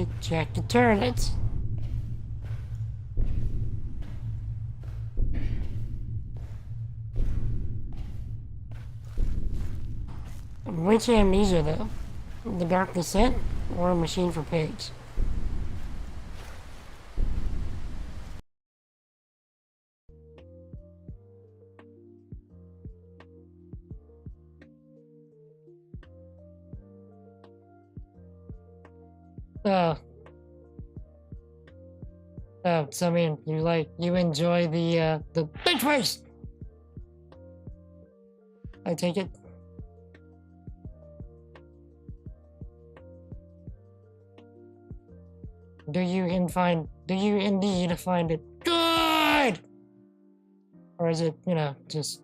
to check the turrets. Which Amnesia, though? The Dark Descent or Machine for Pigs? Oh. Oh, so I mean, you enjoy the big face! I take it. Do you indeed find it good? Or is it, just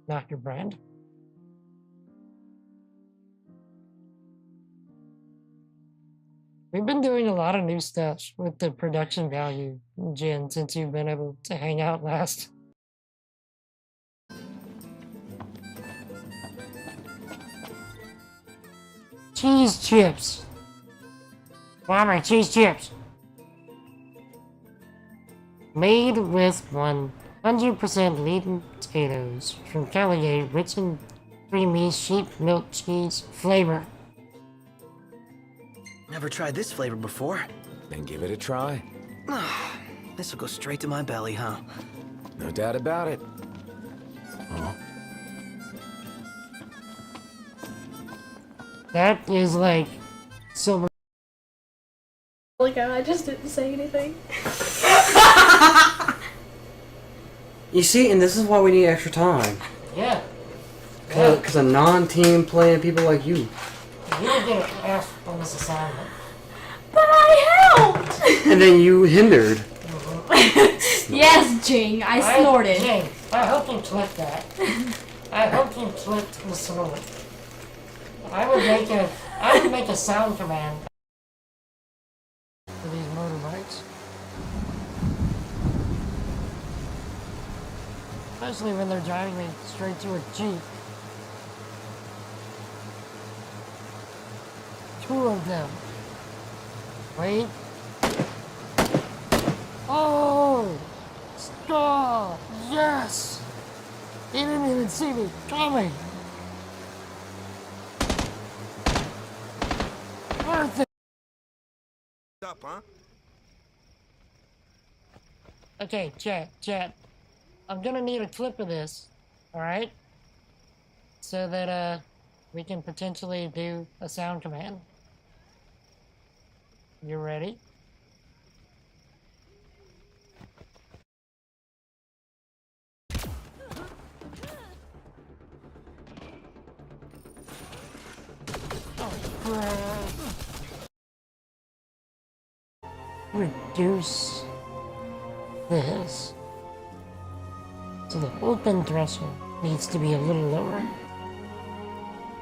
not your brand? We've been doing a lot of new stuff with the production value, Jen, since you've been able to hang out last. Cheese chips. Bomber cheese chips. Made with 100% lean potatoes from Calier, rich in creamy sheep milk cheese flavor. Never tried this flavor before. Then give it a try. This'll go straight to my belly, huh? No doubt about it. Oh. That is like silver. Like, I just didn't say anything. You see, and this is why we need extra time. Yeah. Because a non-team playing people like you. You didn't get an F on this assignment. But I helped! And then you hindered. Yes, Jing, I snorted. Jing, I hope you clipped that. I hope you clipped the snort. I would make a sound command for these motorbikes. Especially when they're driving me straight to a Jeep. 2 of them. Wait. Oh! Stop! Yes! He didn't even see me coming. Worth it. Up, huh? Okay, chat. I'm gonna need a clip of this, alright? So that, we can potentially do a sound command. You ready? Reduce this. So the open threshold needs to be a little lower.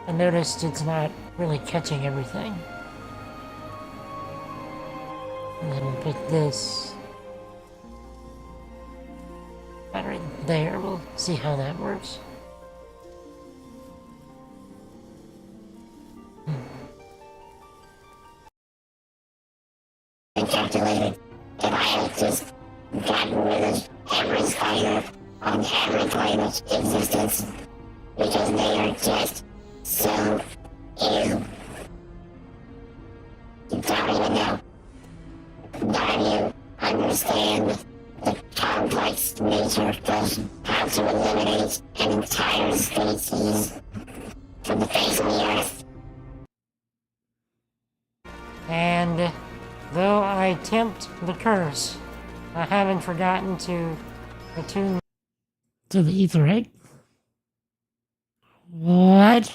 I noticed it's not really catching everything. And then we'll put this battery there. We'll see how that works. Calculated that I have just gotten rid of every spider on every plane of existence because they are just so ew. You don't even know. Don't you understand the complex nature of how to eliminate an entire species from the face of the earth? And though I tempt the curse, I haven't forgotten to attune to the ether egg. What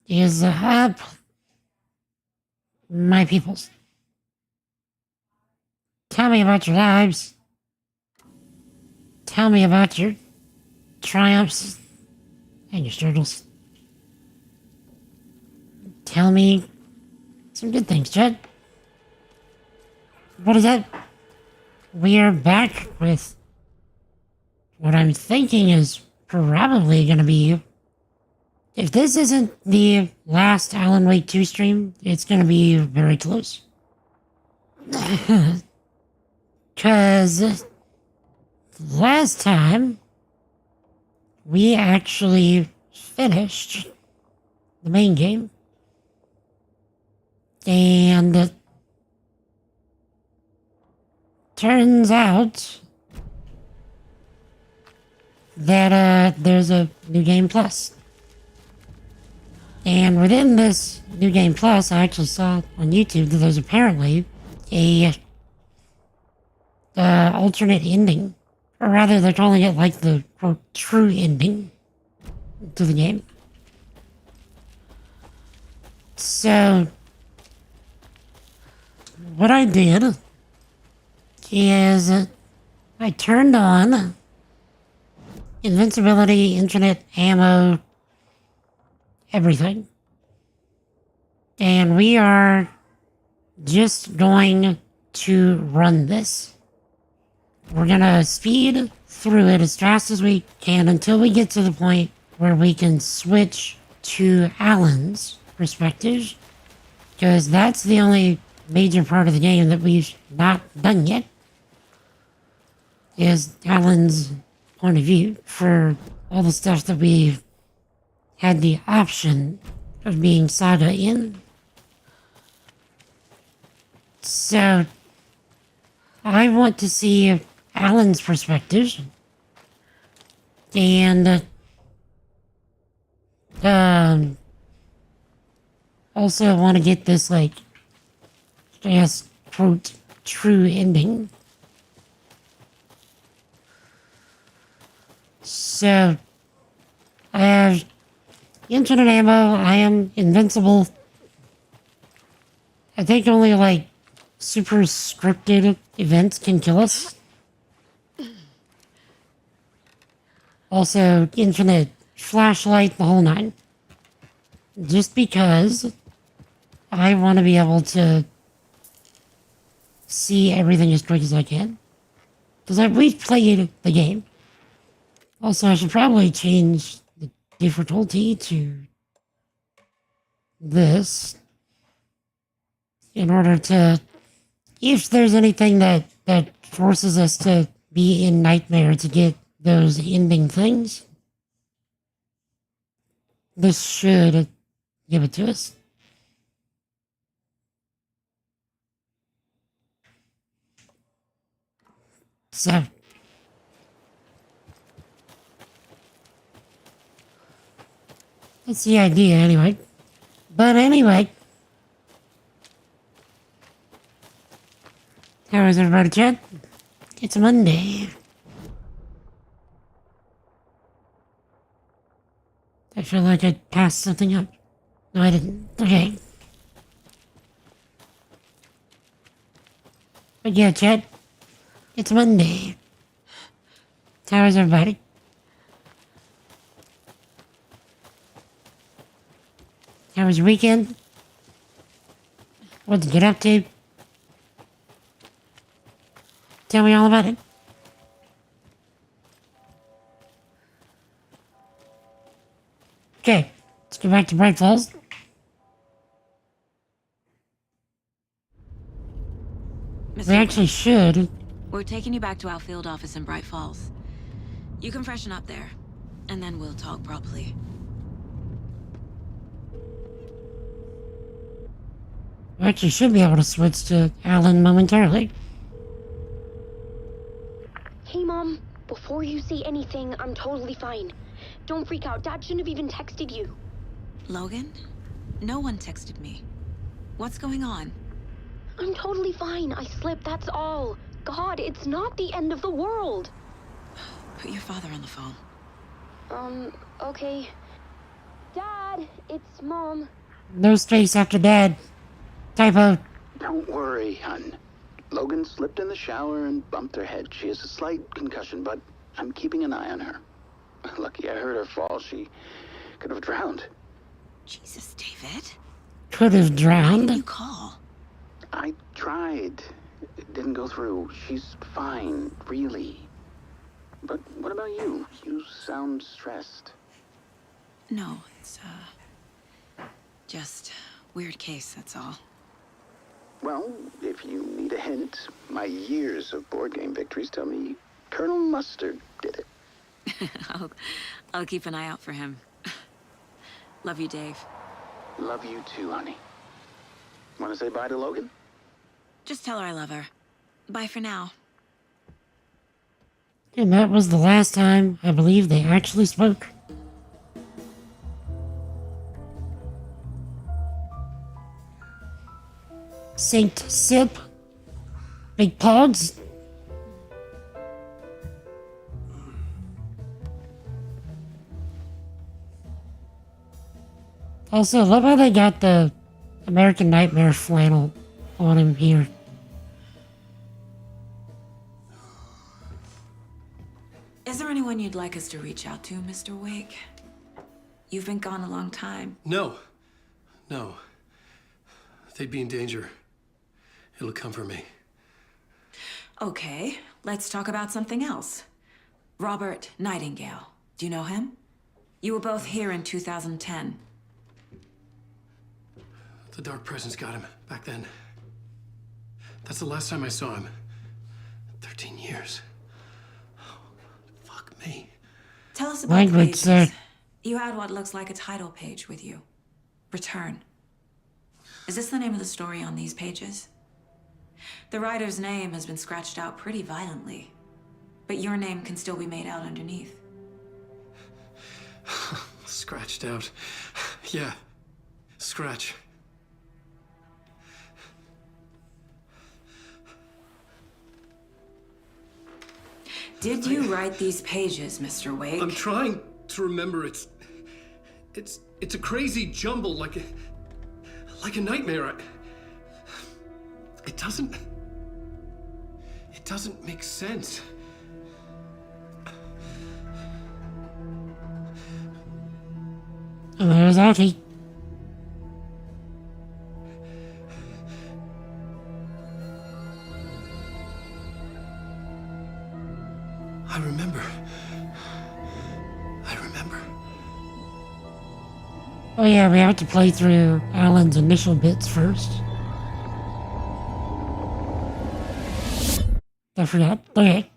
is up, my peoples? Tell me about your lives. Tell me about your triumphs and your struggles. Tell me some good things, Chad. What is that? We are back with what I'm thinking is probably gonna be, if this isn't the last Alan Wake 2 stream, it's gonna be very close. Because last time we actually finished the main game. And turns out that there's a New Game Plus. And within this New Game Plus, I actually saw on YouTube that there's apparently a alternate ending. Or rather, they're calling it like the quote, true ending to the game. So, what I did is I turned on invincibility, infinite ammo, everything. And we are just going to run this. We're gonna speed through it as fast as we can until we get to the point where we can switch to Alan's perspective. Because that's the only major part of the game that we've not done yet. Is Alan's point of view for all the stuff that we had the option of being Saga in. So, I want to see Alan's perspective, and also want to get this, like, I guess, quote, true ending. So, I have infinite ammo, I am invincible. I think only, like, super scripted events can kill us. Also, infinite flashlight, the whole nine. Just because I want to be able to see everything as quick as I can. Because we've played the game. Also, I should probably change the difficulty to this in order to, if there's anything that forces us to be in Nightmare to get those ending things, this should give it to us. So, that's the idea anyway. But anyway, how is everybody, chat? It's Monday. I feel like I passed something up. No, I didn't. Okay. But yeah, chat. It's Monday. How is everybody? How was your weekend? What did you get up to? Tell me all about it. Okay, let's go back to Bright Falls. We actually should. We're taking you back to our field office in Bright Falls. You can freshen up there, and then we'll talk properly. We actually should be able to switch to Alan momentarily. Hey, Mom. Before you say anything, I'm totally fine. Don't freak out. Dad shouldn't have even texted you. Logan? No one texted me. What's going on? I'm totally fine. I slipped, that's all. God, it's not the end of the world. Put your father on the phone. Okay. Dad, it's Mom. No space after Dad. Typo. Don't worry, hun. Logan slipped in the shower and bumped her head. She has a slight concussion, but I'm keeping an eye on her. Lucky I heard her fall. She could have drowned. Jesus, David. Could have Why drowned. didn't you call? I tried. It didn't go through. She's fine, really. But what about you? You sound stressed. No, it's, just weird case, that's all. Well, if you need a hint, my years of board game victories tell me Colonel Mustard did it. I'll keep an eye out for him. Love you, Dave. Love you too, honey. Want to say bye to Logan? Just tell her I love her. Bye for now. And that was the last time I believe they actually spoke. Saint Sip. Big Pogs. Also, love how they got the American Nightmare flannel on him here. Is there anyone you'd like us to reach out to, Mr. Wake? You've been gone a long time. No. They'd be in danger. It'll come for me. Okay, let's talk about something else. Robert Nightingale. Do you know him? You were both here in 2010. The Dark Presence got him back then. That's the last time I saw him. 13 years. Oh, fuck me. Tell us about the Language, pages. sir. You had what looks like a title page with you. Return. Is this the name of the story on these pages? The writer's name has been scratched out pretty violently, but your name can still be made out underneath. Scratched out. Yeah. Scratch. Did you write these pages, Mr. Wake? I'm trying to remember. It's a crazy jumble, like a nightmare. It doesn't make sense. And there's Archie. I remember. Oh yeah, we have to play through Alan's initial bits first. I forgot. Okay.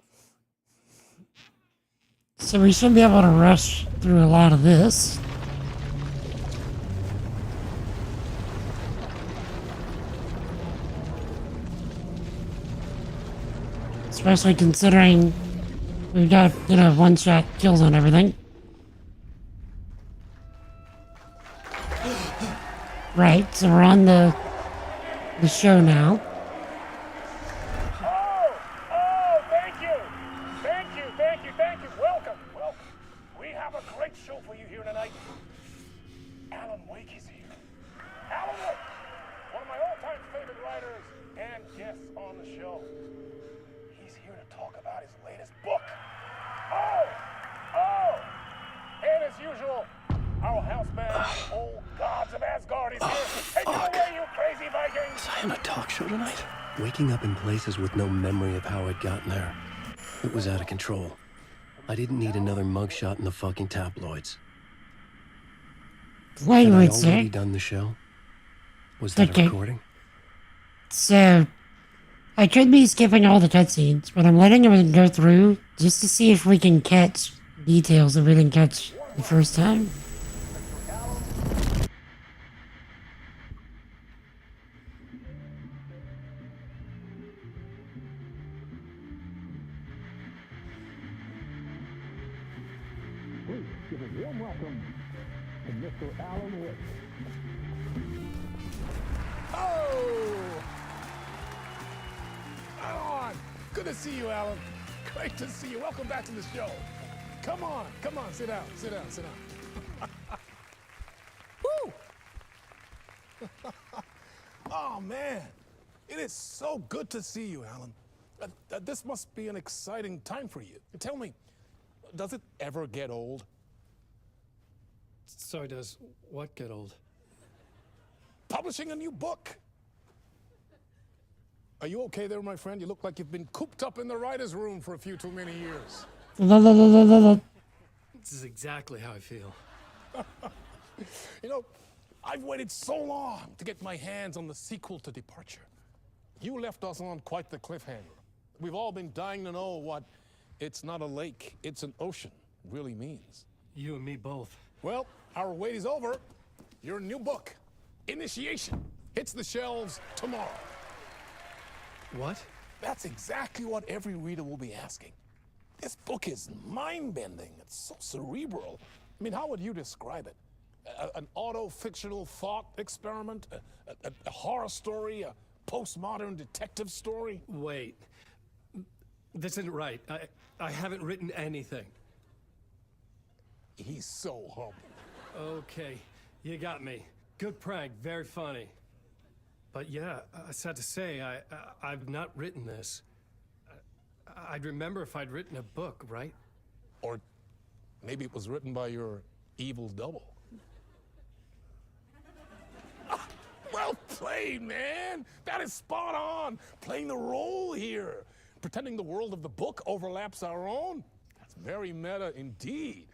So we should be able to rush through a lot of this. Especially considering we've got, one-shot kills on everything. Right, so we're on the show now. Thank you. Welcome. We have a great show for you here tonight. Alan Wake is here. Alan Wake, one of my all-time favorite writers and guests on the show. He's here to talk about his latest book. And as usual, our house band, Old Gods of Asgard, is here. Take it away, you crazy Vikings! Was I on a talk show tonight? Waking up in places with no memory of how I'd gotten there. It was out of control. I didn't need another mugshot in the fucking tabloids. Had I already done the show? Was that a recording? So, I could be skipping all the cutscenes, but I'm letting everything go through just to see if we can catch details that we didn't catch the first time. Please give a warm welcome to Mr. Alan Wake. Alan! Good to see you, Alan. Great to see you. Welcome back to the show. Come on, sit down. Woo! Oh, man. It is so good to see you, Alan. This must be an exciting time for you. Tell me, does it ever get old? Sorry, does what get old? Publishing a new book. Are you okay there, my friend? You look like you've been cooped up in the writer's room for a few too many years. This is exactly how I feel. You know, I've waited so long to get my hands on the sequel to Departure. you left us on quite the cliffhanger. We've all been dying to know what "it's not a lake, it's an ocean" really means. You and me both. Well, our wait is over. Your new book, Initiation, hits the shelves tomorrow. What? That's exactly what every reader will be asking. This book is mind-bending. It's so cerebral. I mean, how would you describe it? An auto-fictional thought experiment? A horror story? A postmodern detective story? Wait. This isn't right. I haven't written anything. He's so humble. Okay, you got me. Good prank, very funny. But yeah, sad to say, I've not written this. I'd remember if I'd written a book, right? Or maybe it was written by your evil double. Well played, man! That is spot on! Playing the role here. Pretending the world of the book overlaps our own. That's very meta indeed.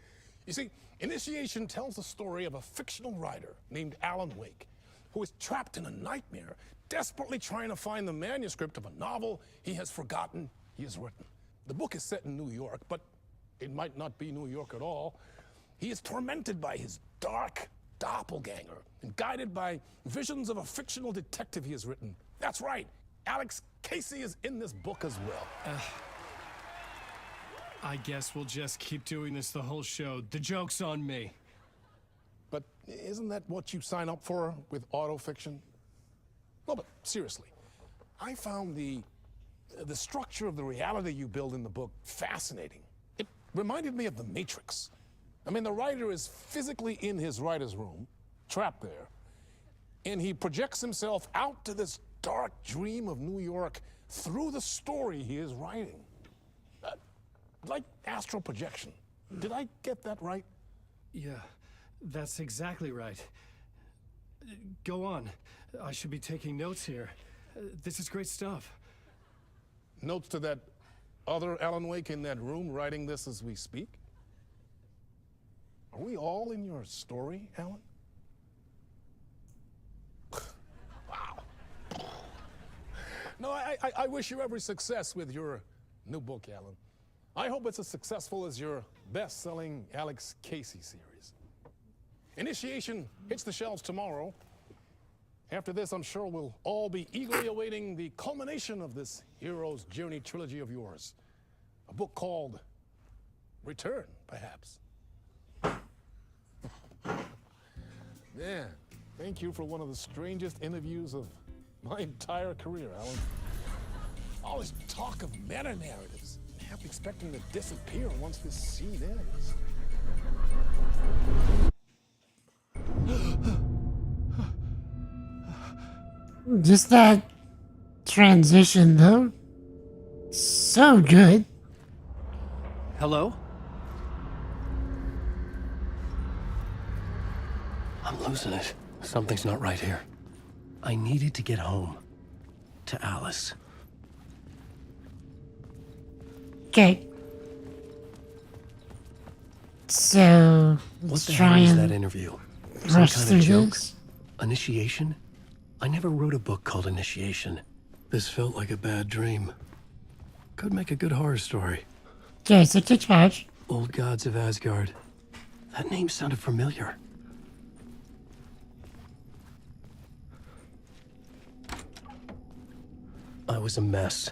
You see, Initiation tells the story of a fictional writer named Alan Wake, who is trapped in a nightmare, desperately trying to find the manuscript of a novel he has forgotten he has written. The book is set in New York, but it might not be New York at all. He is tormented by his dark doppelganger and guided by visions of a fictional detective he has written. That's right, Alex Casey is in this book as well. I guess we'll just keep doing this the whole show. The joke's on me. But isn't that what you sign up for with autofiction? No, but seriously, I found the structure of the reality you build in the book fascinating. It reminded me of The Matrix. I mean, the writer is physically in his writer's room, trapped there, and he projects himself out to this dark dream of New York through the story he is writing. Like astral projection. Did I get that right? Yeah, that's exactly right. Go on. I should be taking notes here. This is great stuff. Notes to that other Alan Wake in that room writing this as we speak? Are we all in your story, Alan? Wow. No, I wish you every success with your new book, Alan. I hope it's as successful as your best-selling Alex Casey series. Initiation hits the shelves tomorrow. After this, I'm sure we'll all be eagerly awaiting the culmination of this hero's journey trilogy of yours. A book called Return, perhaps. Man, thank you for one of the strangest interviews of my entire career, Alan. All this talk of meta-narratives. Half expecting to disappear once this scene ends. Just that transition, though. So good. Hello? I'm losing it. Something's not right here. I needed to get home. To Alice. Okay. So, What let's the try hell is and that interview? Some rush kind through of joke? this. Initiation? I never wrote a book called Initiation. This felt like a bad dream. Could make a good horror story. Okay, so to charge. Old Gods of Asgard. That name sounded familiar. I was a mess.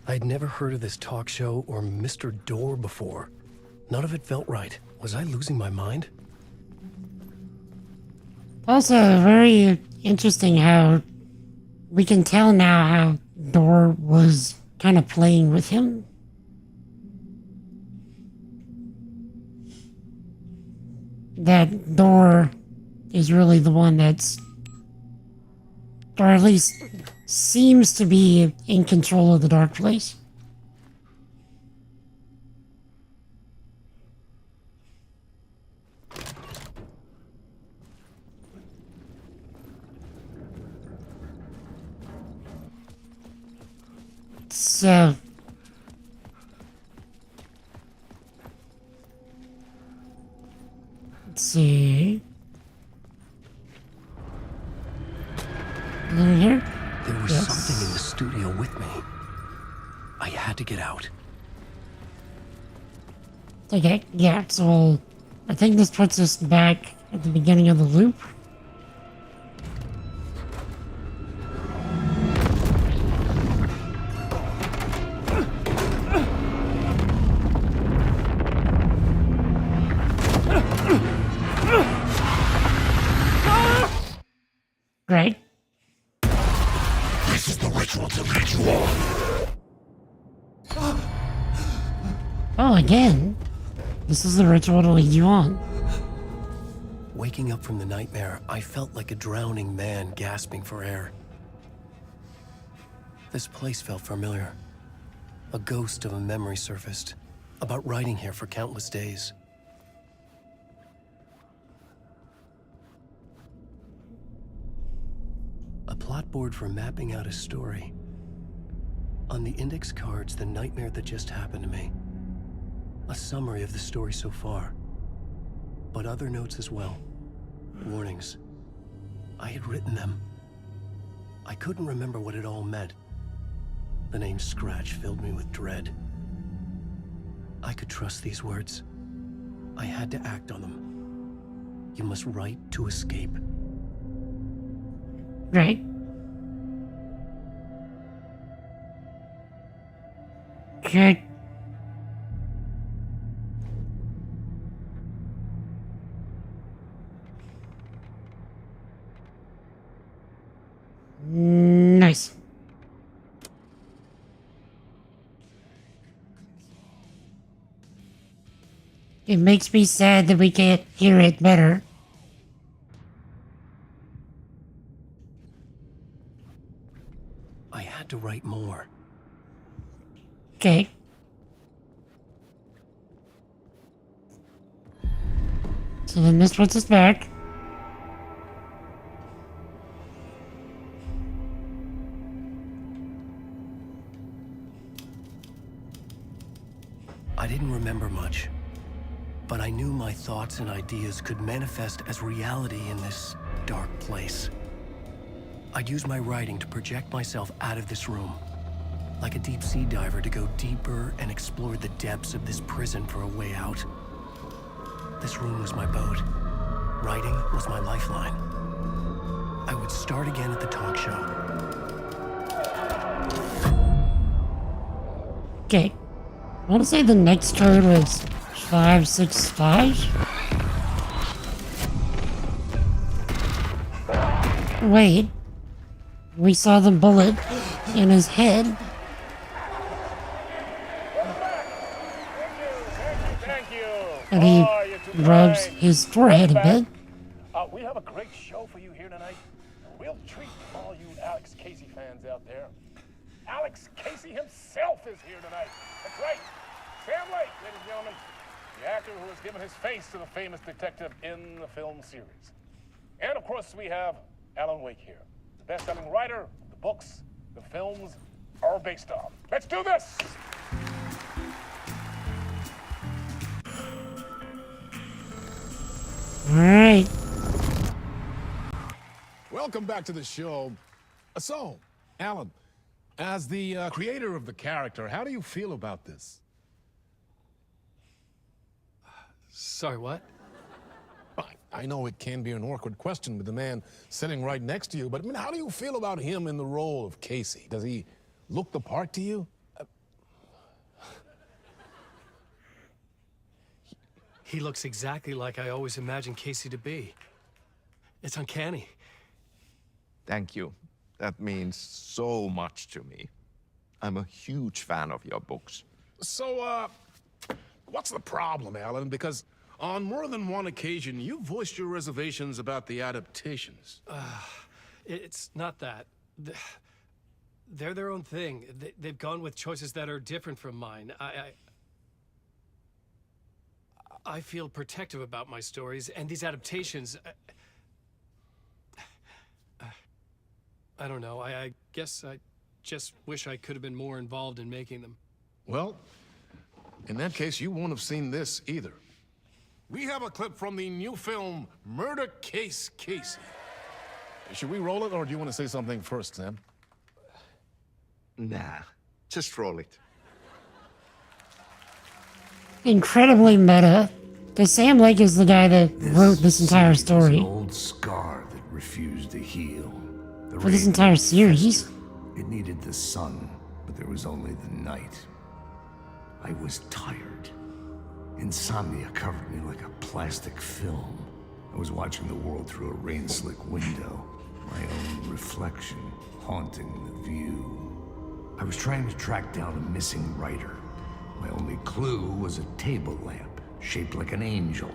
I'd never heard of this talk show or Mr. Door before. None of it felt right. Was I losing my mind? Also, very interesting how we can tell now how Door was kind of playing with him. That Door is really the one that's, or at least seems to be in control of the dark place. So, let's see. Over here? There was something in the studio with me. I had to get out. Okay, yeah, so I think this puts us back at the beginning of the loop. Right. This is the ritual to lead you on. Oh, again. This is the ritual to lead you on. Waking up from the nightmare, I felt like a drowning man gasping for air. This place felt familiar. A ghost of a memory surfaced, about riding here for countless days. A plot board for mapping out a story. On the index cards, the nightmare that just happened to me. A summary of the story so far. But other notes as well. Warnings. I had written them. I couldn't remember what it all meant. The name Scratch filled me with dread. I could trust these words. I had to act on them. You must write to escape. Right. Okay. Nice. It makes me sad that we can't hear it better. I had to write more. Okay. So then this puts us back. I didn't remember much, but I knew my thoughts and ideas could manifest as reality in this dark place. I'd use my writing to project myself out of this room, like a deep sea diver to go deeper and explore the depths of this prison for a way out. This room was my boat. Writing was my lifeline. I would start again at the talk show. Okay. I want to say the next code was 565? Wait. We saw the bullet in his head. Thank you. And he Oh, you're too rubs kind. his forehead a bit. We have a great show for you here tonight. A real treat for all you Alex Casey fans out there. Alex Casey himself is here tonight. That's right. Sam Lake, ladies and gentlemen. The actor who has given his face to the famous detective in the film series. And of course, we have Alan Wake here. The best-selling writer, the books, the films are based on. Let's do this! Alright. Welcome back to the show. So, Alan, as the creator of the character, how do you feel about this? Sorry, what? I know it can be an awkward question with the man sitting right next to you, but I mean, how do you feel about him in the role of Casey? Does he look the part to you? He looks exactly like I always imagined Casey to be. It's uncanny. Thank you. That means so much to me. I'm a huge fan of your books. So, what's the problem, Alan? Because on more than one occasion, you voiced your reservations about the adaptations. It's not that. They're their own thing. They've gone with choices that are different from mine. I feel protective about my stories, and these adaptations... I don't know. I guess I just wish I could have been more involved in making them. Well, in that case, you won't have seen this either. We have a clip from the new film, Murder Case Casey. Should we roll it, or do you want to say something first, Sam? Nah, just roll it. Incredibly meta. Because Sam Lake is the guy that wrote this entire It's an story. old scar that refused to heal. The For this rain entire series. festered. It needed the sun, but there was only the night. I was tired. Insomnia covered me like a plastic film. I was watching the world through a rain-slick window, my own reflection haunting the view. I was trying to track down a missing writer. My only clue was a table lamp, shaped like an angel.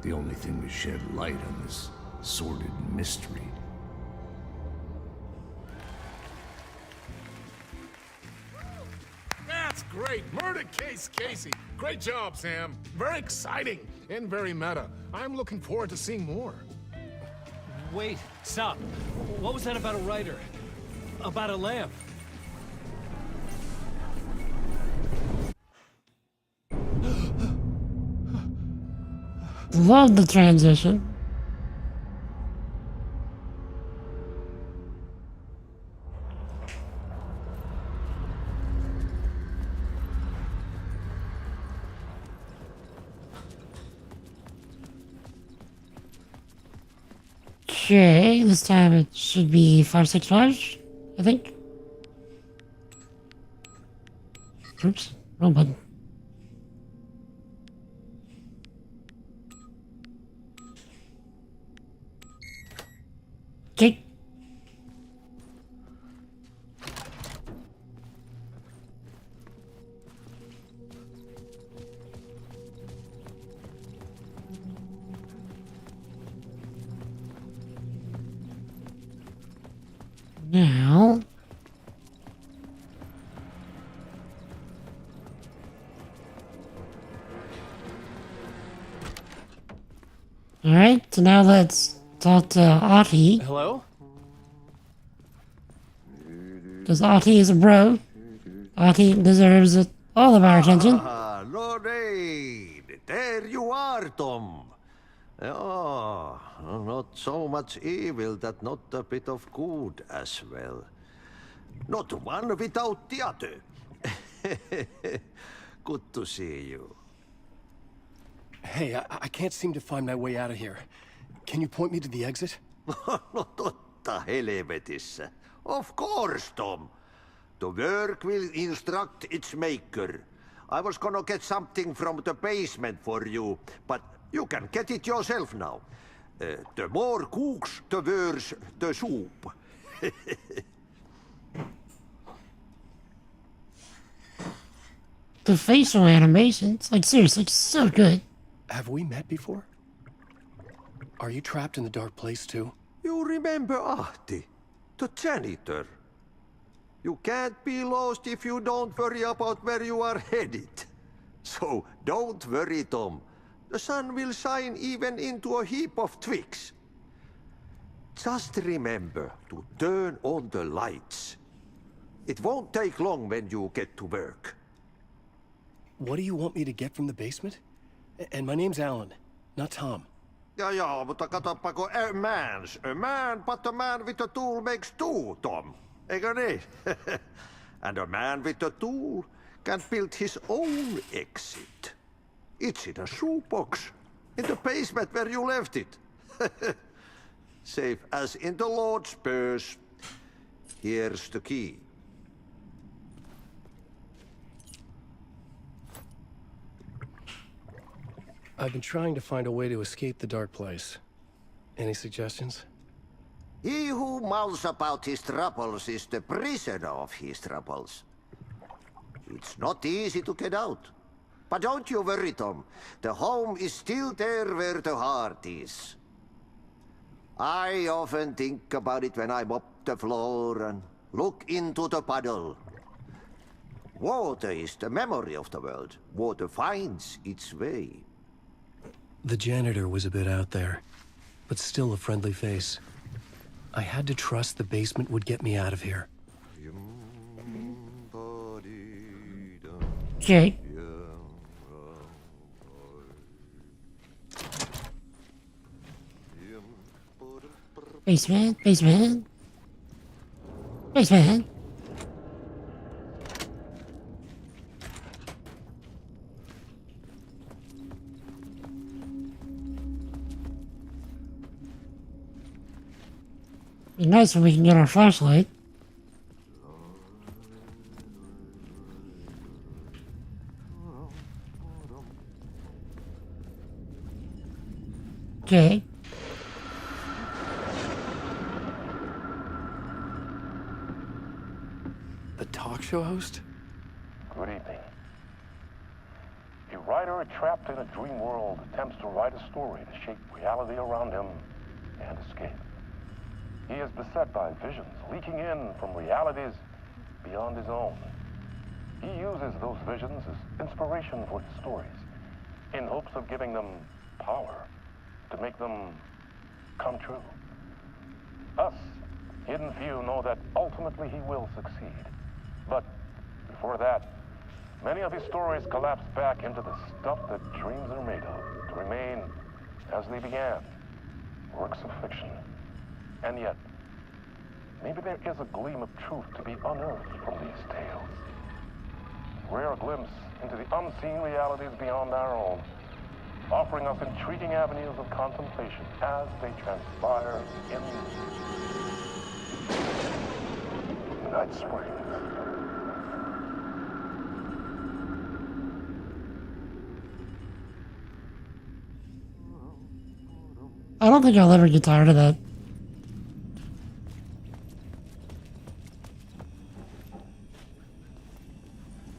The only thing to shed light on this sordid mystery. That's great. Murder case, Casey. Great job, Sam. Very exciting and very meta. I'm looking forward to seeing more. Wait, stop. What was that about a writer? About a lamp? Love the transition. Okay, this time it should be 565, I think. Oops, wrong button. Okay. Now, alright, so now let's talk to Ahti. Hello? Because Ahti is a bro. Ahti deserves all of our attention. Ah, Lorraine! There you are, Tom. Oh, not so much evil that not a bit of good as well. Not one without the other. Good to see you. Hey, I can't seem to find my way out of here. Can you point me to the exit? No totta helvetissä. Of course, Tom. The work will instruct its maker. I was gonna get something from the basement for you, but you can get it yourself now. The more cooks, the worse the soup. The facial animations, like seriously, so good. Have we met before? Are you trapped in the dark place too? You remember Ahti, the janitor. You can't be lost if you don't worry about where you are headed. So don't worry, Tom. The sun will shine even into a heap of twigs. Just remember to turn on the lights. It won't take long when you get to work. What do you want me to get from the basement? And my name's Alan, not Tom. Ja, mutta katsoppa kun a man, but a man with a tool makes two, Tom. Eikö niin? And a man with a tool can build his own exit. It's in a shoebox, in the basement where you left it. Safe as in the Lord's purse. Here's the key. I've been trying to find a way to escape the dark place. Any suggestions? He who mouths about his troubles is the prisoner of his troubles. It's not easy to get out. But don't you worry, Tom. The home is still there where the heart is. I often think about it when I mop the floor and look into the puddle. Water is the memory of the world. Water finds its way. The janitor was a bit out there, but still a friendly face. I had to trust the basement would get me out of here. Okay. Basement, basement. Basement. Be nice when we can get our flashlight. Okay. The talk show host? Good evening. A writer trapped in a dream world attempts to write a story to shape reality around him and escape. He is beset by visions leaking in from realities beyond his own. He uses those visions as inspiration for his stories, in hopes of giving them power to make them come true. Us, hidden few, know that ultimately he will succeed. But before that, many of his stories collapse back into the stuff that dreams are made of, to remain as they began, works of fiction. And yet, maybe there is a gleam of truth to be unearthed from these tales. A rare glimpse into the unseen realities beyond our own, offering us intriguing avenues of contemplation as they transpire in Night Springs. I don't think I'll ever get tired of that.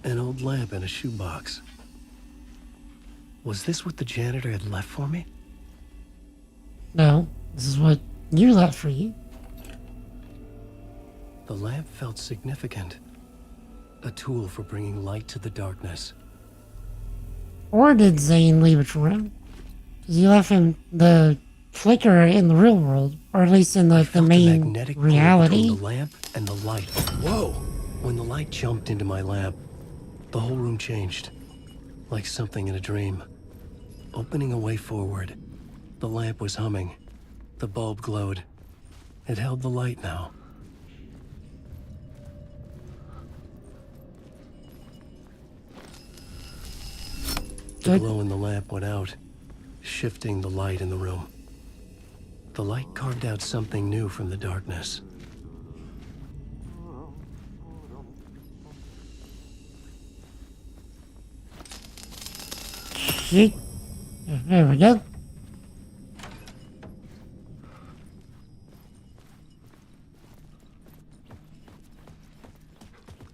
An old lamp in a shoebox. Was this what the janitor had left for me? No, this is what you left for you. The lamp felt significant. A tool for bringing light to the darkness. Or did Zane leave it for him? Because he left him the flicker in the real world, or at least in the main Magnetic pull reality. between the lamp and the light. Whoa! When the light jumped into my lamp, the whole room changed. Like something in a dream. Opening a way forward. The lamp was humming. The bulb glowed. It held the light now. The glow in the lamp went out, shifting the light in the room. The light carved out something new from the darkness. Shit. There we go.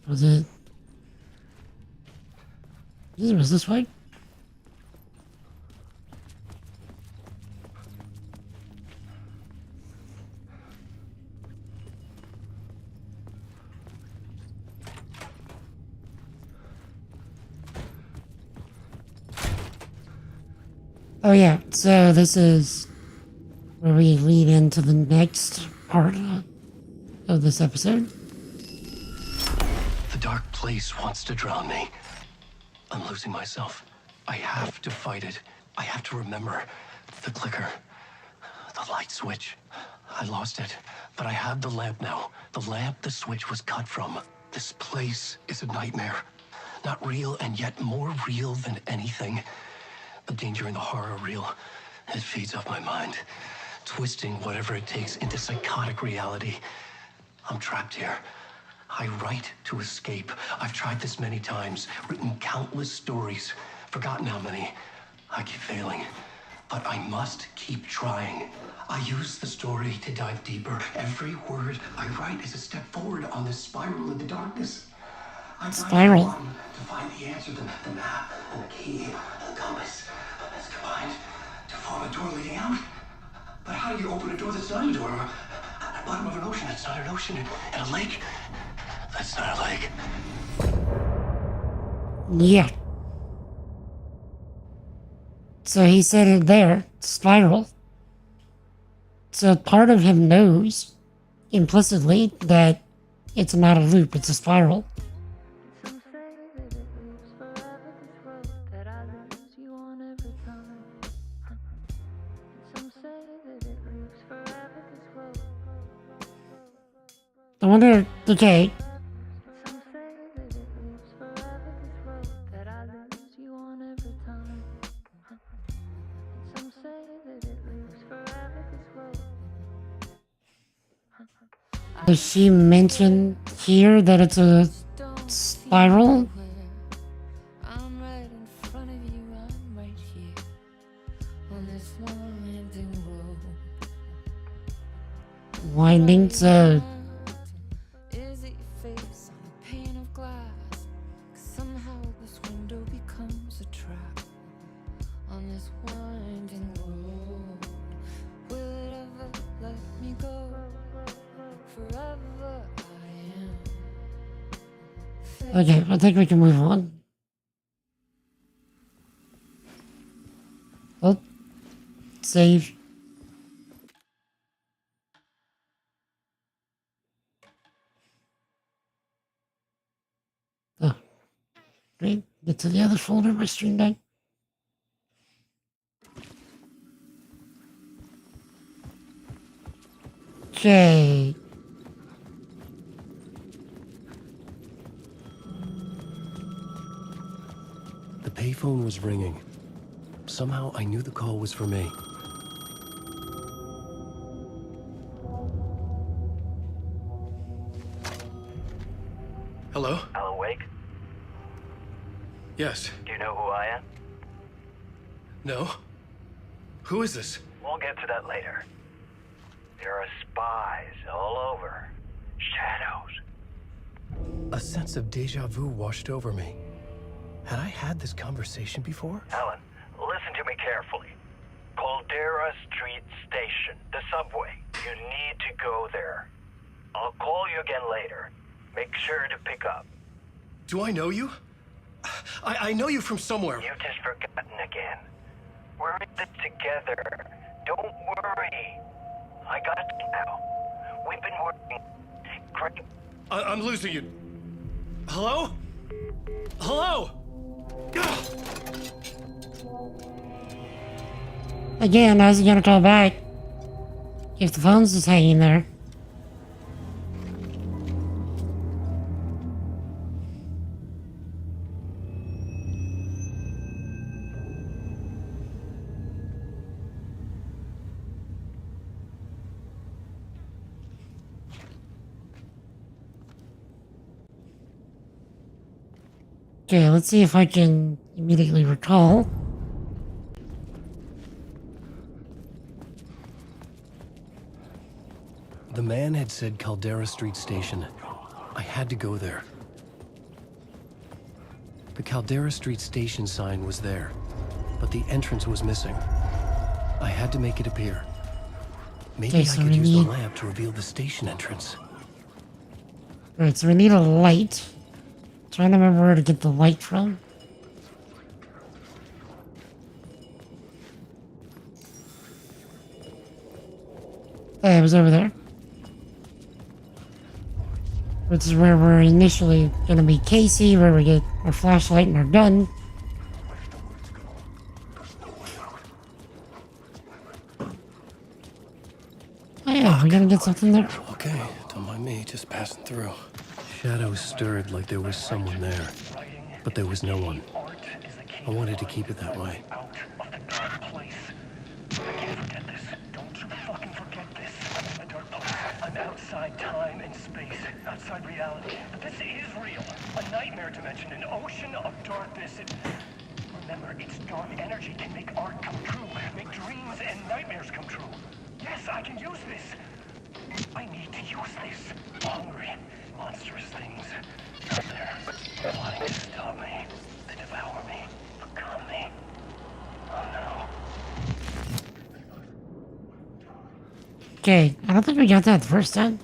Was it? Was this way? Oh yeah, so this is where we lead into the next part of this episode. The dark place wants to drown me. I'm losing myself. I have to fight it. I have to remember the clicker, the light switch. I lost it, but I have the lamp now. The lamp the switch was cut from. This place is a nightmare. Not real, and yet more real than anything. The danger and the horror are real. It feeds off my mind, twisting whatever it takes into psychotic reality. I'm trapped here. I write to escape. I've tried this many times, written countless stories, forgotten how many. I keep failing, but I must keep trying. I use the story to dive deeper. Every word I write is a step forward on this spiral in the darkness. I'm Spiral. to find the answer, the map, and the key, and the compass. It's combined to form a door leading out. But how do you open a door that's not a door? At the bottom of an ocean that's not an ocean, and a lake that's not a lake. Yeah. So he said it there, spiral. So part of him knows, implicitly, that it's not a loop, it's a spiral. I wonder, okay. Does she mention here that it's a spiral? I'm right in front of you, I'm right here on this winding road. Winding to Is it your face on a pane of glass? 'Cause somehow this window becomes a trap on this winding road. Will it ever let me go? Forever I am. Okay, I think we can move on. Oh, save. Oh, great. Get to the other folder, my stream deck. Okay. The payphone was ringing. Somehow I knew the call was for me. Hello? Alan Wake? Yes. Do you know who I am? No? Who is this? We'll get to that later. There are spies all over. Shadows. A sense of deja vu washed over me. Had I had this conversation before? Alan, listen to me carefully. Caldera Street Station, the subway. You need to go there. I'll call you again later. Make sure to pick up. Do I know you? I know you from somewhere. You've just forgotten again. We're in this together. Don't worry. I got you now. We've been working. Great. I'm losing you. Hello? Hello? Again, how's he gonna call back? If the phone's just hanging there. Okay, let's see if I can immediately recall. The man had said Caldera Street Station. I had to go there. The Caldera Street Station sign was there, but the entrance was missing. I had to make it appear. Maybe Okay, so I could we use the need- lamp to reveal the station entrance. Alright, so we need a light. Trying to remember where to get the light from. Oh, it was over there. Which is where we're initially gonna meet Casey, where we get our flashlight and our gun. Oh yeah, we're gonna get something there. Okay, don't mind me, just passing through. Shadows stirred like there was someone there, but there was no one. I wanted to keep it that way. I'm outside time and space, outside reality. But this is real. A nightmare dimension, an ocean of darkness. Remember, its dark energy can make art come true, make dreams and nightmares come true. Yes, I can use this. I need to use this. Hungry, monstrous things out there, plotting to stop me, to devour me, become me. Oh no. Okay, I don't think we got that the first time.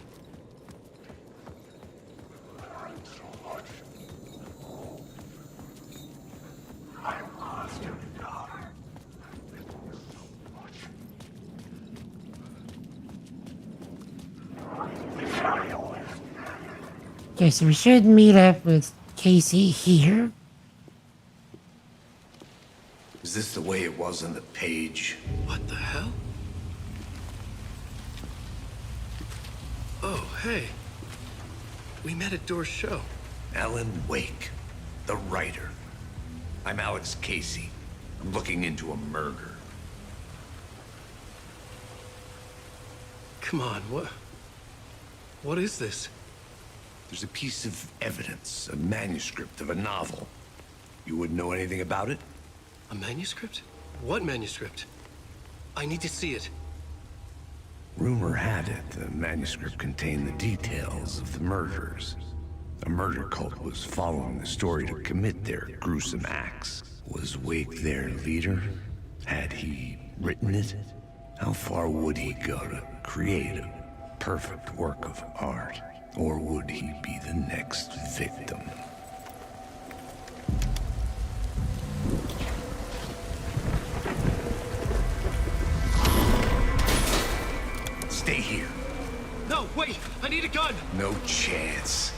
Okay, so we should meet up with Casey here. Is this the way it was on the page? What the hell? Oh, hey. We met at Door's show. Alan Wake, the writer. I'm Alex Casey. I'm looking into a murder. Come on, What is this? There's a piece of evidence, a manuscript of a novel. You wouldn't know anything about it? A manuscript? What manuscript? I need to see it. Rumor had it the manuscript contained the details of the murders. A murder cult was following the story to commit their gruesome acts. Was Wake their leader? Had he written it? How far would he go to create a perfect work of art? Or would he be the next victim? Stay here. No, wait! I need a gun! No chance.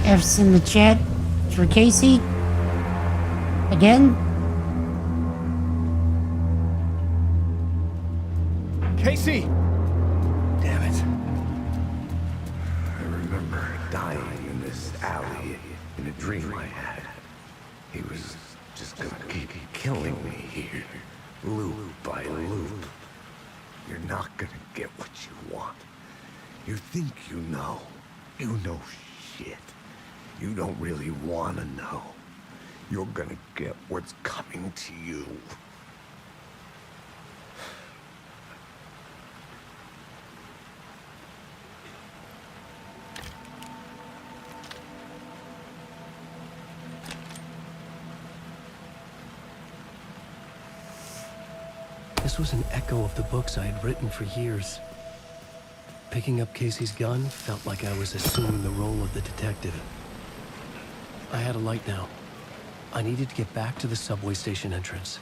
F's in the chat for Casey. Again. Casey! Damn it. I remember dying in this alley in a dream I had. He was just gonna keep killing me here, loop by loop. You're not gonna get what you want. You think you know. You know shit. You don't really want to know. You're gonna get what's coming to you. This was an echo of the books I had written for years. Picking up Casey's gun felt like I was assuming the role of the detective. I had a light now. I needed to get back to the subway station entrance.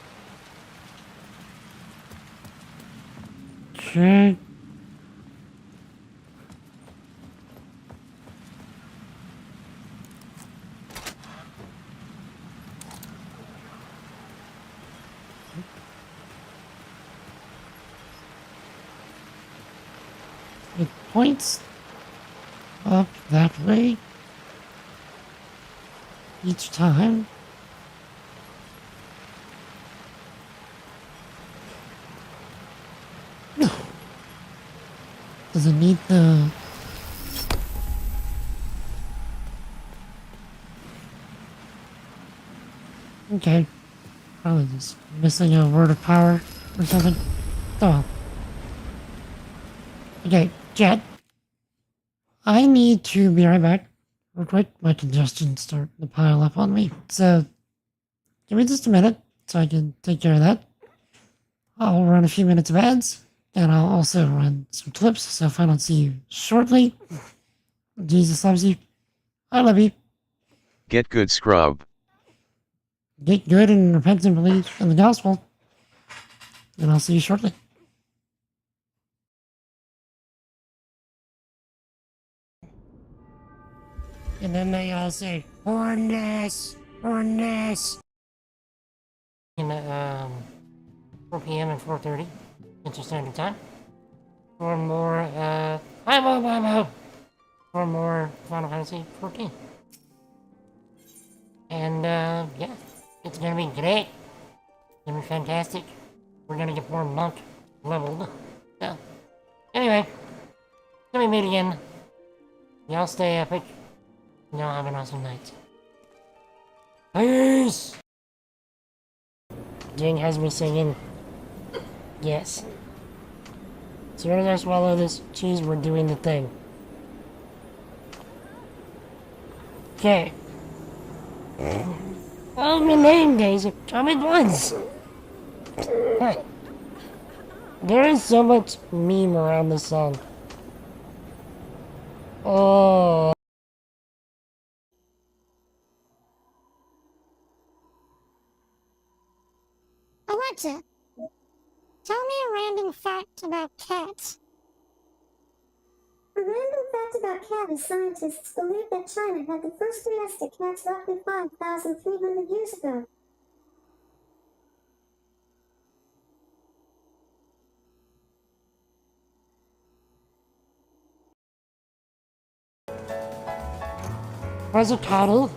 Okay. It points up that way each time. Does it need the... Okay. Probably just missing a word of power or something. Oh. Okay, Jet. I need to be right back. Real quick, my congestion's starting to pile up on me. So, give me just a minute so I can take care of that. I'll run a few minutes of ads, and I'll also run some clips, so if I don't see you shortly, Jesus loves you. I love you. Get good, scrub. Get good and repent and believe in the gospel. And I'll see you shortly. And then they all say, Horness! Horness! In 4 p.m. and 4:30 Central Standard Time. For more, for more Final Fantasy 14. And, yeah, it's gonna be great. It's gonna be fantastic. We're gonna get more monk leveled. So, anyway, till we meet again, y'all stay epic. Y'all have an awesome night. Peace! Jing has me singing. Yes. As soon as I swallow this cheese, we're doing the thing. Okay. Oh, my name, Daisy. Come at once. Hey. There is so much meme around this song. Oh. Alexa, tell me a random fact about cats. A random fact about cat is scientists believe that China had the first domestic cats roughly 5,300 years ago. Quetzalcoatl.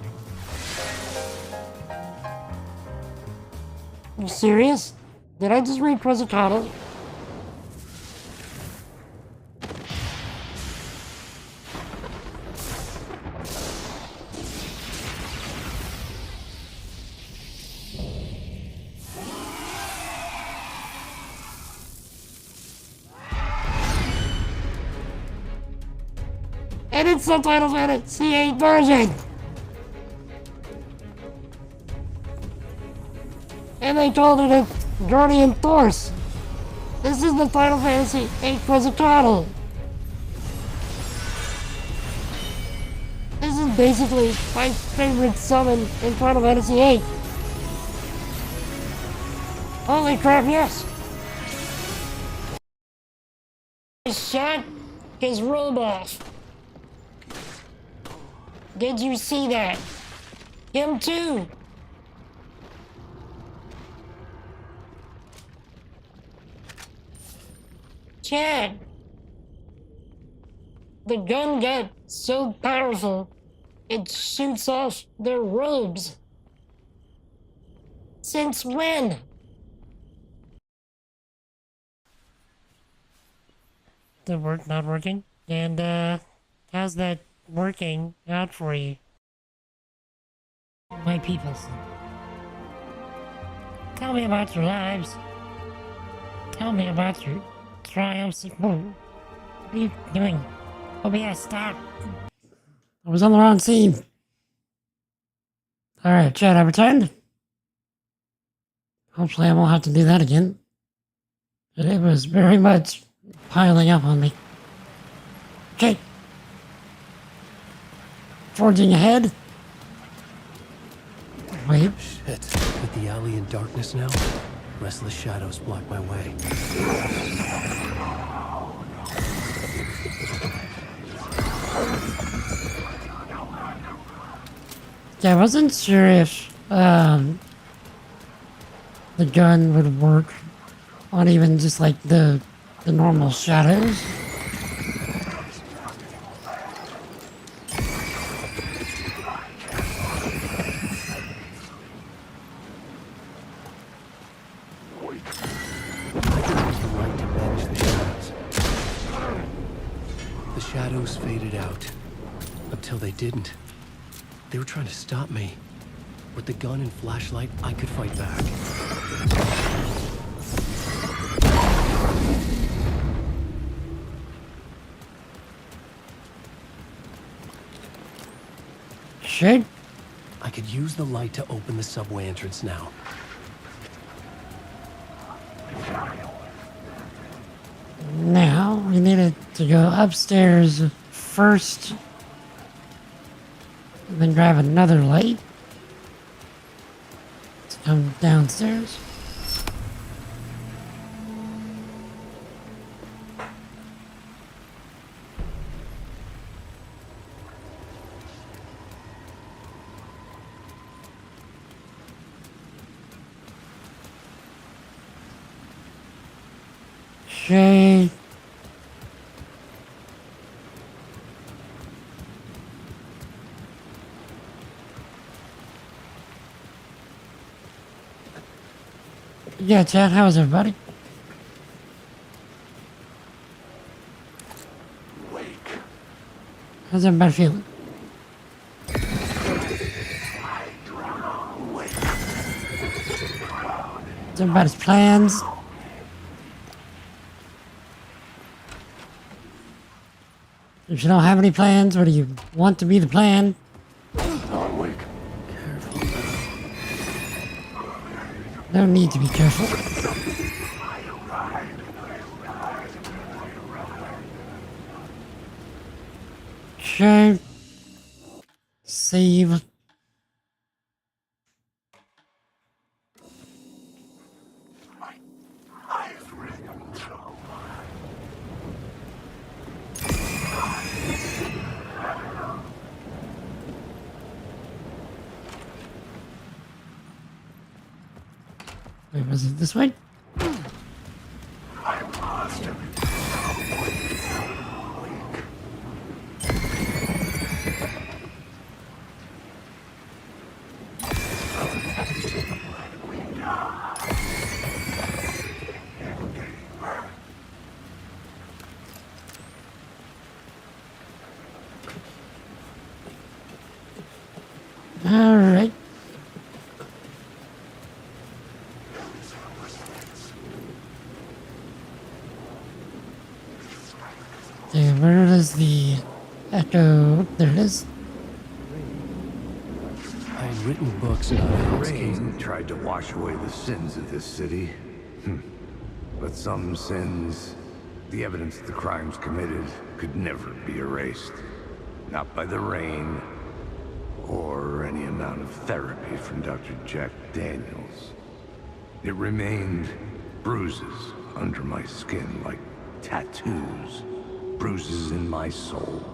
You serious? Did I just read Quetzalcoatl? And it's subtitles in it, C8 version! And they called it a Guardian Force. This is the Final Fantasy VIII Quetzalcoatl. This is basically my favorite summon in Final Fantasy VIII. Holy crap, yes! I shot his robe off. Did you see that? Him too! Chad! The gun got so powerful, it shoots off their robes. Since when? The work not working? And, how's that working out for you? My peoples. Tell me about your lives. Tell me about your triumphs. What are you doing? OBS, stop. I was on the wrong scene. Alright, chat, I returned. Hopefully I won't have to do that again. But it was very much piling up on me. Okay. Forging ahead. Wait. Shit. With the alley in darkness now, restless shadows block my way. Yeah, I wasn't sure if the gun would work on even just like the normal shadows. The shadows faded out. Until they didn't. They were trying to stop me. With the gun and flashlight, I could fight back. Shit. I could use the light to open the subway entrance now. Now, we needed to go upstairs first. And then grab another light. To come downstairs. Okay. Yeah, Chad, how is everybody? How's everybody feeling? What's everybody's plans? If you don't have any plans, or do you want to be the plan? No need to be careful. Okay. Save. Wait, was it this way? Alright. And where is the echo? There it is. I had written books about Alex Casey. Rain tried to wash away the sins of this city. But some sins, the evidence of the crimes committed, could never be erased. Not by the rain, or any amount of therapy from Dr. Jack Daniels. It remained bruises under my skin, like tattoos. Bruises in my soul.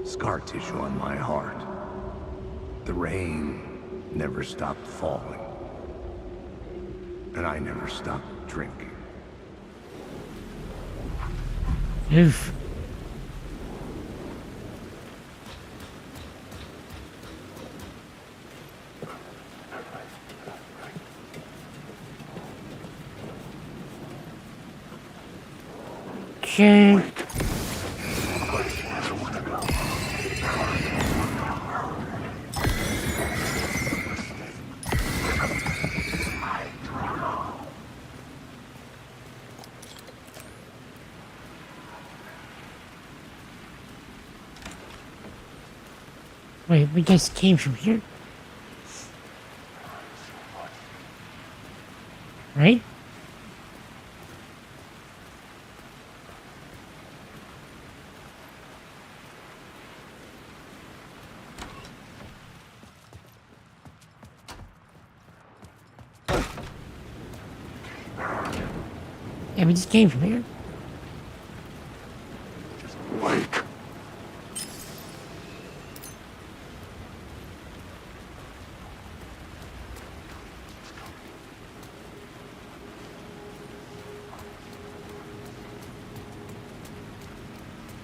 Scar tissue on my heart. The rain never stopped falling. And I never stopped drinking. Oof. Okay. Wait, we just came from here? Right? Yeah, we just came from here.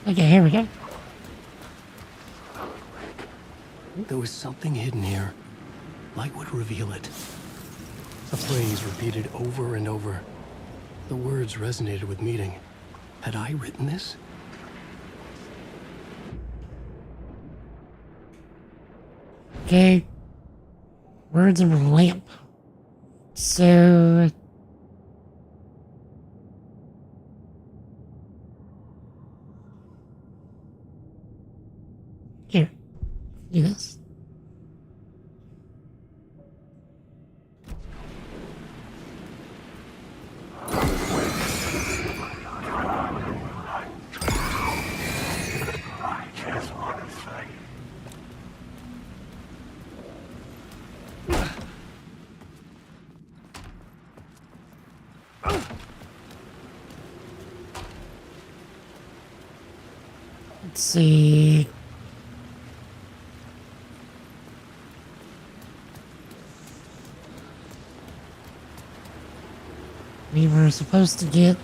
Okay, here we go. There was something hidden here. Light would reveal it. A phrase repeated over and over. The words resonated with meaning. Had I written this? Okay. Words of a lamp. So... Here. Do this. Let's see. We were supposed to get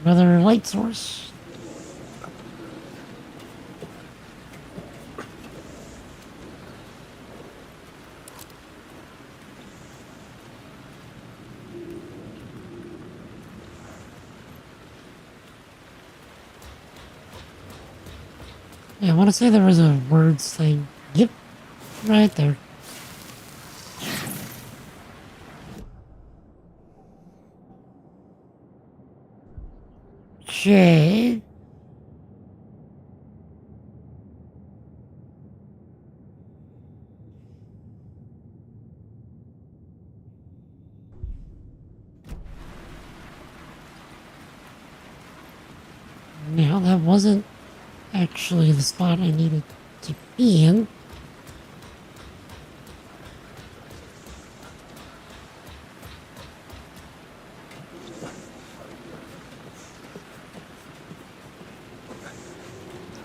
another light source. Yeah, I want to say there was a words thing. Yep, right there. Okay. Now that wasn't actually the spot I needed to be in.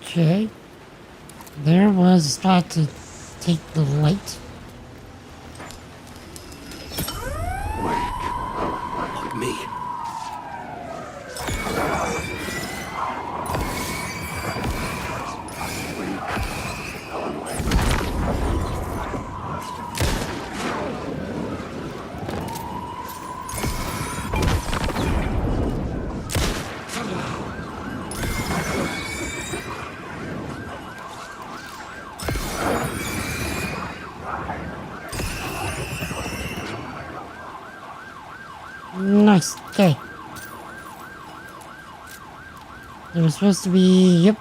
Okay. There was a spot to take the light. Look at me. nice. Okay. There was supposed to be... Yep.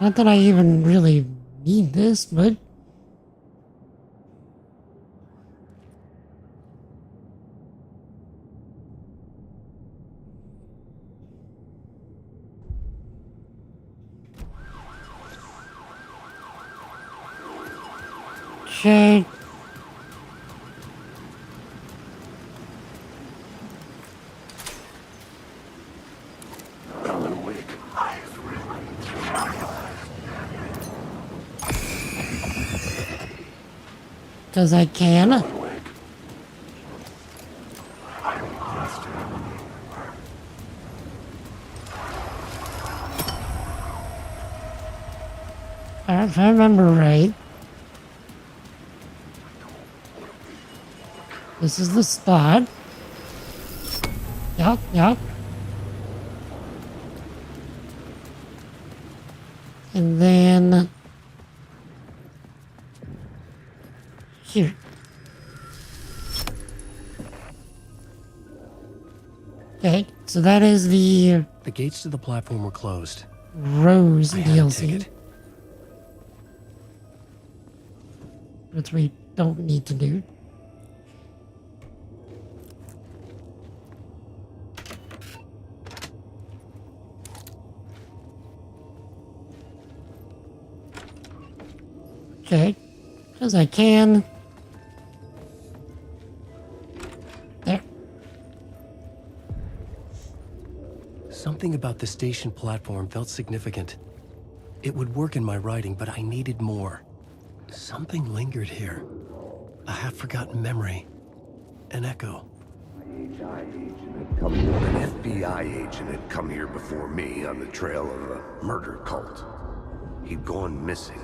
Not that I even really need this, but... Okay. Because I can. If I remember right, this is the spot. Yup. And then here. Okay, so that is the gates to the platform were closed. Rose I had a DLC. ticket. Which we don't need to do. Okay, because I can. There. Something about the station platform felt significant. It would work in my writing, but I needed more. Something lingered here. A half-forgotten memory. An echo. An FBI agent had come here before me on the trail of a murder cult. He'd gone missing,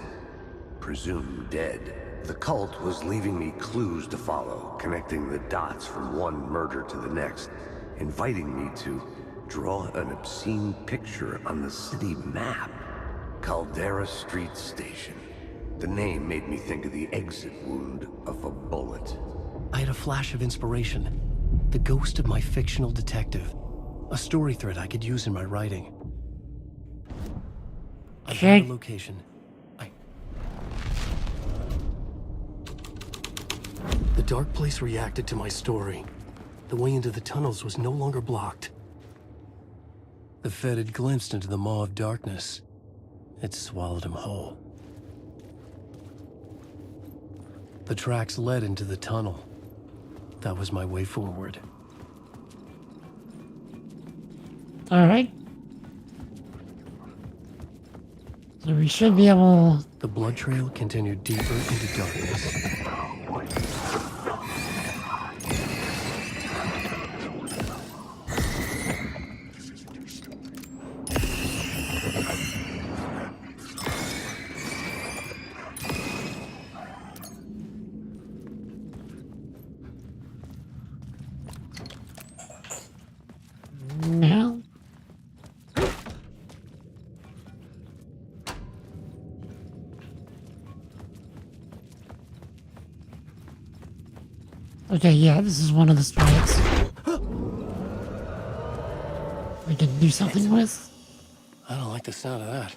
presumed dead. The cult was leaving me clues to follow, connecting the dots from one murder to the next, inviting me to draw an obscene picture on the city map. Caldera Street Station. The name made me think of the exit wound of a bullet. I had a flash of inspiration. The ghost of my fictional detective. A story thread I could use in my writing. I found a location. The dark place reacted to my story. The way into the tunnels was no longer blocked. The Fed had glimpsed into the maw of darkness. It swallowed him whole. The tracks led into the tunnel. That was my way forward. Alright. So we should be able... The blood trail continued deeper into darkness. Now. Okay, yeah, this is one of the strikes. We can do something with. I don't like the sound of that.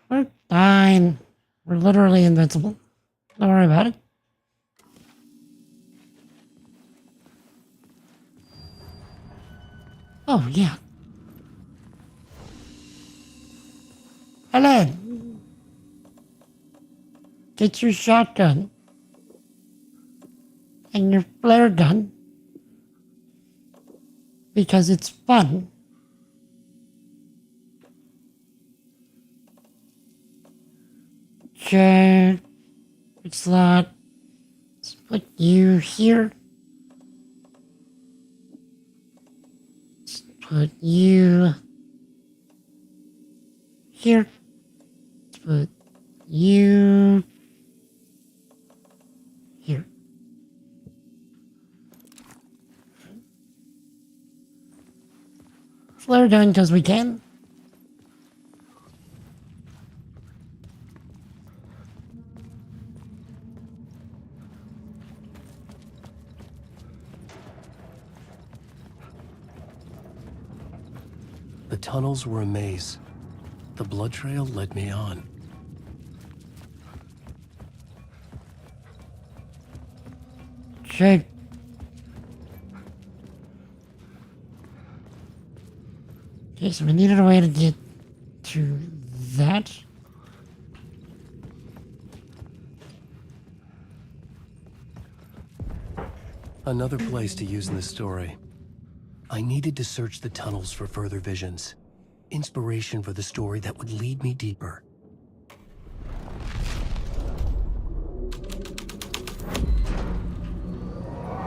We're fine. We're literally invincible. Don't worry about it. Oh, yeah. Hello. Get your shotgun. And your flare gun. Because it's fun. Okay. It's not. Let's put you here. Put you here. Put you here. Flare gun because we can. The tunnels were a maze. The blood trail led me on. Okay. Okay, so we needed a way to get to that. Another place to use in the story. I needed to search the tunnels for further visions. Inspiration for the story that would lead me deeper.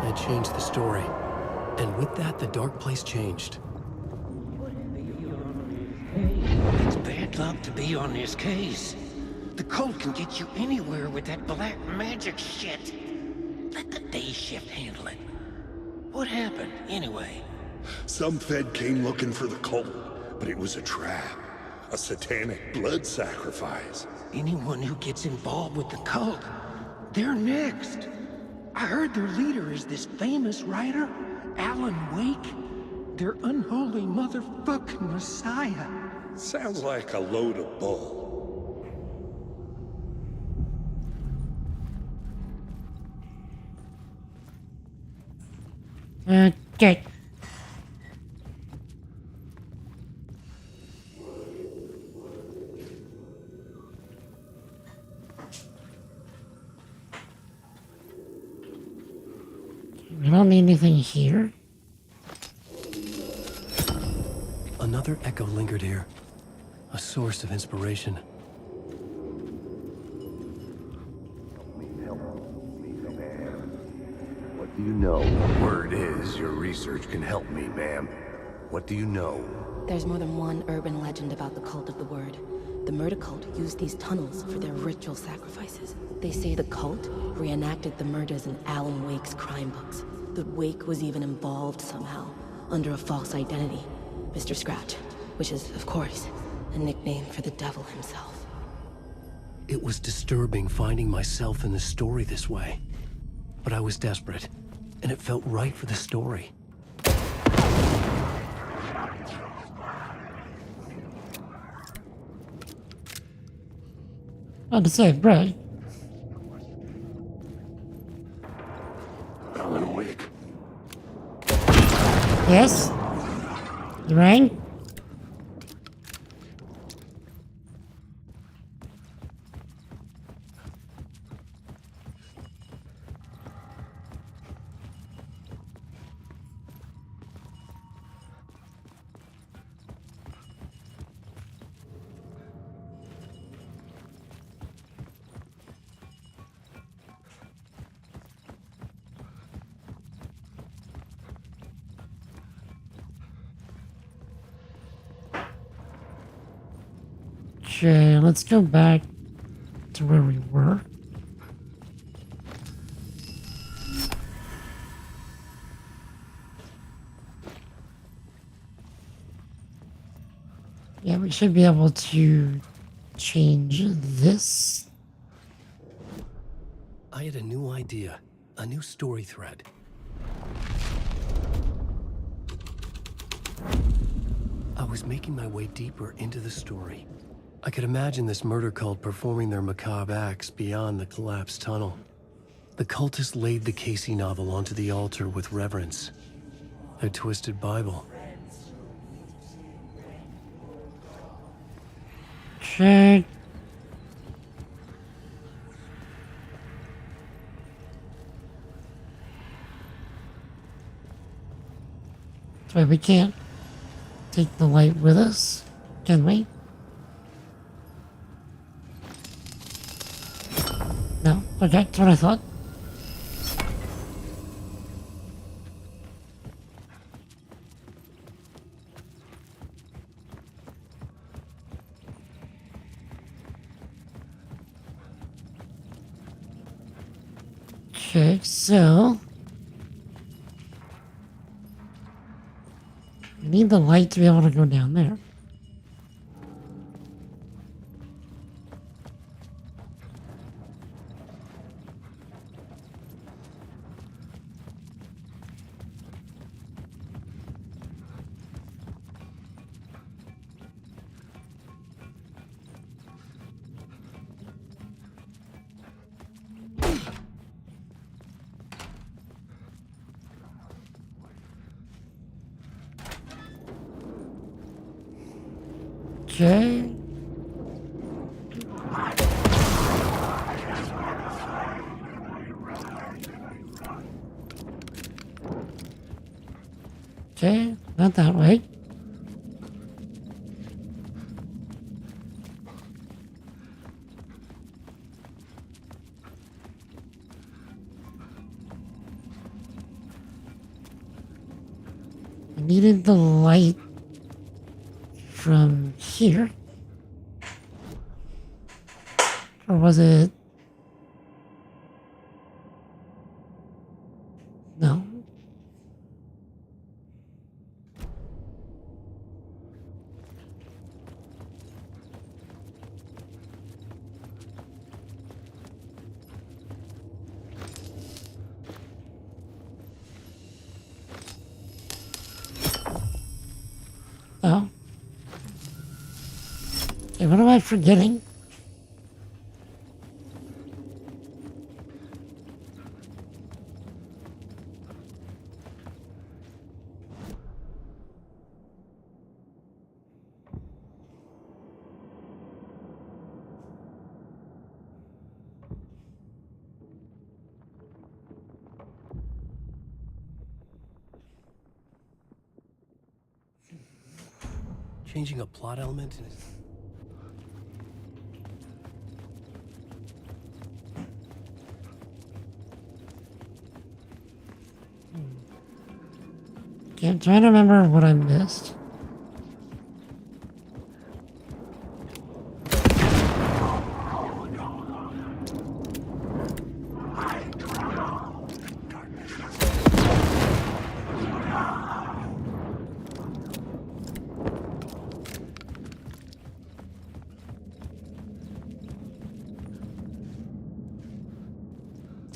I changed the story. And with that, the dark place changed. It's bad luck to be on this case. The cult can get you anywhere with that black magic shit. Let the day shift handle it. What happened, anyway? Some Fed came looking for the cult, but it was a trap. A satanic blood sacrifice. Anyone who gets involved with the cult, they're next. I heard their leader is this famous writer, Alan Wake. Their unholy motherfucking messiah. Sounds like a load of bull. Okay. We don't need anything here. Another echo lingered here. A source of inspiration. What do you know? Word is, your research can help me, ma'am. What do you know? There's more than one urban legend about the Cult of the Word. The murder cult used these tunnels for their ritual sacrifices. They say the cult reenacted the murders in Alan Wake's crime books. That Wake was even involved somehow, under a false identity. Mr. Scratch, which is, of course, a nickname for the devil himself. It was disturbing finding myself in the story this way. But I was desperate, and it felt right for the story. Hard to say, right? Alan Wake. Yes? You rang? Okay, let's go back to where we were. Yeah, we should be able to change this. I had a new idea, a new story thread. I was making my way deeper into the story. I could imagine this murder cult performing their macabre acts beyond the collapsed tunnel. The cultists laid the Casey novel onto the altar with reverence. Their twisted Bible. Okay. So we can't take the light with us, can we? No? Okay, that's what I thought. Okay, so we need the light to be able to go down there. Okay. Okay, not that way. I needed the light from here. Or was it? No. Oh. Okay, what am I forgetting? Changing a plot element is... Okay, I'm trying to remember what I missed.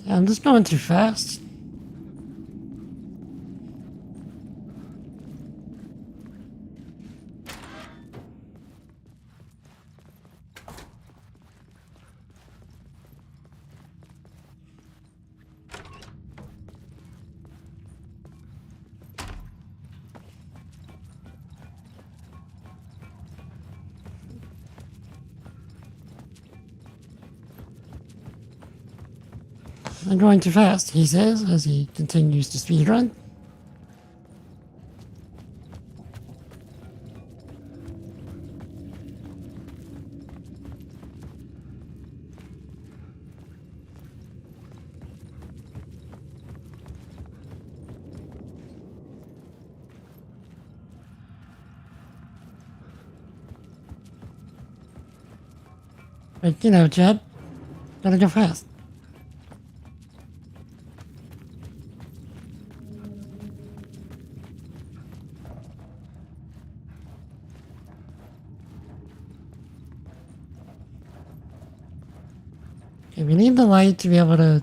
I'm just going too fast. I'm going too fast, he says, as he continues to speedrun. But, you know, Chad, gotta go fast. Okay, we need the light to be able to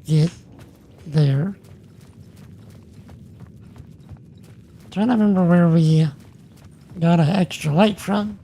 get there. Trying to remember where we got an extra light from.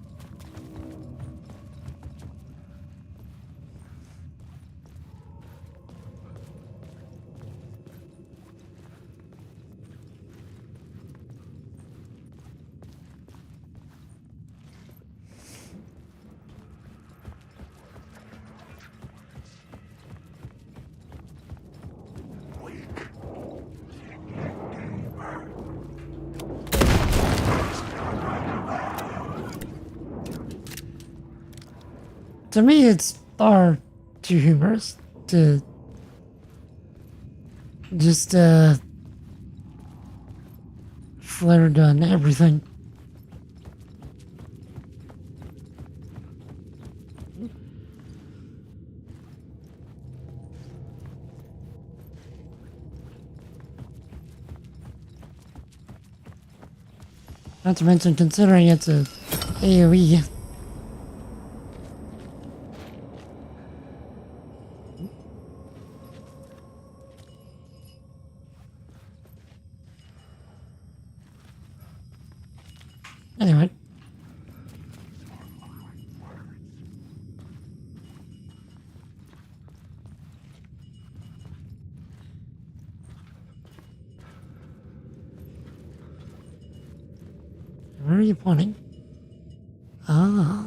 To me, it's far too humorous to just flare gun everything. Not to mention, considering it's a AoE. Anyway. you pointing? Ah.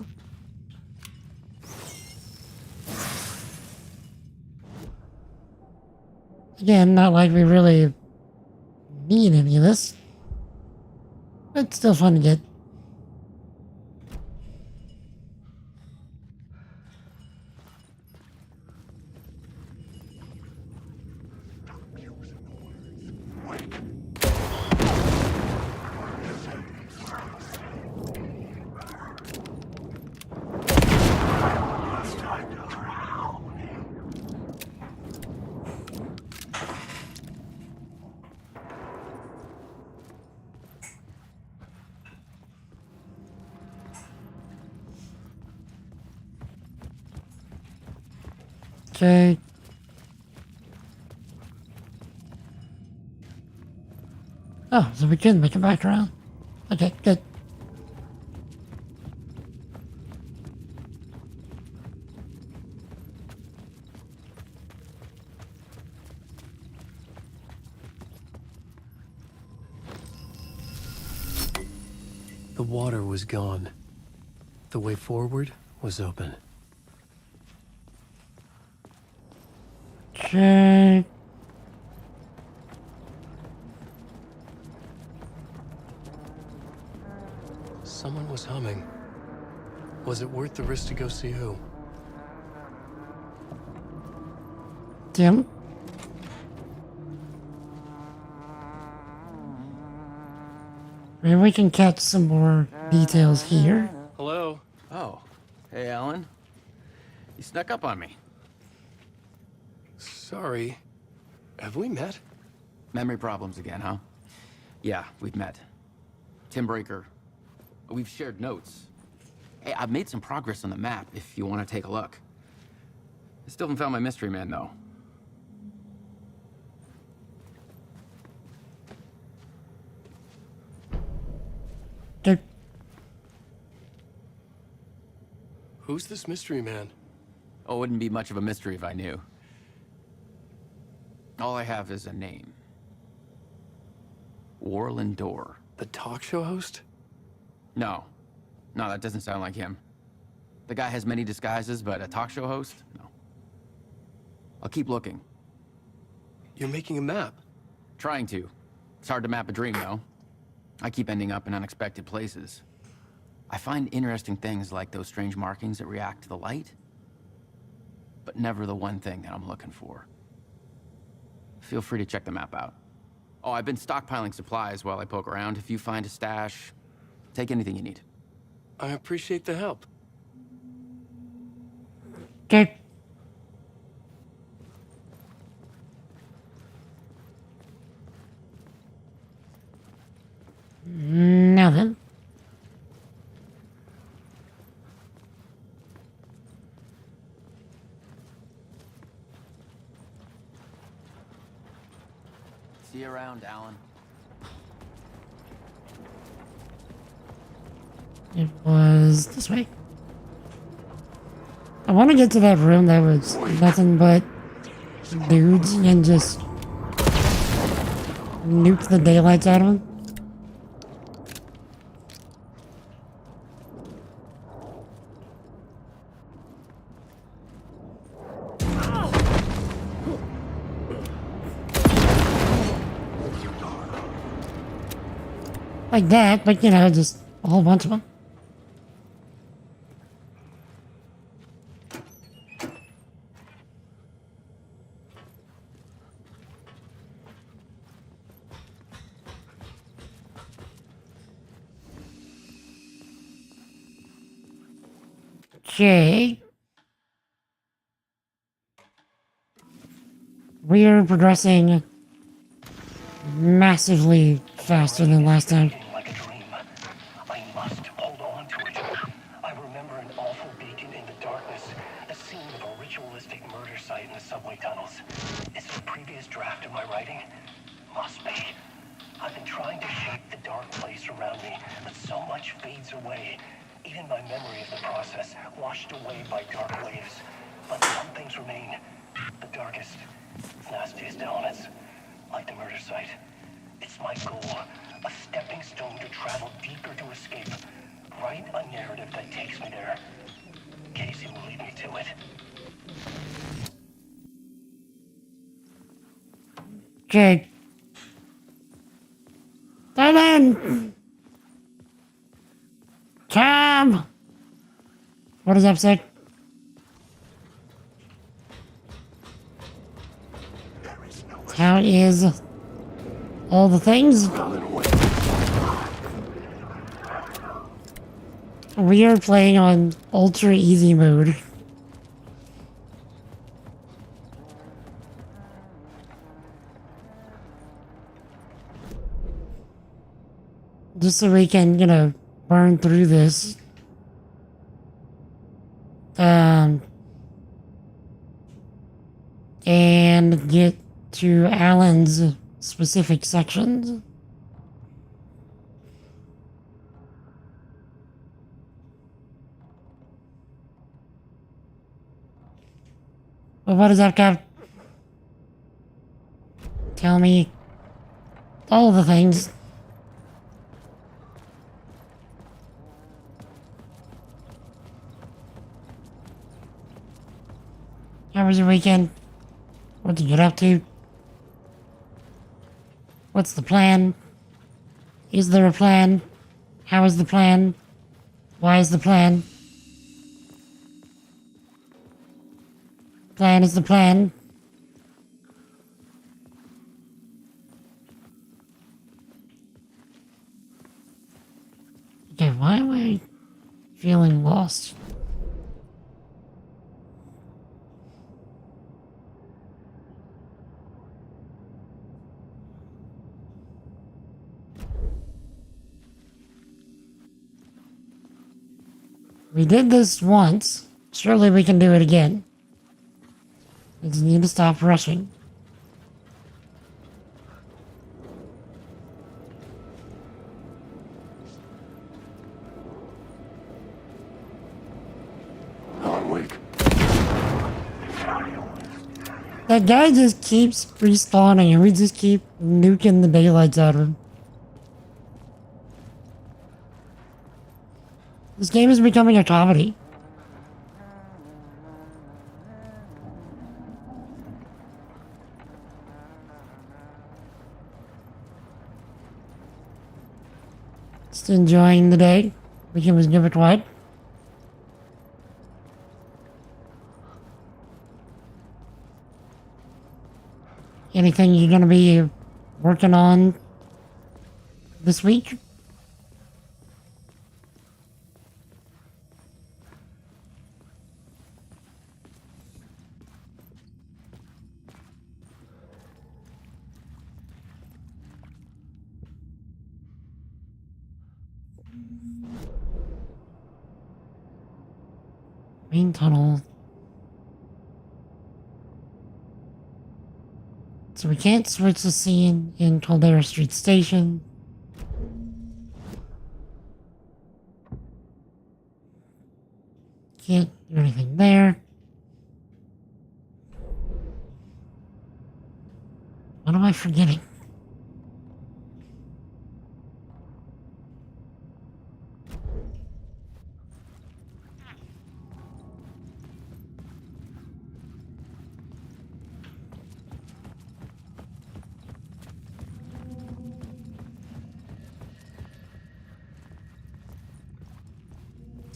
Again, not like we really need any of this. But still fun to get. Okay. Oh, so we can make it back around. Okay, good. The water was gone. The way forward was open. Okay. Someone was humming. Was it worth the risk to go see who? Tim? Maybe we can catch some more details here. Hello. Oh, hey, Alan. You snuck up on me. Sorry. Have we met? Memory problems again, huh? Yeah, we've met. Tim Breaker. We've shared notes. Hey, I've made some progress on the map if you want to take a look. I still haven't found my mystery man, though. Okay. Who's this mystery man? Oh, it wouldn't be much of a mystery if I knew. All I have is a name. Warlin Dorr. The talk show host? No. No, that doesn't sound like him. The guy has many disguises, but a talk show host? No. I'll keep looking. You're making a map? Trying to. It's hard to map a dream, though. I keep ending up in unexpected places. I find interesting things like those strange markings that react to the light, but never the one thing that I'm looking for. Feel free to check the map out. Oh, I've been stockpiling supplies while I poke around. If you find a stash, take anything you need. I appreciate the help. Okay. Now then. See you around, Alan. It was this way. I want to get to that room that was nothing but dudes and just nuke the daylights out of them. Like that, but you know, just a whole bunch of them. Okay. We're progressing massively faster than last time. Like a dream. I must hold on to it. I remember an awful beacon in the darkness, the scene of a ritualistic murder site in the subway tunnels. Is it a previous draft of my writing? Must be. I've been trying to shape the dark place around me, but so much fades away. Even my memory of the process, washed away by dark waves. But some things remain. The darkest, nastiest elements, like the murder site. It's my goal, A stepping stone to travel deeper to escape. Write a narrative that takes me there. Casey will lead me to it. Okay. Dylan! Come! What does that say? How is all the things? We are playing on ultra easy mode. Just so we can, burn through this. And get to Alan's specific sections. But what does that got? Tell me all the things. How was your weekend? What did you get up to? What's the plan? Is there a plan? How is the plan? Why is the plan? Plan is the plan. Okay, why am I feeling lost? We did this once. Surely we can do it again. We just need to stop rushing. Alan Wake. That guy just keeps respawning and we just keep nuking the daylights out of him. This game is becoming a comedy. Just enjoying the day. Weekend was never quiet. Anything you're gonna be working on this week? Main tunnel. So we can't switch the scene in Caldera Street Station. Can't do anything there. What am I forgetting?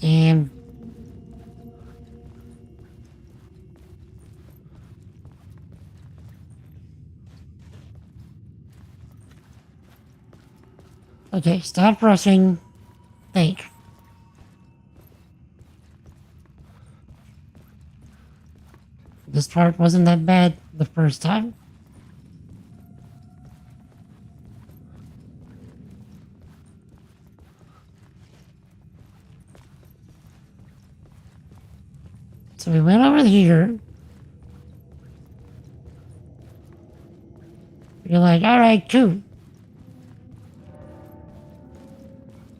Damn. Okay, stop rushing. Think. This part wasn't that bad the first time. So we went over here. You're like, alright, cool.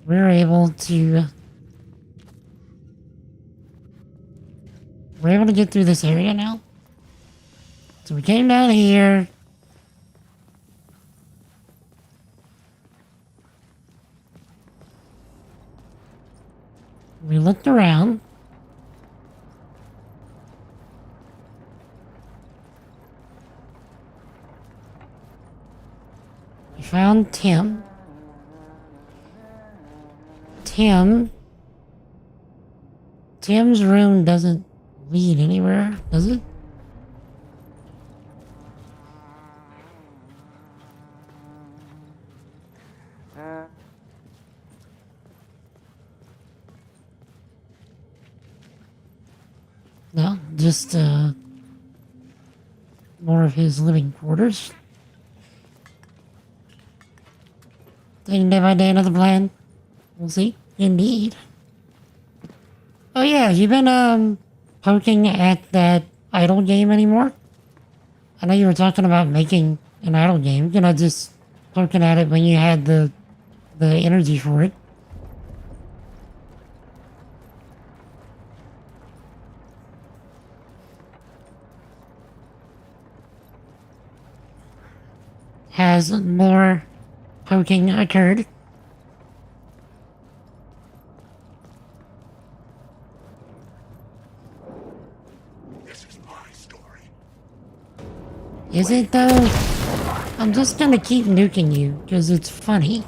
We're able to get through this area now. So we came down here. looked around. We found Tim. Tim's room doesn't lead anywhere, does it? No, just more of his living quarters. Taking day by day another plan. We'll see. Indeed. Oh yeah, you been poking at that idle game anymore? I know you were talking about making an idle game, you know, just poking at it when you had the energy for it. Has more poking occurred? This is my story. Is it though? I'm just gonna keep nuking you, because it's funny.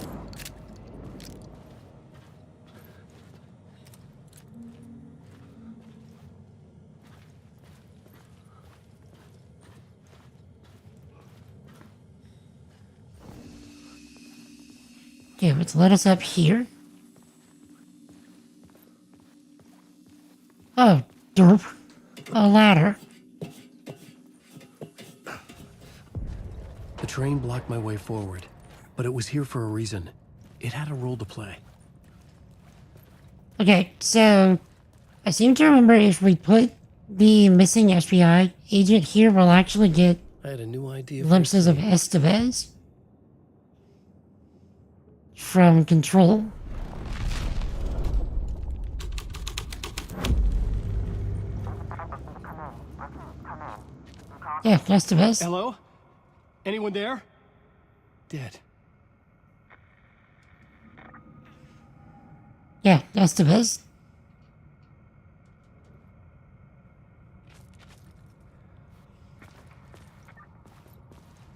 Okay, let's let us up here. Oh, derp. A ladder. The train blocked my way forward, but it was here for a reason. It had a role to play. Okay, so I seem to remember if we put the missing FBI agent here, we'll actually get I had a new idea. glimpses of Estevez from Control. Yeah, Estevez. Hello? Anyone there? Dead. Yeah, Estevez.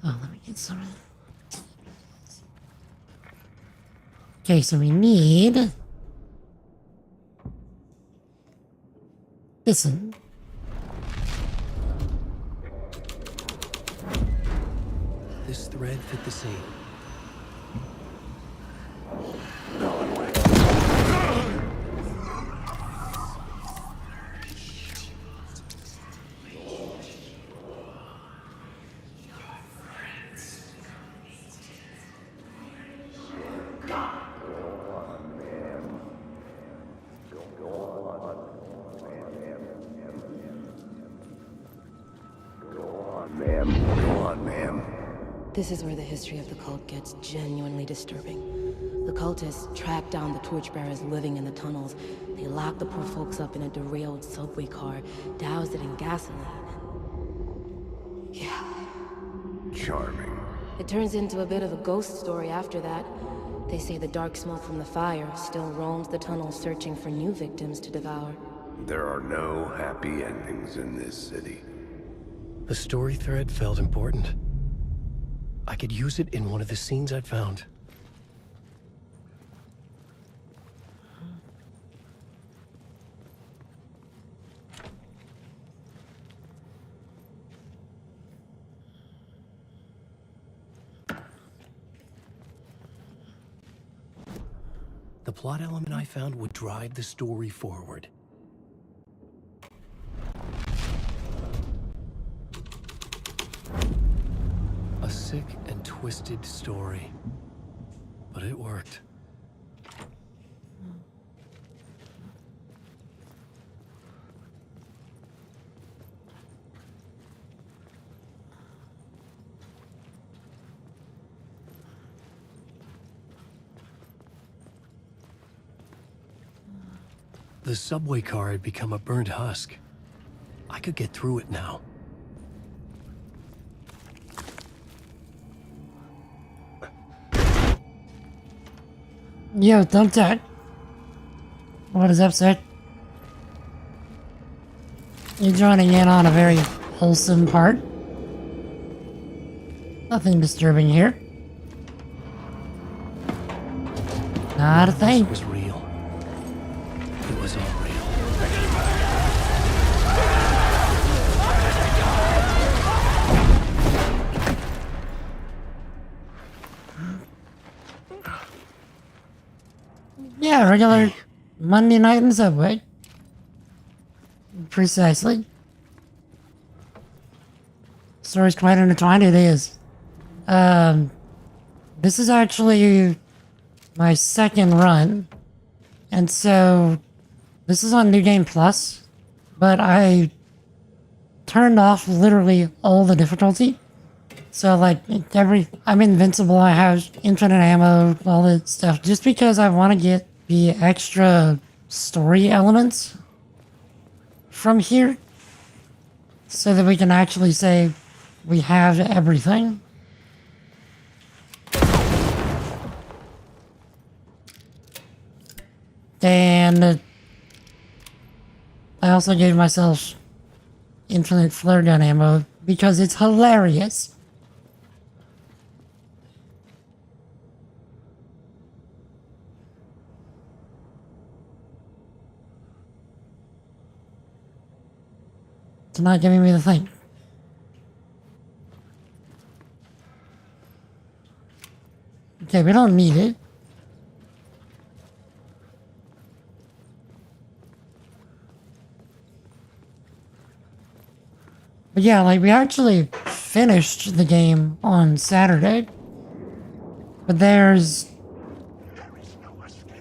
Oh, let me get some. Okay, so we need this one. This thread fit the scene. This is where the history of the cult gets genuinely disturbing. The cultists tracked down the torchbearers living in the tunnels. They locked the poor folks up in a derailed subway car, doused it in gasoline. Yeah. Charming. It turns into a bit of a ghost story after that. They say the dark smoke from the fire still roams the tunnels searching for new victims to devour. There are no happy endings in this city. The story thread felt important. I could use it in one of the scenes I'd found. The plot element I found would drive the story forward. A sick and twisted story. But it worked. The subway car had become a burnt husk. I could get through it now. Yo, thumbtack. What is up, sir? You're joining in on a very wholesome part. Nothing disturbing here. Not a thing. It was real. It was all real. Yeah, regular Monday night in the subway. Precisely. Story's quite intertwined, it is. This is actually my second run. And so, this is on New Game Plus, but I turned off literally all the difficulty. So like, I'm invincible, I have infinite ammo, all that stuff, just because I want to get the extra story elements from here, so that we can actually say we have everything. And I also gave myself infinite flare gun ammo because it's hilarious. It's not giving me the thing. Okay, we don't need it. But yeah, like, we actually finished the game on Saturday. But there's,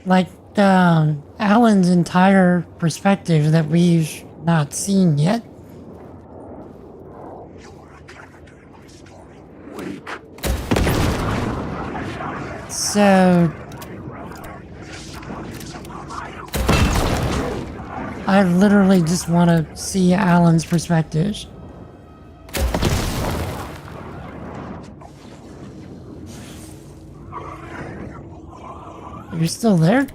like, Alan's entire perspective that we've not seen yet. So I literally just want to see Alan's perspective. You're still there?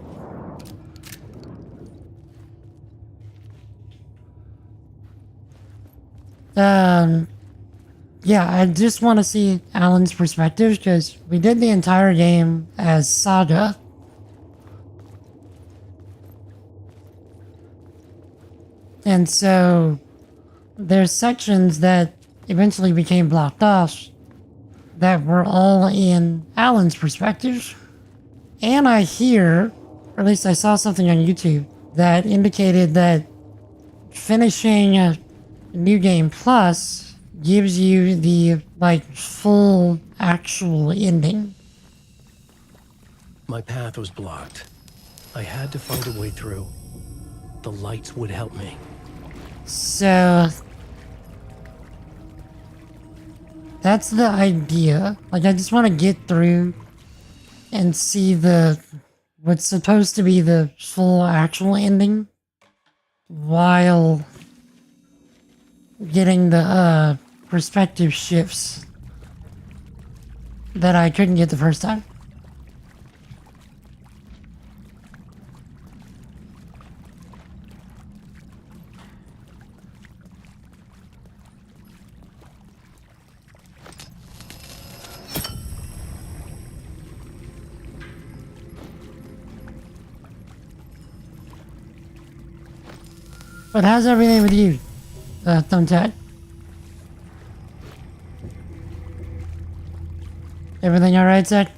Yeah, I just want to see Alan's perspective, because we did the entire game as Saga. And so, there's sections that eventually became blocked off that were all in Alan's perspective. And I hear, or at least I saw something on YouTube, that indicated that finishing a New Game Plus gives you the, like, full, actual ending. My path was blocked. I had to find a way through. The lights would help me. So that's the idea. Like, I just want to get through and see what's supposed to be the full actual ending while getting the perspective shifts that I couldn't get the first time. But how's everything with you, Thumbtack? Everything alright, Zach?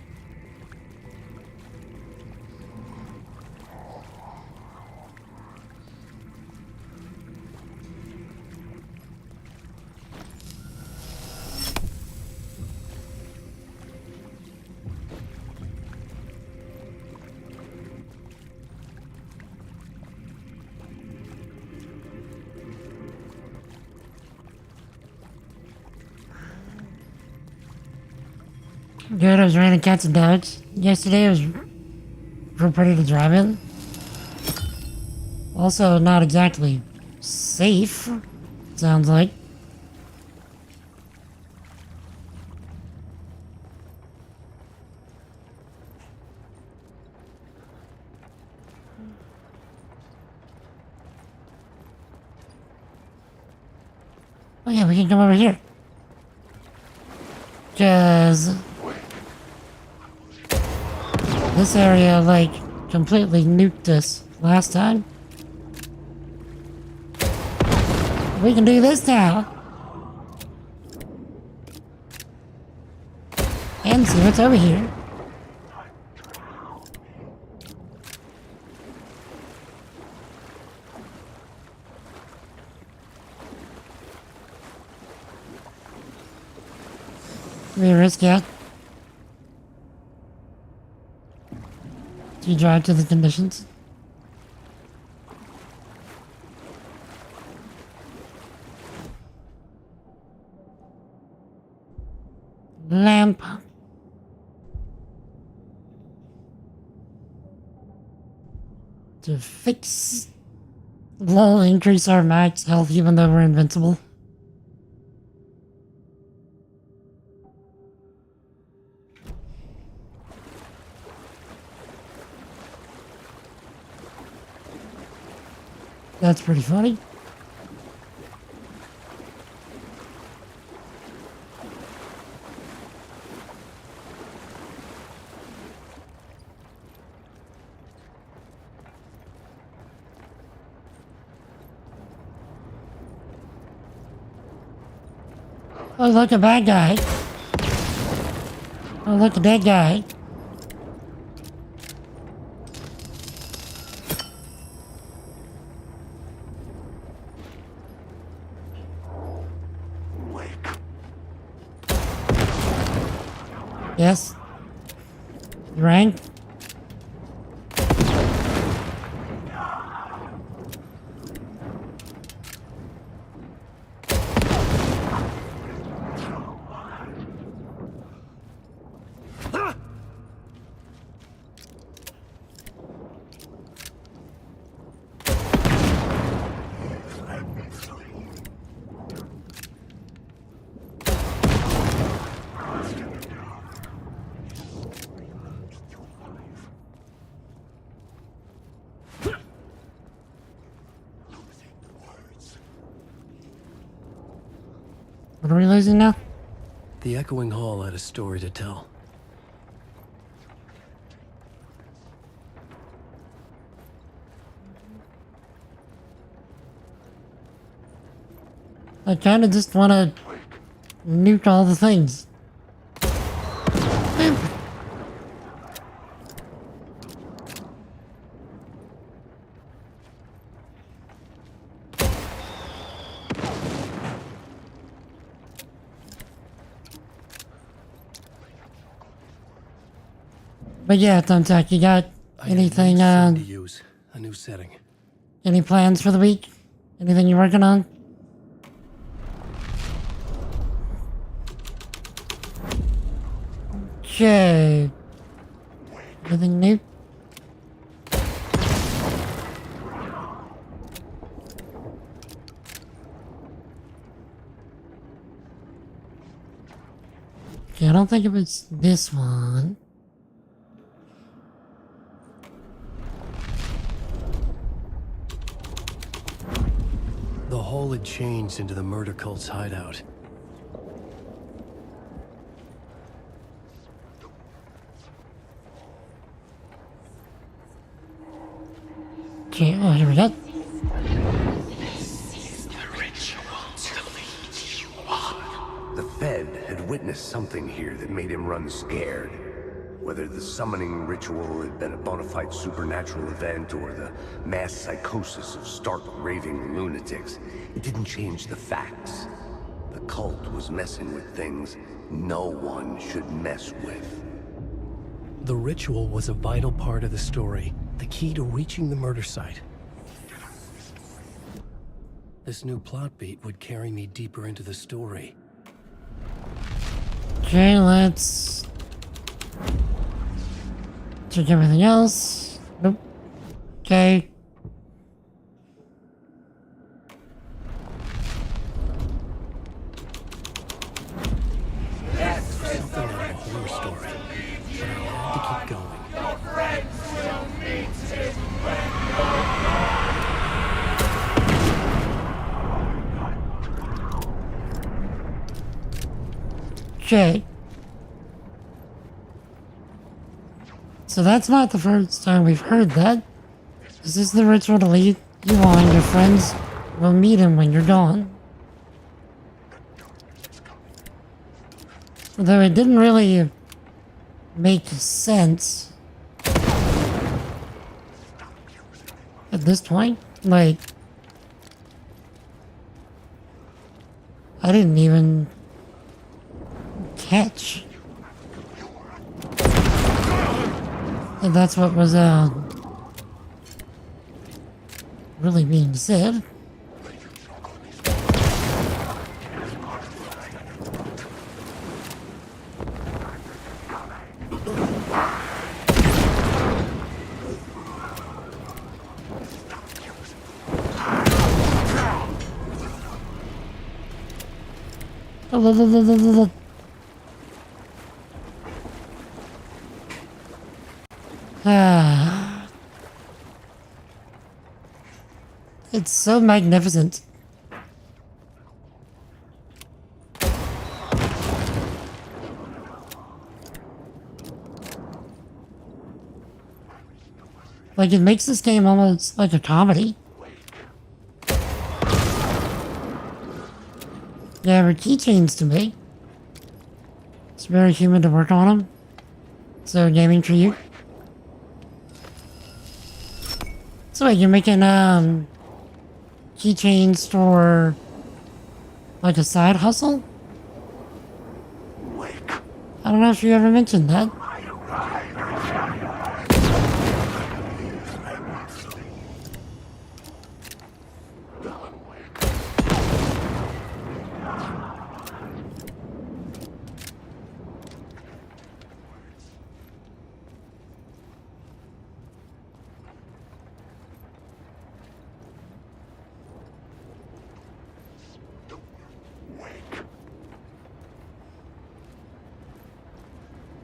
Good, I was raining cats and dogs. Yesterday was real pretty to drive in. Also, not exactly safe, sounds like. Oh yeah, we can come over here. Cause this area, like, completely nuked us last time. We can do this now. And see what's over here. Rear scout. Do you drive to the conditions? Lamp. To fix... We'll increase our max health even though we're invincible. That's pretty funny. Oh, look, a bad guy. Oh, look, a dead guy. Yes. Rank. What are we losing now? The echoing hall had a story to tell. I kinda just wanna nuke all the things. But yeah, Thumbtack, you got anything, to use a new setting. Any plans for the week? Anything you're working on? Okay. Anything new? Okay, I don't think it was this one. The hall had changed into the murder cult's hideout. Okay, oh, here we go. The Fed had witnessed something here that made him run scared. Whether the summoning ritual had been a bona fide supernatural event or the mass psychosis of stark raving lunatics, it didn't change the facts. The cult was messing with things no one should mess with. The ritual was a vital part of the story, the key to reaching the murder site. This new plot beat would carry me deeper into the story. Okay, let's check everything else. Nope. Okay. Something out of a horror story, but I had to keep going. Okay. So that's not the first time we've heard that. This is the ritual to lead you on. Your friends will meet him when you're gone. Although it didn't really make sense at this point. Like, I didn't even catch that that's what was really being said. Ah. It's so magnificent. Like, it makes this game almost like a comedy. Yeah, they're keychains to me. It's very human to work on them. So, gaming for you. So wait, you're making, keychains for, like, a side hustle? I don't know if you ever mentioned that.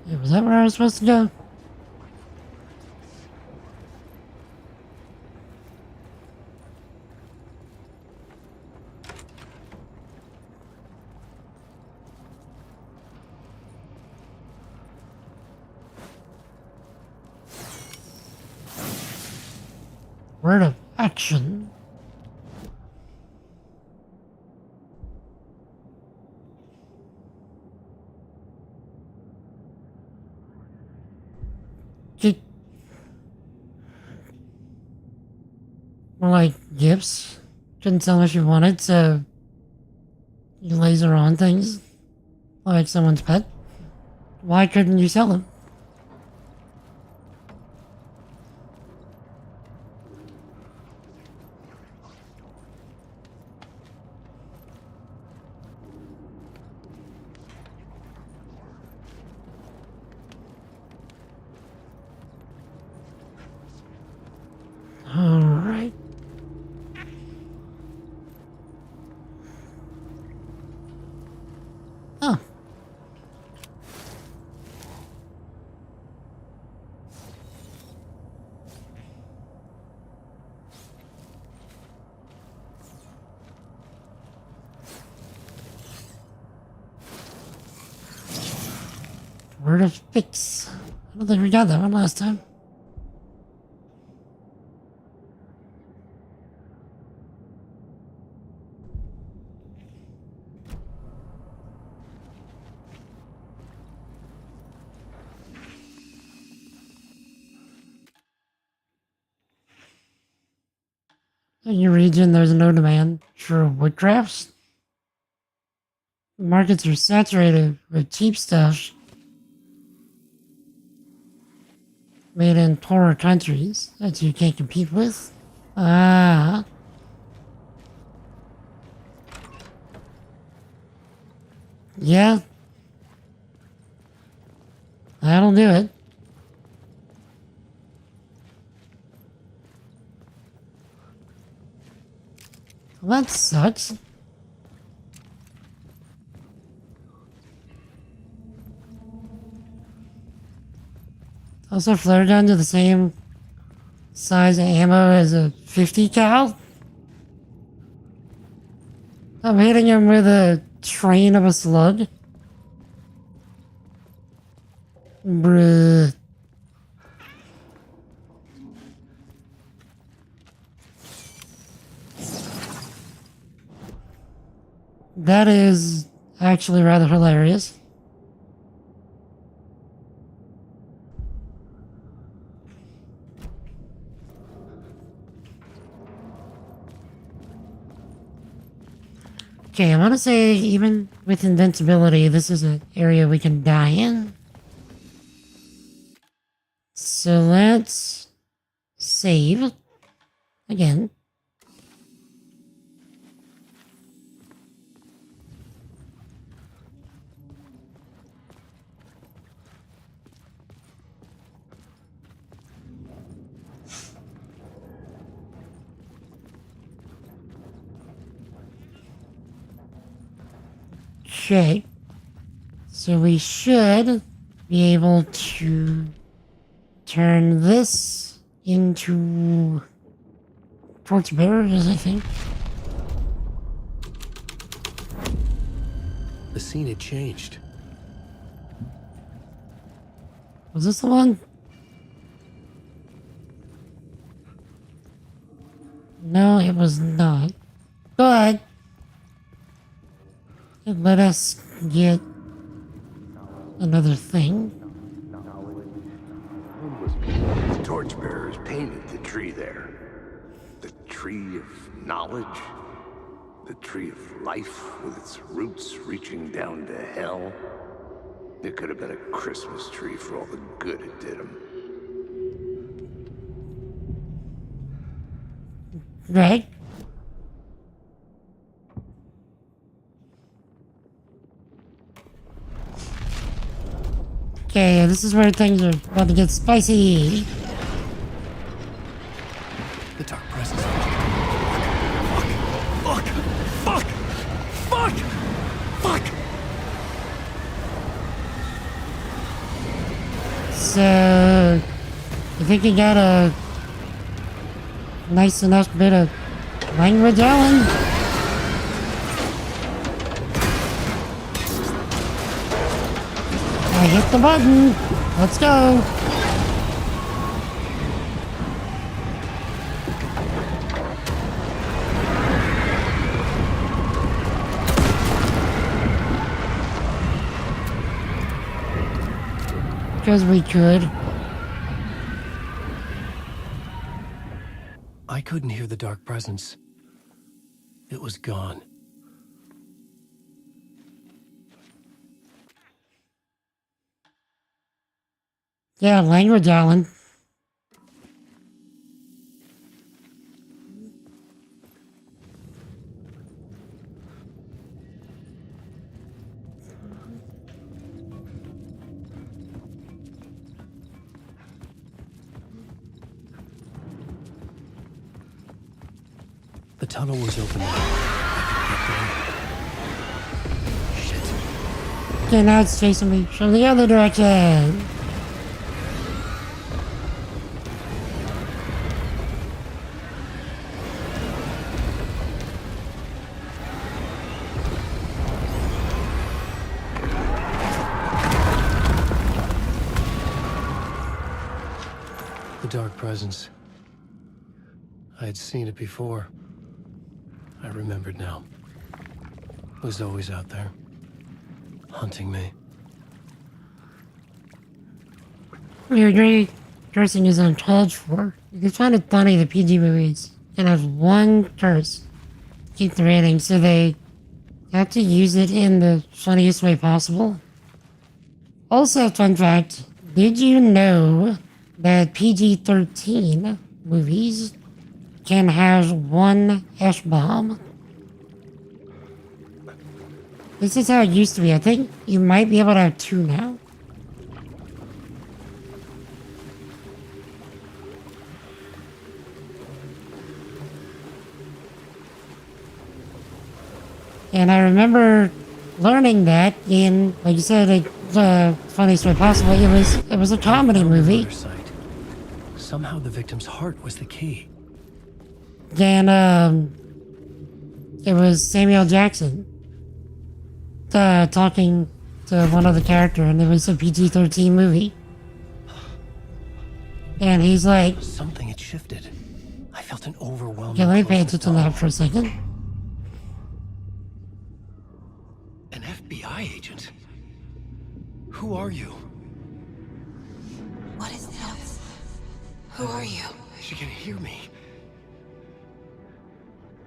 Yeah, was that where I was supposed to go? Word of action. More like gifts. Couldn't tell if you wanted, so you laser on things like someone's pet. Why couldn't you sell them? Alright. Oh. Word of fix. I don't think we got that one last time. In your region, there's no demand for woodcrafts. The markets are saturated with cheap stuff made in poorer countries that you can't compete with. Ah. Yeah. That'll do it. Well, that sucks. Also, flare gun to the same size of ammo as a 50 cal. I'm hitting him with a train of a slug. Bruh. That is actually rather hilarious. Okay, I want to say even with invincibility, this is an area we can die in. So let's save again. Okay, so we should be able to turn this into torchbearers, I think. The scene had changed. Was this the one? No, it was not. But it let us get another thing. The torchbearers painted the tree there. The tree of knowledge. The tree of life with its roots reaching down to hell. It could have been a Christmas tree for all the good it did them. Right? Okay, this is where things are about to get spicy. The dark presence. Fuck! Fuck! Fuck! Fuck! So, I think you got a nice enough bit of language, Alan? I hit the button. Let's go. Because we could. I couldn't hear the dark presence. It was gone. Yeah, language, Alan. The tunnel was open now. Okay, now it's chasing me from the other direction. The dark presence. I had seen it before. I remembered now. It was always out there, hunting me. We agree cursing is uncalled for. If you find it funny, the PG movies can have one curse to keep the rating, so they have to use it in the funniest way possible. Also, fun fact, did you know that PG-13 movies can have one F-bomb? This is how it used to be. I think you might be able to have two now. And I remember learning that in, like you said, the funniest way possible. It was a comedy movie. Somehow the victim's heart was the key. And it was Samuel Jackson talking to one other character, and it was a PG-13 movie. And he's like, Something had shifted. I felt an overwhelming. yeah, let me pay closeness attention to that for a second. An FBI agent? Who are you? What is this? Who are you? She can hear me.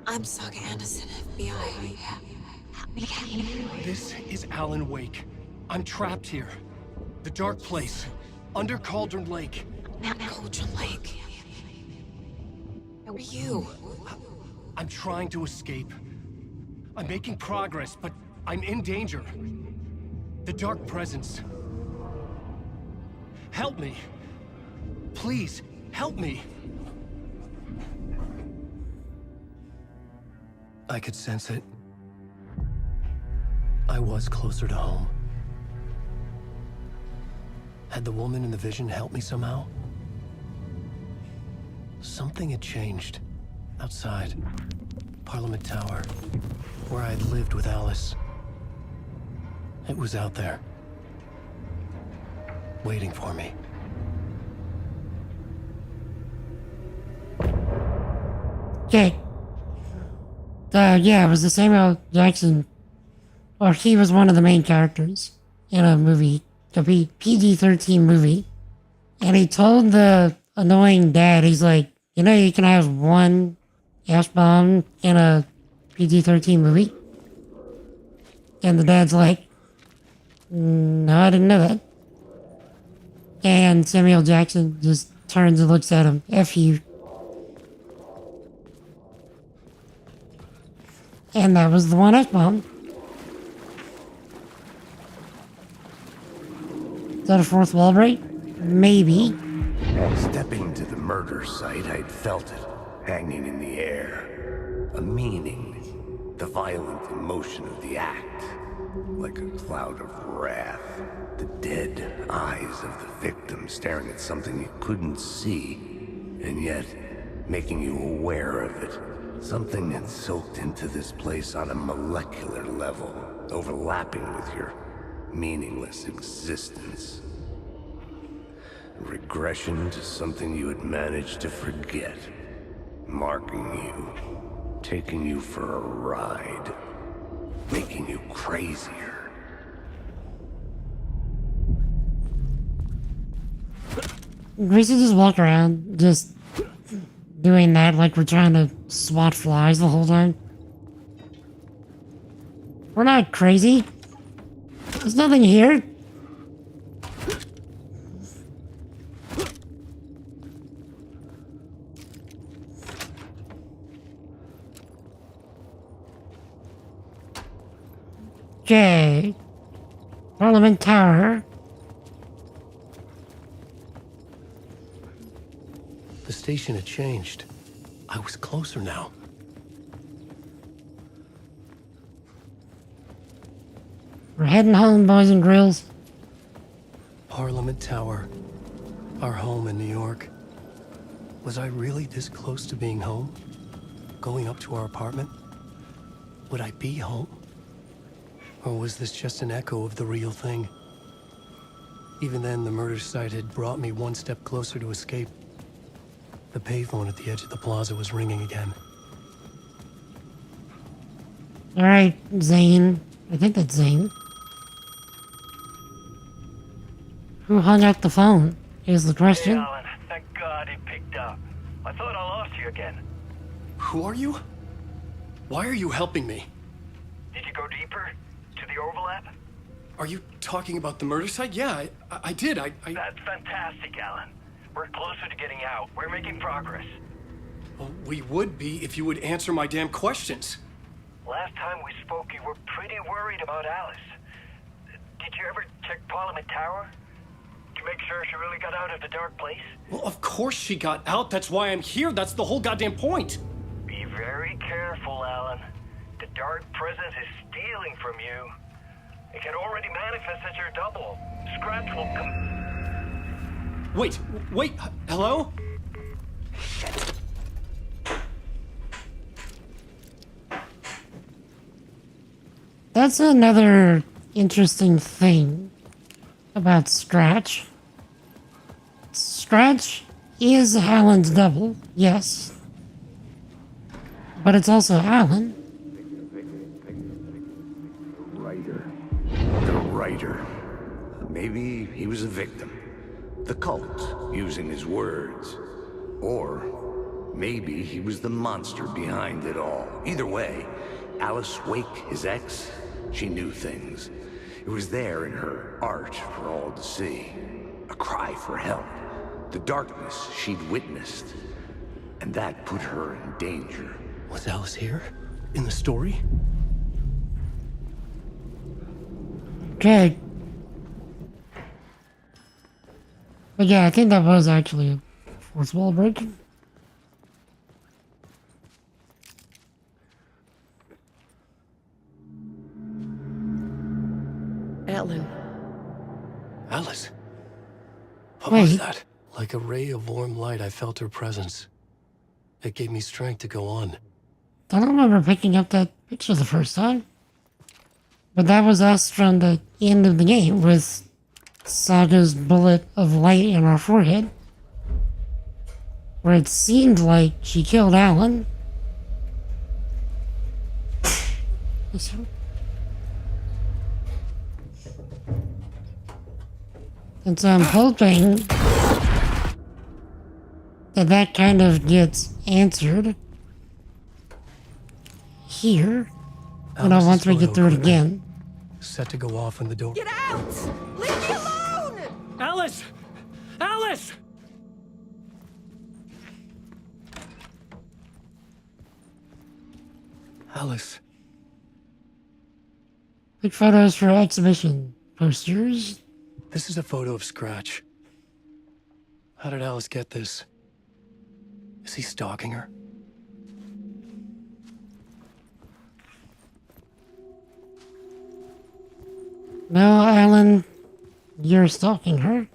I'm Saga Anderson, FBI. This is Alan Wake. I'm trapped here. The dark place. Under Cauldron Lake. Cauldron Lake. Who are you? I'm trying to escape. I'm making progress, but I'm in danger. The Dark Presence. Help me. Please, help me. I could sense it. I was closer to home. Had the woman in the vision helped me somehow? Something had changed. Outside. Parliament Tower. Where I'd lived with Alice. It was out there. Waiting for me. Okay. Yeah, it was the Samuel Jackson. Or he was one of the main characters in a movie. A PG-13 movie. And he told the annoying dad, he's like, you know, you can have one F-bomb in a PG-13 movie? And the dad's like, no, I didn't know that. And Samuel Jackson just turns and looks at him. F you. And that was the one F-bomb. Is that a fourth wall break? Maybe. Stepping to the murder site, I'd felt it, hanging in the air. A meaning. The violent emotion of the act. Like a cloud of wrath. The dead eyes of the victim staring at something you couldn't see, and yet making you aware of it. Something had soaked into this place on a molecular level, overlapping with your meaningless existence. Regression to something you had managed to forget. Marking you. Taking you for a ride. Making you crazier. We should just walk around, just doing that like we're trying to swat flies the whole time. We're not crazy. There's nothing here. Okay. Parliament Tower. The station had changed. I was closer now. We're heading home, boys and girls. Parliament Tower. Our home in New York. Was I really this close to being home? Going up to our apartment? Would I be home? Or was this just an echo of the real thing? Even then, the murder site had brought me one step closer to escape. The payphone at the edge of the plaza was ringing again. Alright, Zane. I think that's Zane. Who hung up the phone? Is the question. Hey, Alan. Thank God it picked up. I thought I lost you again. Who are you? Why are you helping me? Did you go deeper? To the overlap? Are you talking about the murder site? Yeah, I did. That's fantastic, Alan. We're closer to getting out. We're making progress. Well, we would be if you would answer my damn questions. Last time we spoke, you were pretty worried about Alice. Did you ever check Parliament Tower? To make sure she really got out of the dark place? Well, of course she got out. That's why I'm here. That's the whole goddamn point. Be very careful, Alan. The dark presence is stealing from you. It can already manifest as your double. Scratch will come... Wait, hello? That's another interesting thing about Scratch. Scratch is Alan's double, yes. But it's also Alan. The writer. Maybe he was a victim. The cult, using his words. Or maybe he was the monster behind it all. Either way, Alice Wake, his ex, she knew things. It was there in her art for all to see. A cry for help. The darkness she'd witnessed. And that put her in danger. Was Alice here? In the story? Okay. But yeah, I think that was actually a fourth wall breaking. Alan. Alice? What Wait. was that? Like a ray of warm light, I felt her presence. It gave me strength to go on. I don't remember picking up that picture the first time. But that was us from the end of the game with Saga's bullet of light in our forehead. Where it seemed like she killed Alan. And so I'm hoping that kind of gets answered here. Alice's Once we get photo through it equipment again. Set to go off when the door. Get out! Leave me alone! Alice! Alice! Alice. Take photos for exhibition posters. This is a photo of Scratch. How did Alice get this? Is he stalking her? No, Alan, you're stalking her.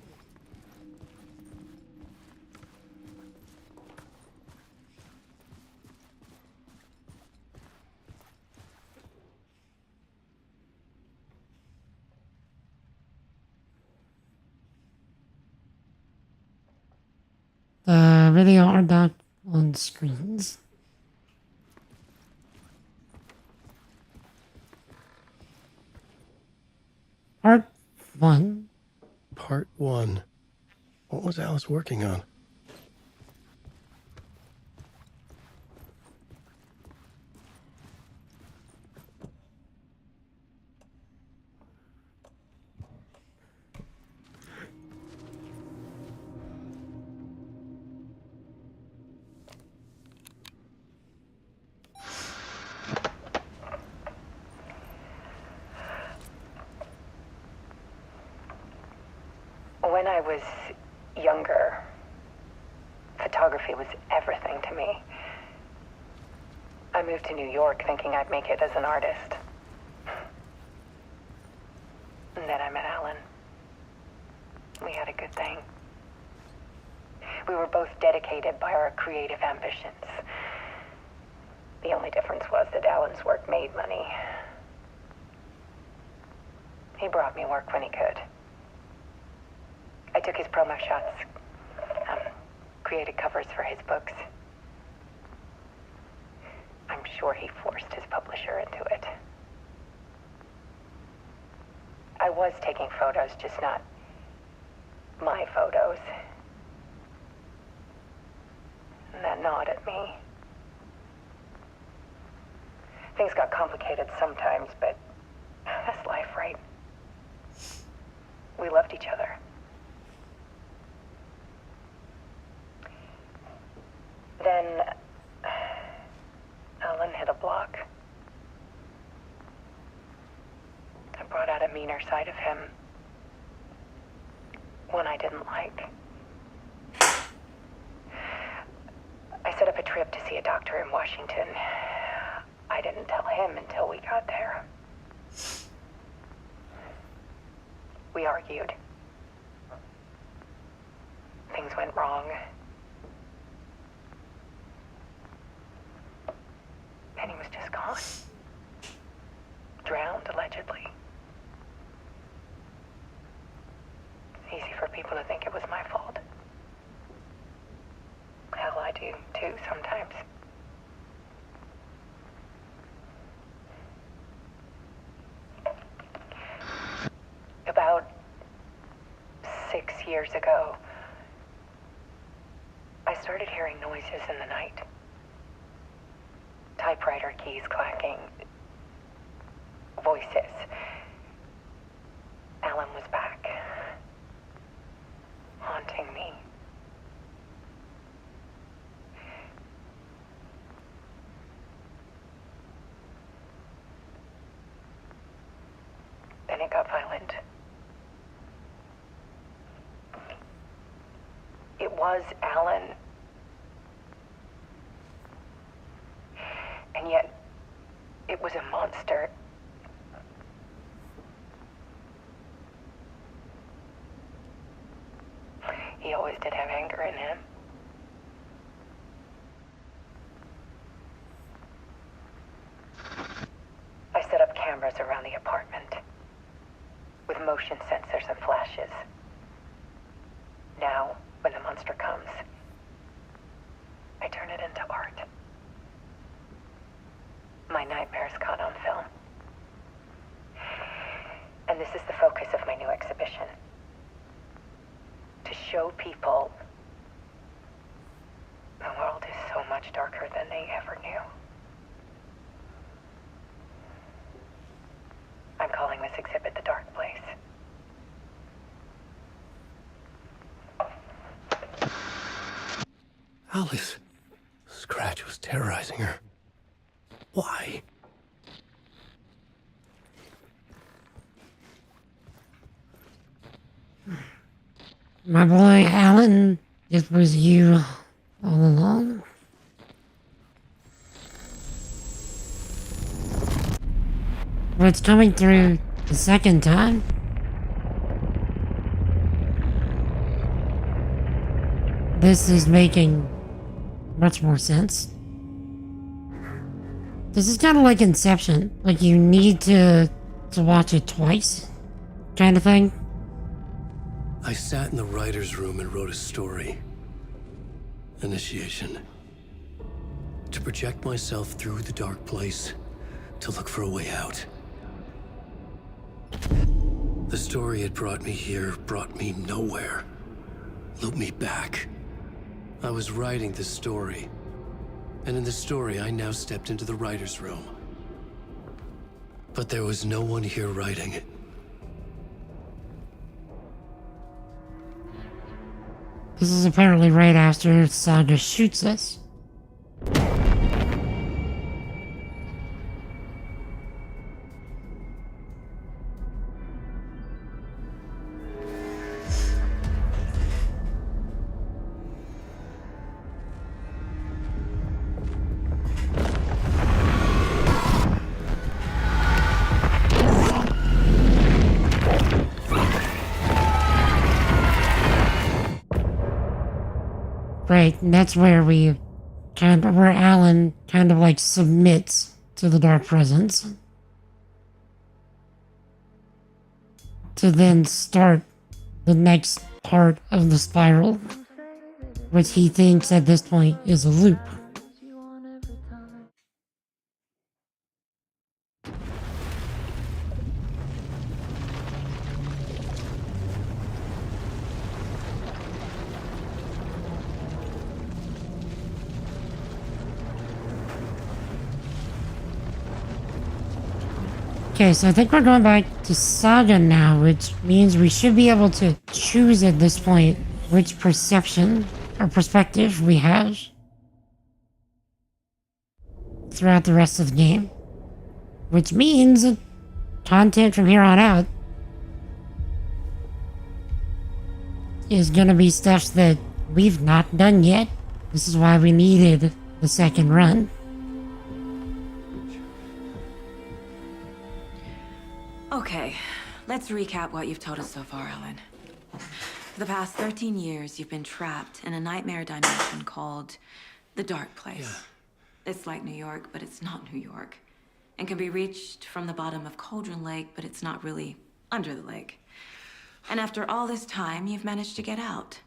The video are not on screens. Part 1. Part 1. What was Alice working on? When I was younger, photography was everything to me. I moved to New York thinking I'd make it as an artist. And then I met Alan. We had a good thing. We were both dedicated by our creative ambitions. The only difference was that Alan's work made money. He brought me work when he could. I took his promo shots, created covers for his books. I'm sure he forced his publisher into it. I was taking photos, just not my photos. And that gnawed at me. Things got complicated sometimes, but that's life, right? We loved each other. Then Alan hit a block. I brought out a meaner side of him. One I didn't like. I set up a trip to see a doctor in Washington. I didn't tell him until we got there. We argued. Things went wrong. Penny was just gone. Drowned, allegedly. It's easy for people to think it was my fault. too sometimes. About 6 years ago, I started hearing noises in the night. Typewriter keys clacking. Voices. Alan was back. Haunting me. Then it got violent. It was Alan. And yet, it was a monster. He always did have anger in him. I set up cameras around the apartment with motion sensors and flashes. Now, when the monster comes, I turn it into art. My nightmares caught on film. And this is the focus of my new exhibition. To show people the world is so much darker than they ever knew. I'm calling this exhibit The Dark Place. Alice. Scratch was terrorizing her. Why? My boy Alan, it was you all along. What's coming through the second time? This is making much more sense. This is kind of like Inception. Like you need to watch it twice, kind of thing. I sat in the writer's room and wrote a story. Initiation. To project myself through the dark place, to look for a way out. The story had brought me here, brought me nowhere. Looped me back. I was writing the story. And in the story, I now stepped into the writer's room. But there was no one here writing it. This is apparently right after Saga shoots us. Right, and that's where where Alan kind of like submits to the dark presence. To then start the next part of the spiral, which he thinks at this point is a loop. Okay, so I think we're going back to Saga now, which means we should be able to choose at this point which perception or perspective we have throughout the rest of the game. Which means content from here on out is gonna be stuff that we've not done yet. This is why we needed the second run. Okay, let's recap what you've told us so far, Alan. For the past 13 years, you've been trapped in a nightmare dimension called the Dark Place. Yeah. It's like New York, but it's not New York. And can be reached from the bottom of Cauldron Lake, but it's not really under the lake. And after all this time, you've managed to get out.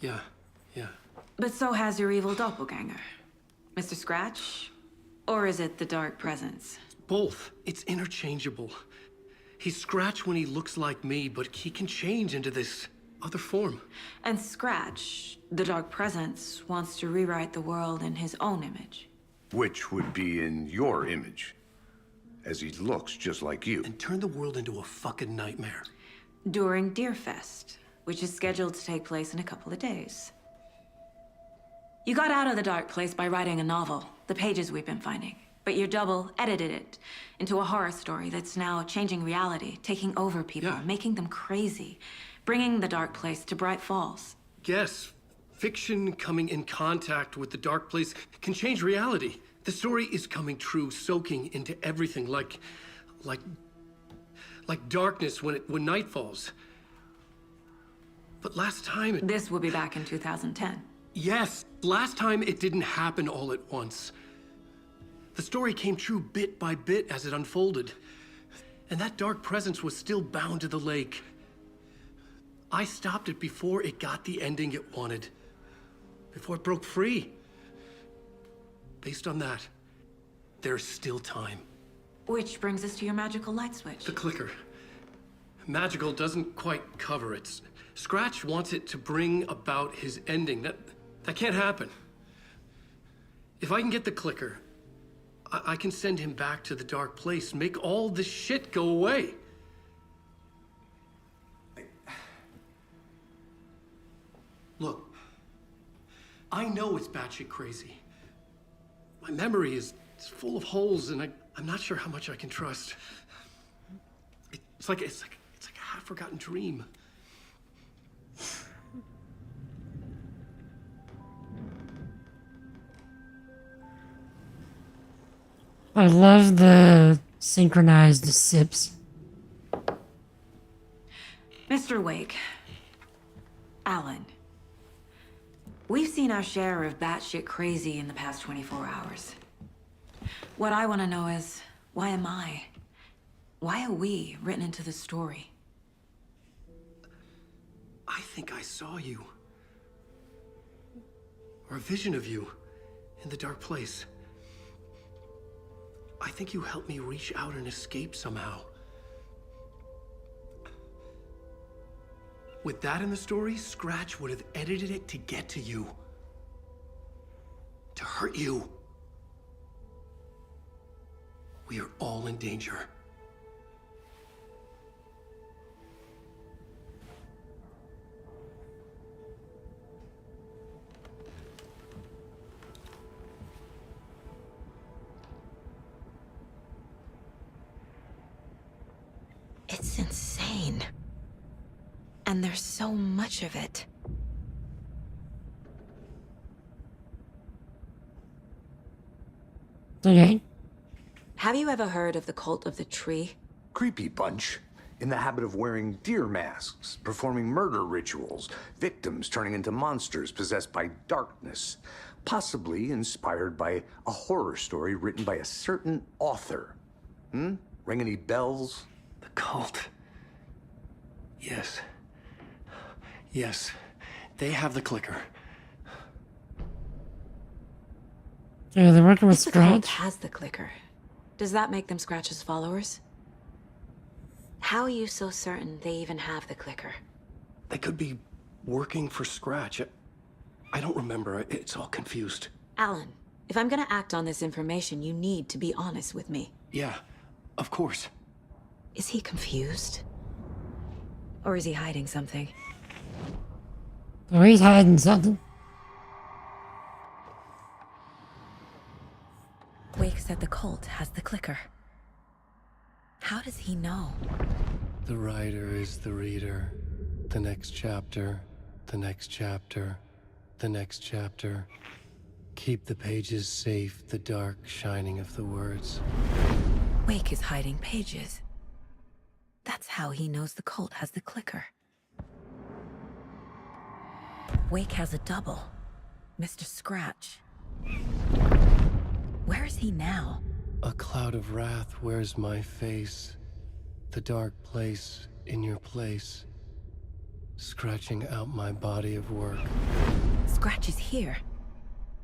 Yeah. But so has your evil doppelganger. Mr. Scratch? Or is it the Dark Presence? Both. It's interchangeable. He's Scratch when he looks like me, but he can change into this other form. And Scratch, the Dark Presence, wants to rewrite the world in his own image. Which would be in your image, as he looks just like you. And turn the world into a fucking nightmare. During Deerfest, which is scheduled to take place in a couple of days. You got out of the dark place by writing a novel, the pages we've been finding. But your double edited it into a horror story that's now changing reality, taking over people, making them crazy, bringing the dark place to Bright Falls. Yes, fiction coming in contact with the dark place can change reality. The story is coming true, soaking into everything like darkness when night falls. But last time This will be back in 2010. Yes, last time it didn't happen all at once. The story came true bit by bit as it unfolded. And that dark presence was still bound to the lake. I stopped it before it got the ending it wanted. Before it broke free. Based on that, there's still time. Which brings us to your magical light switch. The clicker. Magical doesn't quite cover it. Scratch wants it to bring about his ending. That can't happen. If I can get the clicker, I can send him back to the dark place, make all this shit go away. Look, I know it's batshit crazy. My memory is full of holes, and I'm not sure how much I can trust. It's like a half-forgotten dream. I love the synchronized sips. Mr. Wake. Alan. We've seen our share of batshit crazy in the past 24 hours. What I want to know is, why am I? Why are we written into the story? I think I saw you. Or a vision of you in the dark place. I think you helped me reach out and escape somehow. With that in the story, Scratch would have edited it to get to you. To hurt you. We are all in danger. It's insane. And there's so much of it. Okay. Have you ever heard of the Cult of the Tree? Creepy bunch. In the habit of wearing deer masks, performing murder rituals, victims turning into monsters possessed by darkness. Possibly inspired by a horror story written by a certain author. Ring any bells? The cult. Yes. Yes. They have the clicker. Yeah, they're working with If the cult Scratch. has the clicker, does that make them Scratch's followers? How are you so certain they even have the clicker? They could be working for Scratch. I don't remember. It's all confused. Alan, if I'm gonna act on this information, you need to be honest with me. Yeah, of course. Is he confused? Or is he hiding something? Oh, he's hiding something. Wake said the cult has the clicker. How does he know? The writer is the reader. The next chapter, the next chapter, the next chapter. Keep the pages safe, the dark shining of the words. Wake is hiding pages. That's how he knows the cult has the clicker. Wake has a double. Mr. Scratch. Where is he now? A cloud of wrath wears my face. The dark place in your place. Scratching out my body of work. Scratch is here.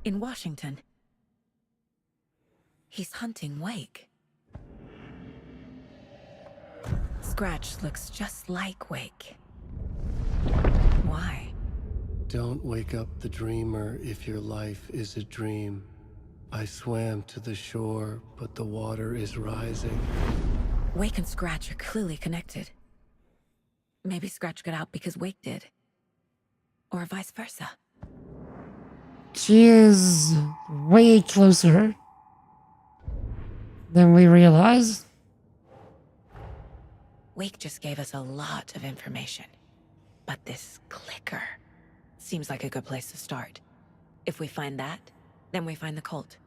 In Washington. He's hunting Wake. Scratch looks just like Wake. Why? Don't wake up the dreamer if your life is a dream. I swam to the shore, but the water is rising. Wake and Scratch are clearly connected. Maybe Scratch got out because Wake did. Or vice versa. She is way closer than we realized. Wake just gave us a lot of information. But this clicker seems like a good place to start. If we find that, then we find the cult.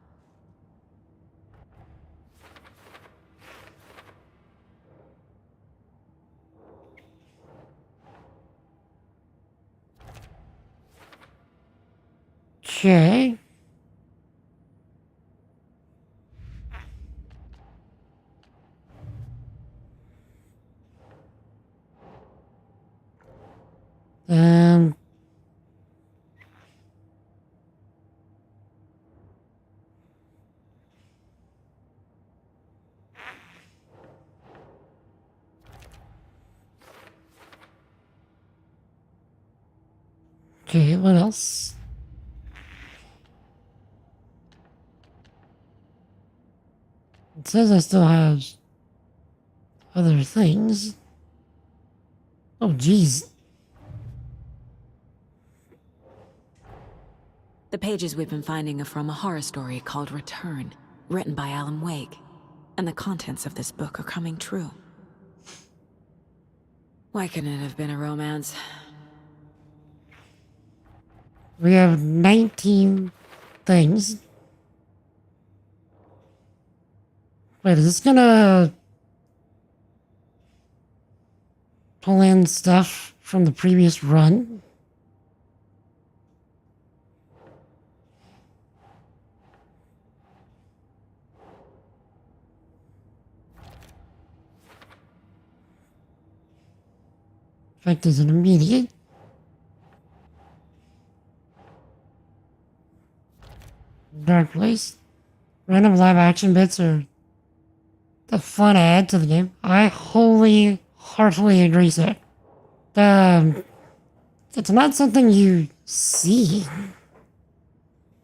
Okay. Um. Okay, what else? It says I still have other things. Oh, geez. The pages we've been finding are from a horror story called Return, written by Alan Wake. And the contents of this book are coming true. Why couldn't it have been a romance? We have 19 things. Wait, is this gonna pull in stuff from the previous run? In fact, there's an immediate. Dark Place. Random live action bits are the fun add to the game. I wholly, heartily agree, sir. It's not something you see.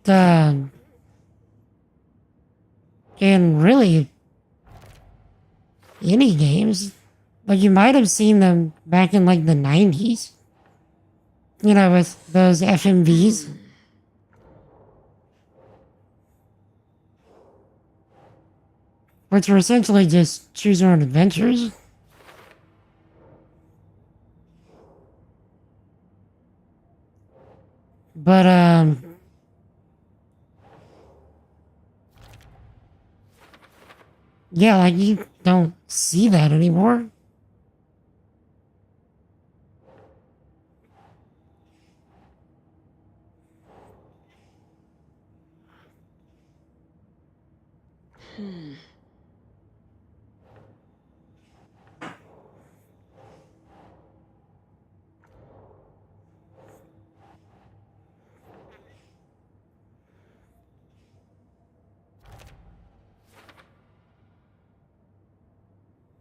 And really, any games. Like, you might have seen them back in, like, the 90s. You know, with those FMVs. Which are essentially just choose your own adventures. But, yeah, like, you don't see that anymore.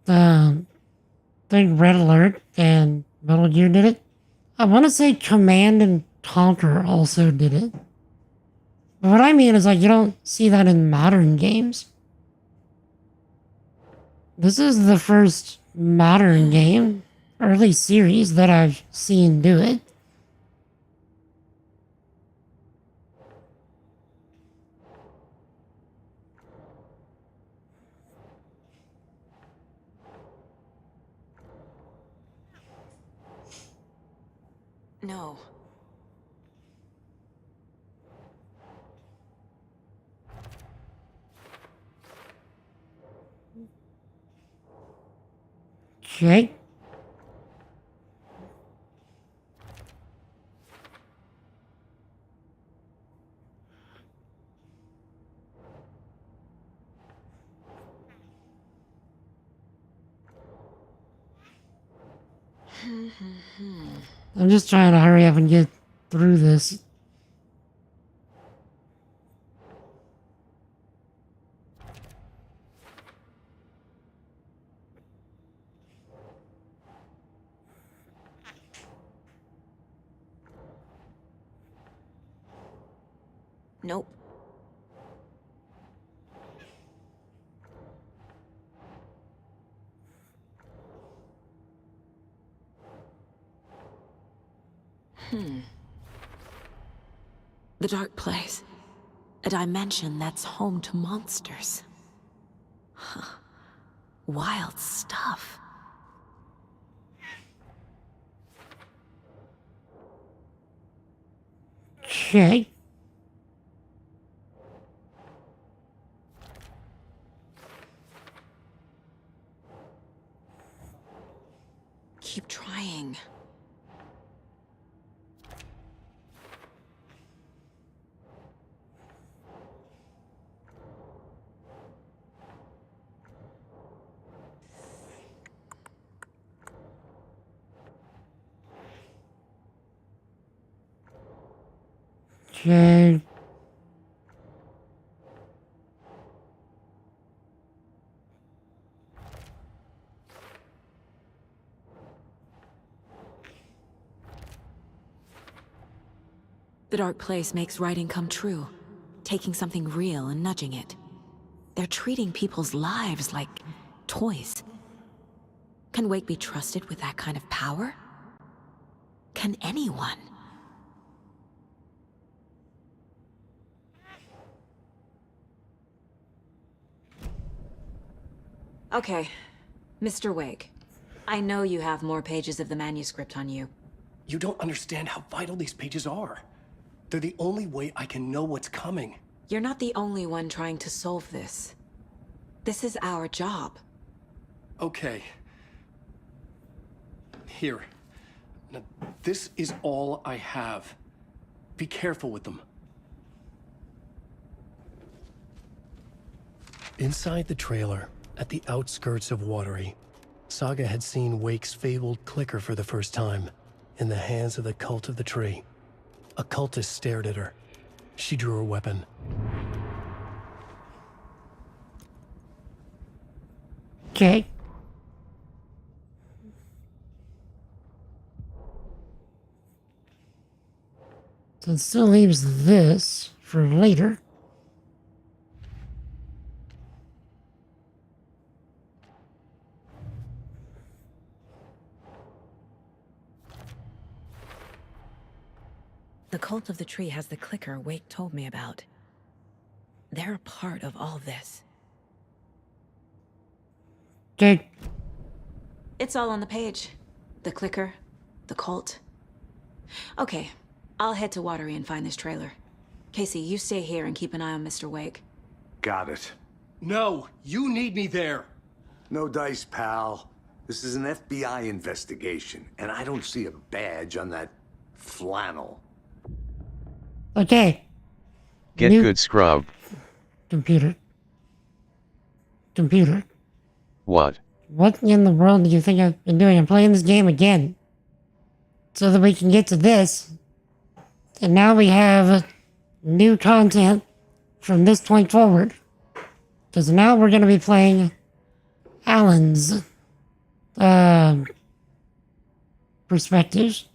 I think Red Alert and Metal Gear did it. I want to say Command and Conquer also did it. But what I mean is, like, you don't see that in modern games. This is the first modern game, or at least series, that I've seen do it. No. Okay. I'm just trying to hurry up and get through this. Nope. The Dark Place. A dimension that's home to monsters. Huh. Wild stuff. Okay. Keep trying. Okay. The Dark Place makes writing come true, taking something real and nudging it. They're treating people's lives like toys. Can Wake be trusted with that kind of power? Can anyone? Okay, Mr. Wake. I know you have more pages of the manuscript on you. You don't understand how vital these pages are. They're the only way I can know what's coming. You're not the only one trying to solve this. This is our job. Okay. Here. Now, this is all I have. Be careful with them. Inside the trailer, at the outskirts of Watery, Saga had seen Wake's fabled clicker for the first time, in the hands of the Cult of the Tree. A cultist stared at her. She drew her weapon. Okay. So it still leaves this for later. The Cult of the Tree has the clicker Wake told me about. They're a part of all this. Okay. It's all on the page. The clicker, the cult. Okay, I'll head to Watery and find this trailer. Casey, you stay here and keep an eye on Mr. Wake. Got it. No, you need me there. No dice, pal. This is an FBI investigation, and I don't see a badge on that flannel. Okay. Get good, scrub. Computer. Computer. What? What in the world do you think I've been doing? I'm playing this game again. So that we can get to this. And now we have new content from this point forward. Because now we're going to be playing Alan's perspectives.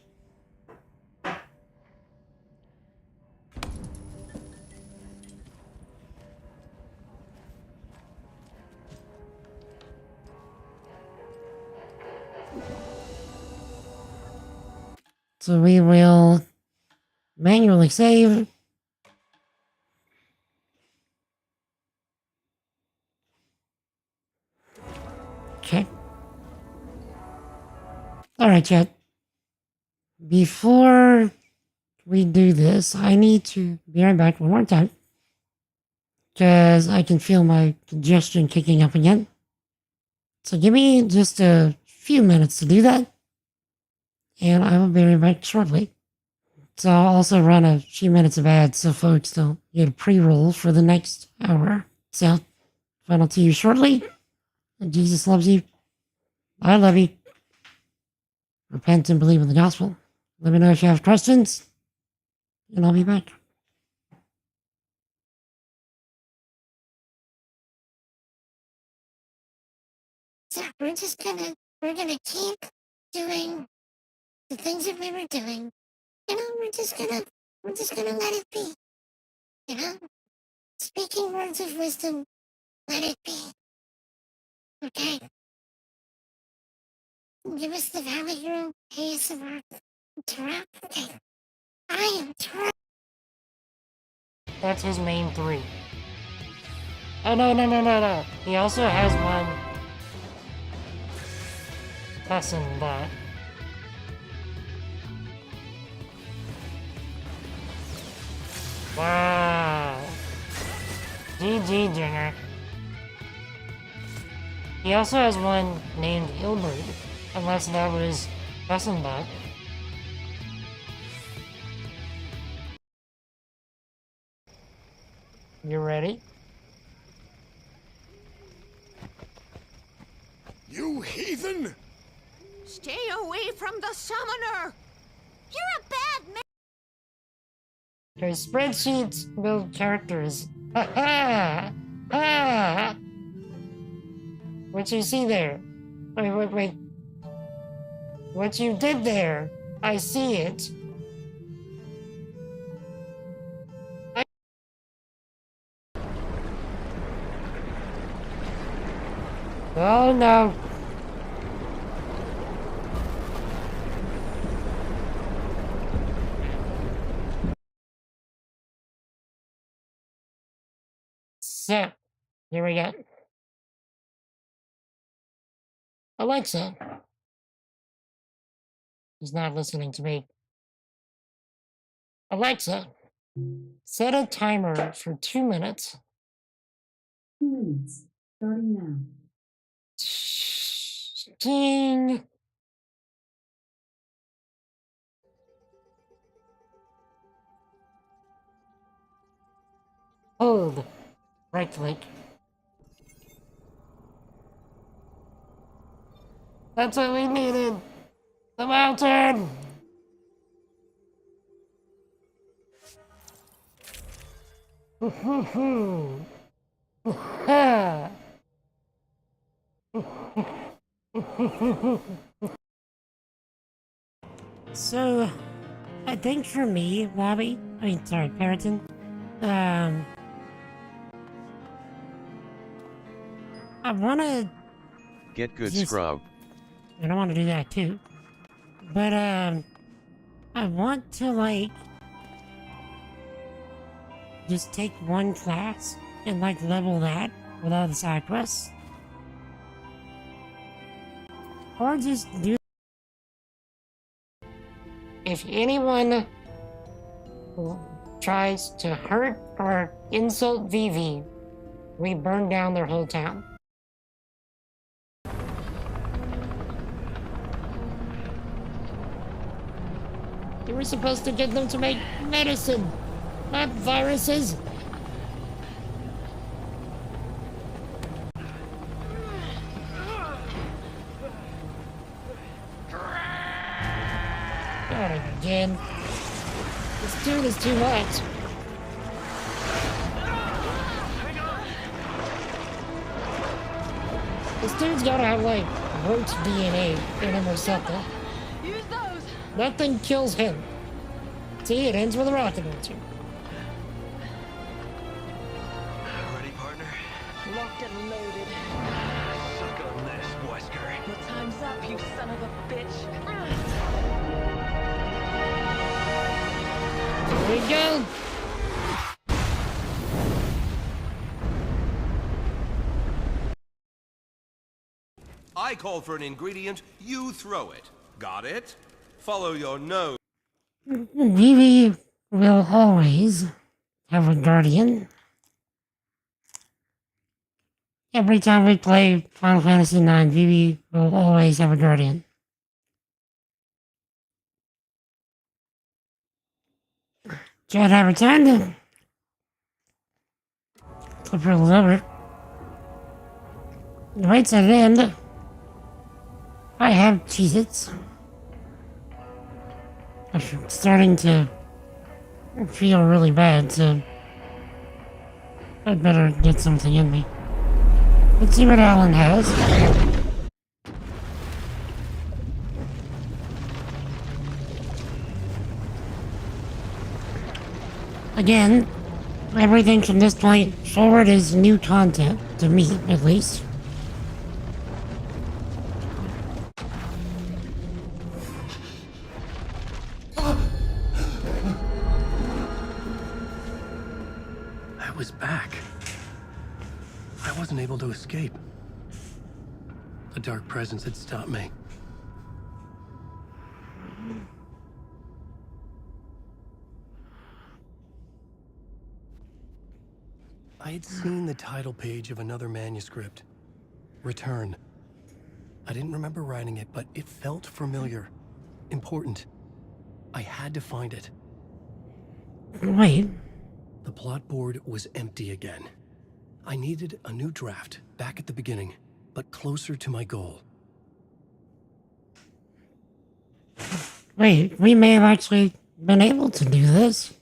So we will manually save. Okay. Alright, chat. Before we do this, I need to be right back one more time. Because I can feel my congestion kicking up again. So give me just a few minutes to do that. And I will be right back shortly. So I'll also run a few minutes of ads so folks don't get a pre-roll for the next hour. So, final to you shortly. Jesus loves you. I love you. Repent and believe in the gospel. Let me know if you have questions. And I'll be back. So we're gonna keep doing the things that we were doing. You know, we're just gonna let it be. You know? Speaking words of wisdom, let it be. Okay? Give us the Valley Hero ASMR. Terrell? Okay. I am Terrell. That's his main 3. Oh, no. He also has one cussing that. Wow. GG, Jenner. He also has one named Ilbert, unless that was Fessenbach. You ready? You heathen! Stay away from the summoner! You're a bad man! Your spreadsheets build characters. Ha ha! Ha! What you see there? Wait. What you did there? I see it. Oh no. So, here we go. Alexa. He's not listening to me. Alexa, set a timer for 2 minutes. 2 minutes, starting now. Ding. Hold. Right click. That's what we needed. The mountain. So, I think for me, Perrington, I wanna Get good, Scrub. And I want to do that too. But, I want to, just take one class and, level that with all the side quests. Or just do... If anyone tries to hurt or insult Vivi, we burn down their whole town. You were supposed to get them to make medicine, not viruses. Not again. This dude is too much. This dude's gotta have, roach DNA in him or something. Use those! Nothing kills him. See, it ends with a rocket launcher. Ready, partner? Locked and loaded. Suck on this, Wesker. The time's up, you son of a bitch. Here we go. I call for an ingredient, you throw it. Got it? Follow your nose. Vivi will always have a guardian. Every time we play Final Fantasy IX, Vivi will always have a guardian. Can't have a time. Clipper lover. Right at the end, I have Cheez-Its. I'm starting to feel really bad, so I better get something in me. Let's see what Alan has. Again, Everything from this point forward is new content, to me, at least. I was back. I wasn't able to escape. A dark presence had stopped me. I had seen the title page of another manuscript. Return. I didn't remember writing it, but it felt familiar. Important. I had to find it. Wait. The plot board was empty again. I needed a new draft, back at the beginning, but closer to my goal. Wait, we may have actually been able to do this.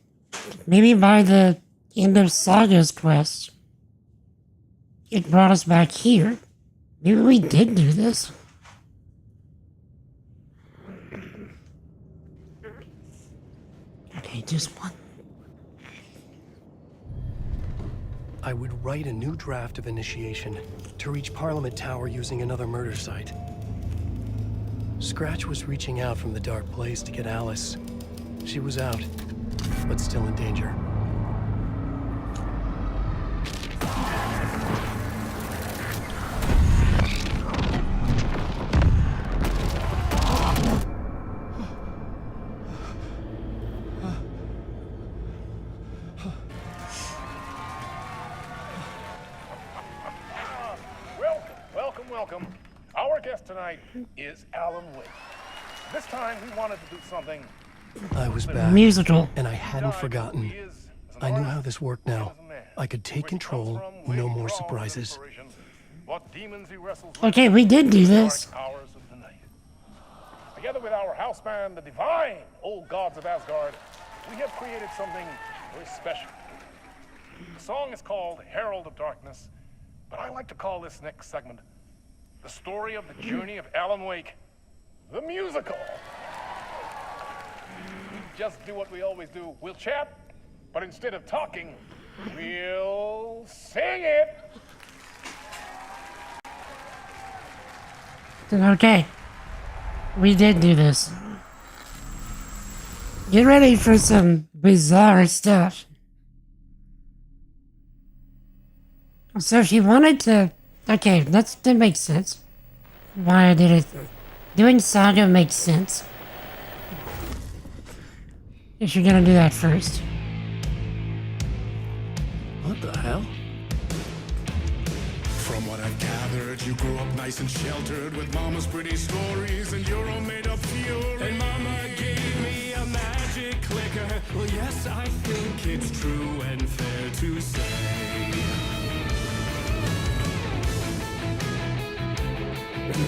Maybe by the end of Saga's quest, it brought us back here. Maybe we did do this. Okay, just one. I would write a new draft of initiation to reach Parliament Tower using another murder site. Scratch was reaching out from the dark place to get Alice. She was out, but still in danger. Welcome. Our guest tonight is Alan Wake. This time we wanted to do something. I was back. Musical. And I hadn't forgotten. I knew how this worked now. I could take control, no more surprises. What demons he wrestles with. Okay, we did do this. Hours of the night. Together with our house band, the divine old gods of Asgard, we have created something very special. The song is called Herald of Darkness, but I like to call this next segment the story of the journey of Alan Wake, the musical. We just do what we always do. We'll chat, but instead of talking, we'll sing it. Okay. We did do this. Get ready for some bizarre stuff. So if you wanted to... Okay, that makes sense. Why I did it. Doing Saga makes sense. If you're gonna do that first. What the hell? From what I've gathered, you grew up nice and sheltered with Mama's pretty stories, and you're all made of fury. And Mama gave me a magic clicker. Well, yes, I think it's true and fair to say.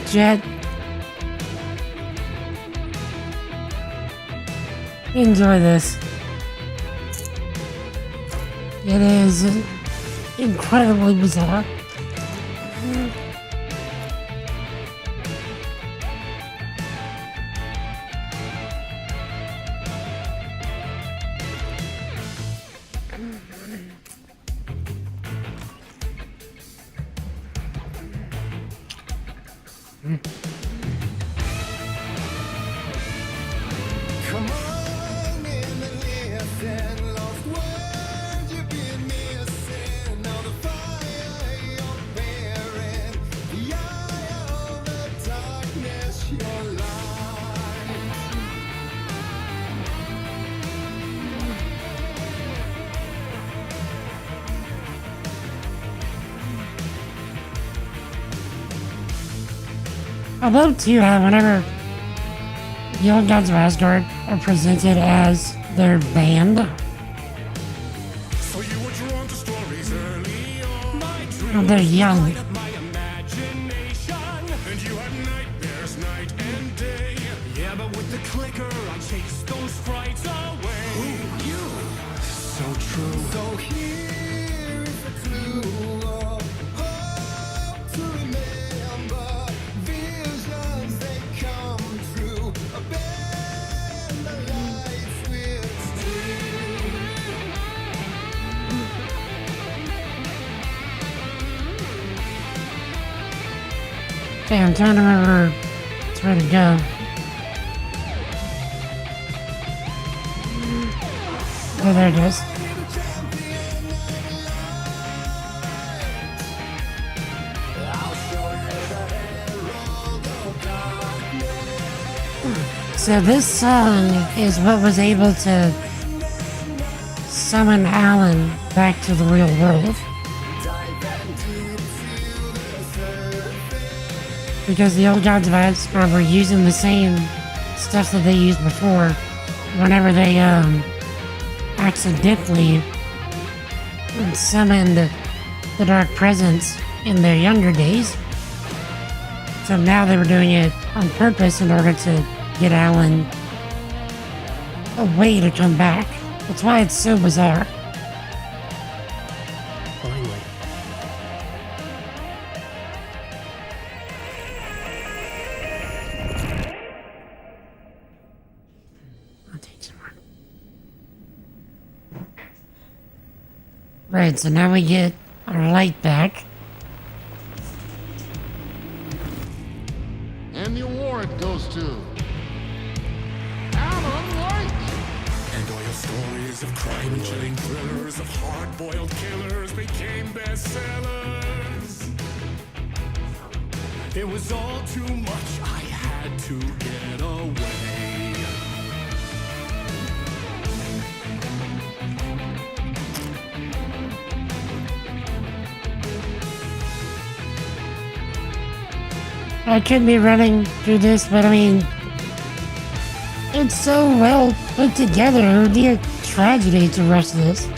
Jet. Enjoy this. It is incredibly bizarre. Come on in and listen, lost words you've been missing. Now the fire you're bearing, the eye of the darkness, your light. I love to have whenever the Old Gods of Asgard are presented as their band. So you were drawn to stories early on. My dream They're young. light up my imagination. And you had nightmares night and day. Yeah, but with the clicker, I chased those frights away. Ooh, you. So true. So here is the clue of hope to remember. Visions, they come true. Bend the lights with steel. Okay, I'm trying to remember where to go. Oh, there it is. So this song is what was able to summon Alan back to the real world. Because the old gods of Asgard were using the same stuff that they used before whenever they accidentally summoned the dark presence in their younger days. So now they were doing it on purpose in order to get Alan a way to come back. That's why it's so bizarre. Finally. I'll take some more. Right, so now we get our light back. And the award goes to Alan Wake! And all your stories of crime and chilling thrillers of hard-boiled killers became bestsellers. It was all too much, I had to get away. I could be running through this, but I mean, it's so well put together. It would be a tragedy to rush this.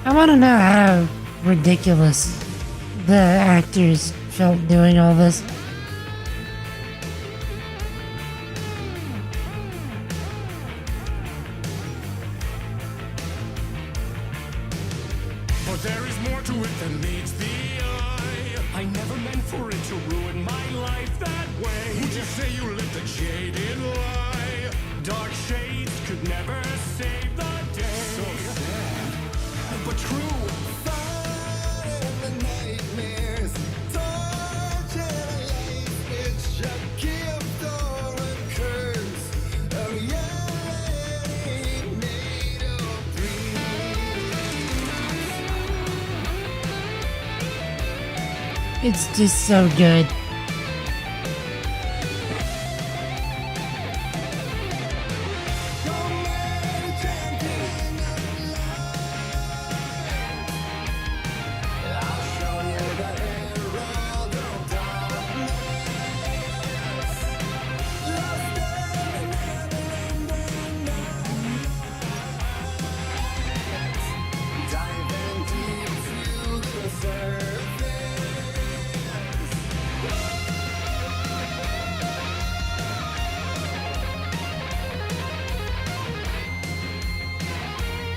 I want to know how ridiculous the actors felt doing all this. But there is more to it than meets the eye. I never meant for it to ruin my life that way. Would you say you lived a jaded lie? Dark shades could never save the day. So sad, but true. It's just so good.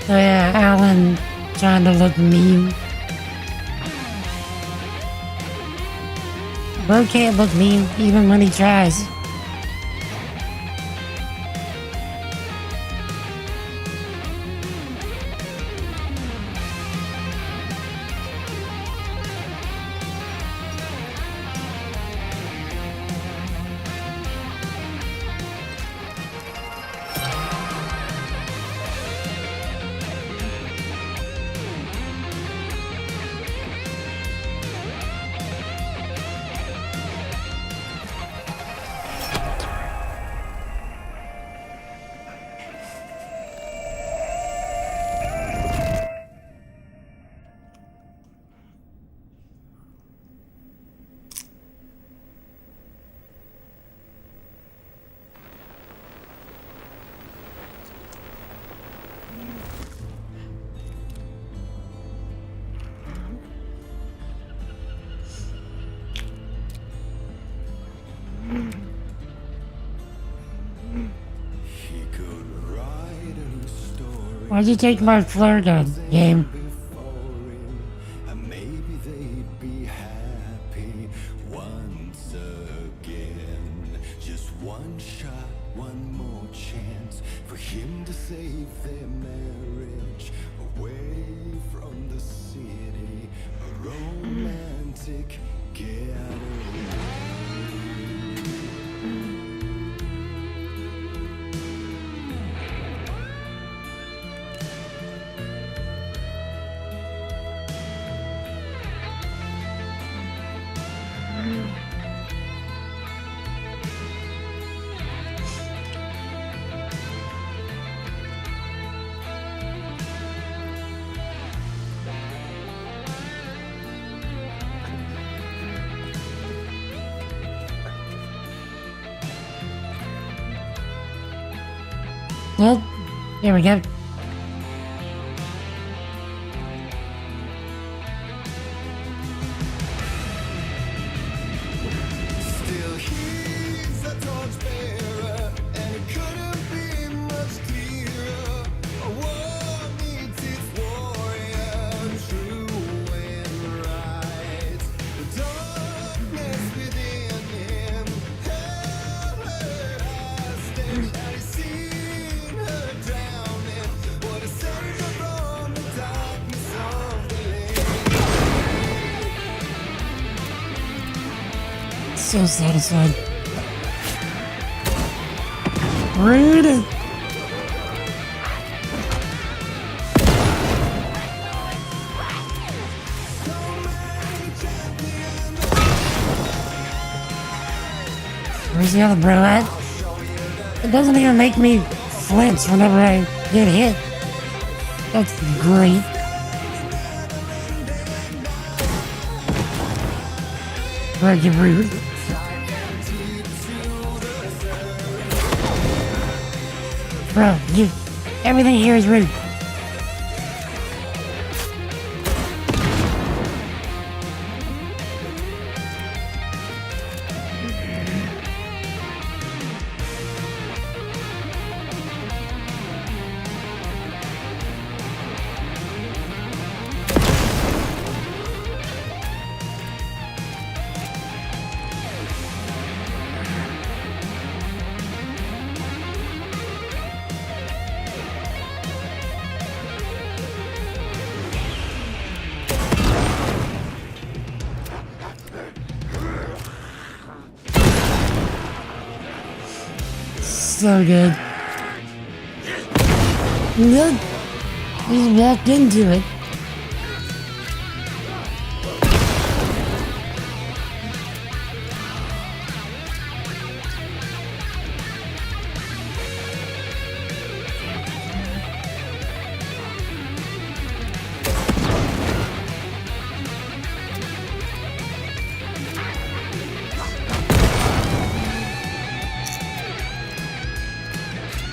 So yeah, Alan trying to look mean. Bo can't look mean even when he tries. Why'd you take my flare gun, game? Maybe they'd be happy once again. Just one shot, one more chance for him to save their marriage away from the city. A romantic getaway. Well, here we go. Still he's a torchbearer, and it couldn't be much clearer. A war needs its warrior, true and right. The darkness within him held her hostage, and he seen her drowning. What a center from the darkness of the So satisfied. Rude. Where's the other bro at? It doesn't even make me flinch whenever I get hit. That's great. Right, you rude. Bro, everything here is rude. So good. Look, he's walked into it.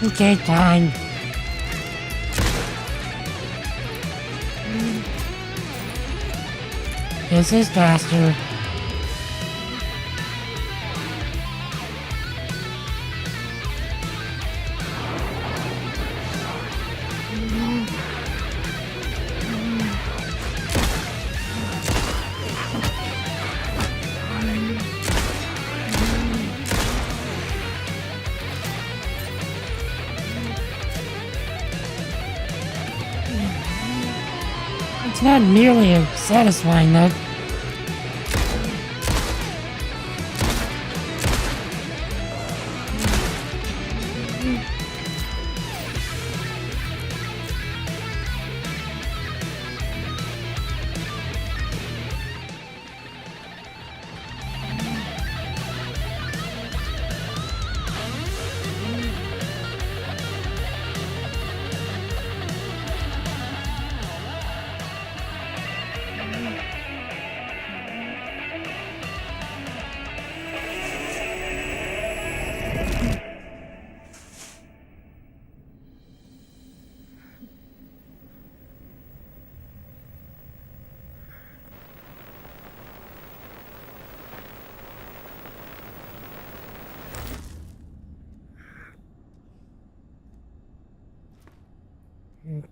Okay, time. This is faster. It's not nearly as satisfying though.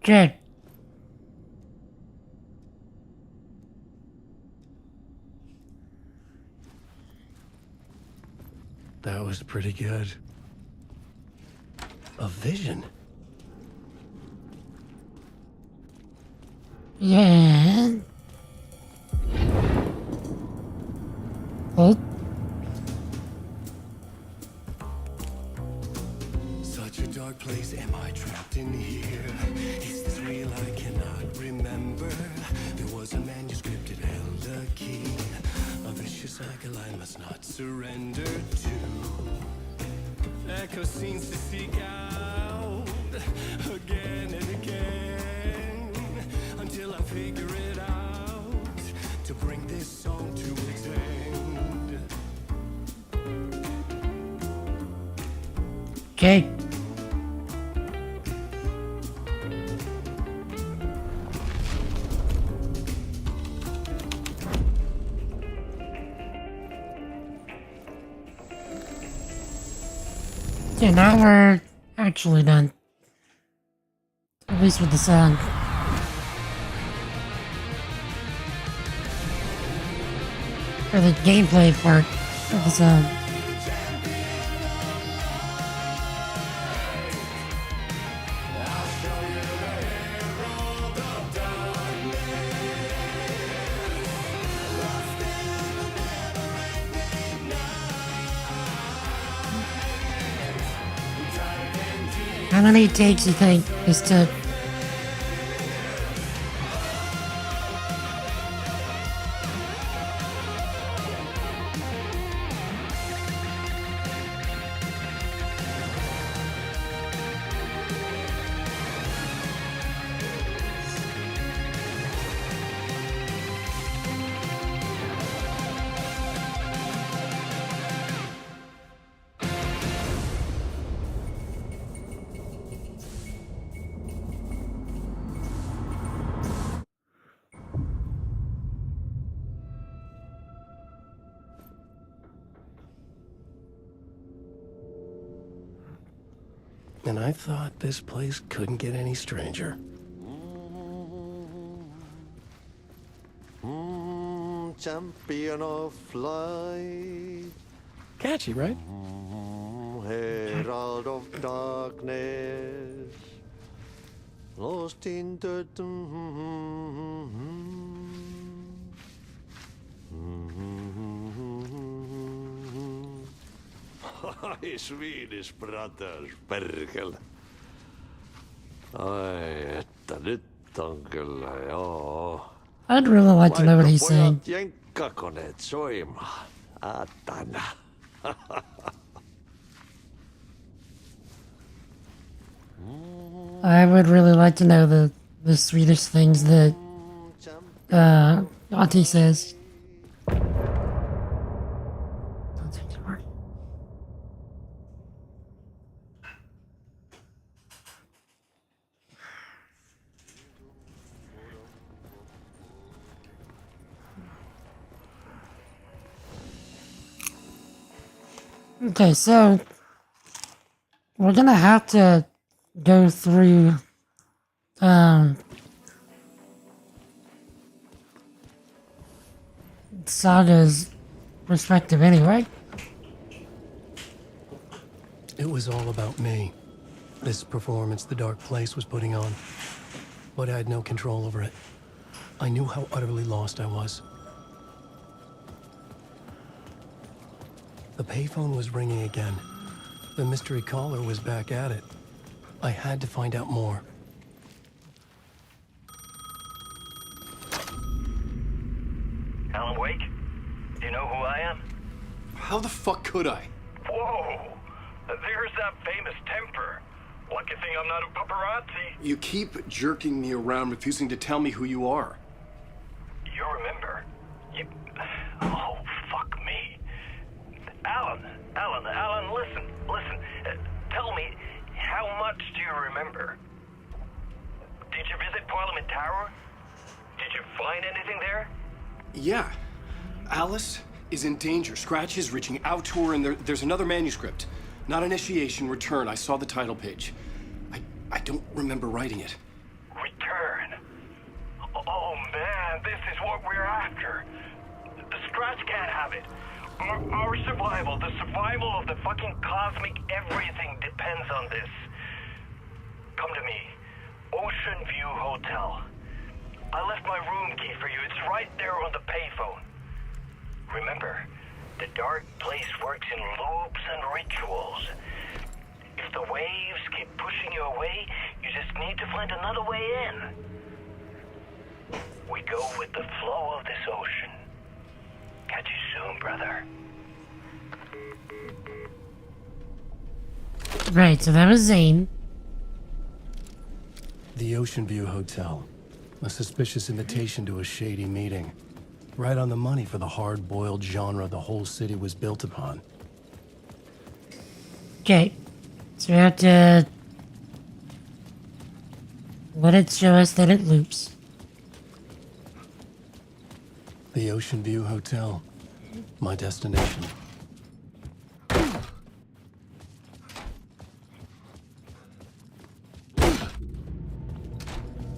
Okay. That was pretty good. A vision? Yeah. Oh. Such a dark place, am I trapped in here? Is this real? I cannot remember. There was a manuscript, it held a key. A vicious cycle I must not surrender to. Echo scenes to seek out again and again until I figure it out to bring this song to its end. Okay. Okay, now we're actually done. At least with the song. Or the gameplay part of the song. How many takes you think this took? And I thought this place couldn't get any stranger. Champion of light. Catchy, right? Herald of darkness. Lost in the... Hi, Swedish brothers, perkele. Ai, että nyt on kyllä, joo. I'd really like to know what he's saying. Pojat jenkkakoneet soimaan. Atana. I would really like to know the Swedish things that Auntie says. Okay, so we're gonna have to go through Saga's perspective anyway. It was all about me. This performance the Dark Place was putting on. But I had no control over it. I knew how utterly lost I was. The payphone was ringing again. The mystery caller was back at it. I had to find out more. Alan Wake? Do you know who I am? How the fuck could I? Whoa! There's that famous temper. Lucky thing I'm not a paparazzi. You keep jerking me around, refusing to tell me who you are. You remember? You... Oh, fuck me. Alan, listen. Tell me, how much do you remember? Did you visit Parliament Tower? Did you find anything there? Yeah. Alice is in danger. Scratch is reaching out to her, and there's another manuscript. Not initiation, return. I saw the title page. I don't remember writing it. can't have it. Our survival, the survival of the fucking cosmic everything depends on this. Come to me. Ocean View Hotel. I left my room key for you. It's right there on the payphone. Remember, the dark place works in loops and rituals. If the waves keep pushing you away, you just need to find another way in. We go with the flow of this ocean. Catch you soon, brother. Right, so that was Zane. The Ocean View Hotel. A suspicious invitation to a shady meeting. Right on the money for the hard-boiled genre the whole city was built upon. Okay, so we have to let it show us that it loops. The Ocean View Hotel. My destination.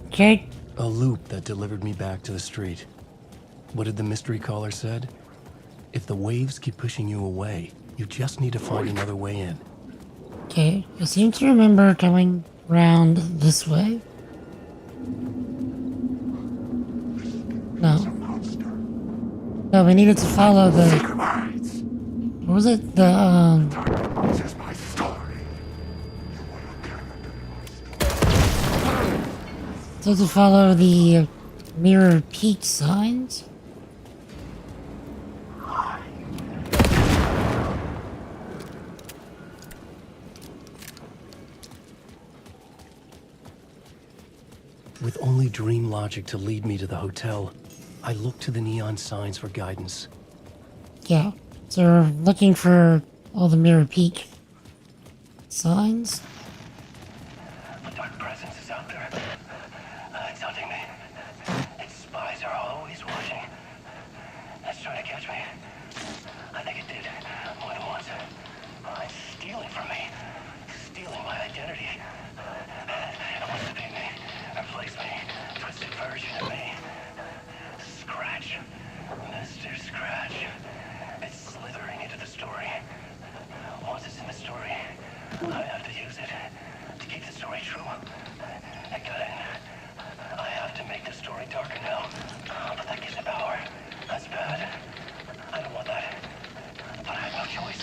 Okay. A loop that delivered me back to the street. What did the mystery caller said? If the waves keep pushing you away, you just need to find another way in. Okay, I seem to remember coming round this way. No. No, we needed to follow the... What was it? So to follow the Mirror Peak signs. With only dream logic to lead me to the hotel, I looked to the neon signs for guidance. Yeah, so we're looking for all the Mirror Peak signs. The dark presence is out there. It's hunting me. Its spies are always watching. It's trying to catch me. I think it did more than once. It's stealing from me. Stealing my identity. It wants to be me. Replace me. Twisted version of me. Scratch. Mr. Scratch. It's slithering into the story. Once it's in the story, I have to use it to keep the story true. I got it. I have to make the story darker now. But that gives it power. That's bad. I don't want that. But I have no choice.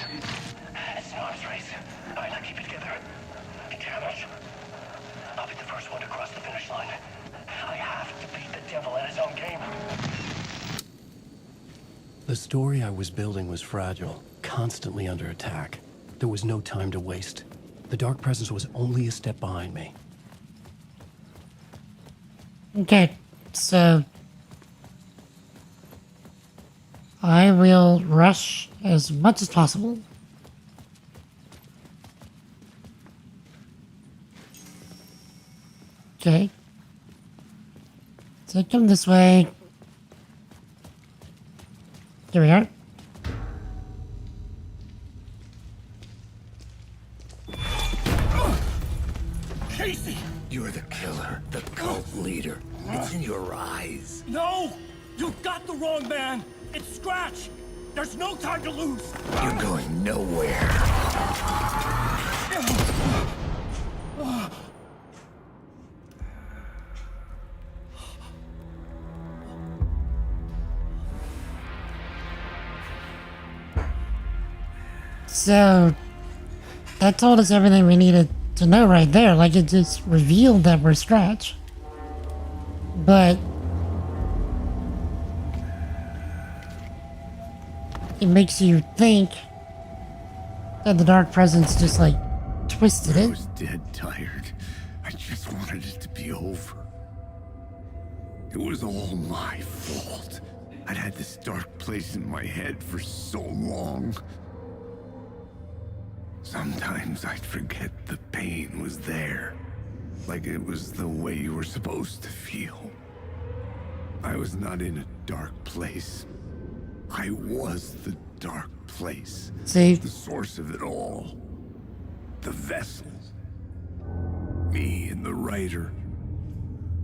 It's an arms race. Alright, now keep it together. Damn it. I'll be the first one to cross the finish line. I have to beat the devil at his own game. The story I was building was fragile, constantly under attack. There was no time to waste. The dark presence was only a step behind me. Okay, so I will rush as much as possible. Okay. So come this way. Here we are. Casey! You're the killer, the cult leader. It's in your eyes. No! You've got the wrong man! It's Scratch! There's no time to lose! You're going nowhere. So, that told us everything we needed to know right there. Like, it just revealed that we're Scratch. But it makes you think that the dark presence just, like, twisted it. I was dead tired. I just wanted it to be over. It was all my fault. I'd had this dark place in my head for so long. Sometimes I'd forget the pain was there. Like it was the way you were supposed to feel. I was not in a dark place. I was the dark place. See? The source of it all. The vessel. Me and the writer.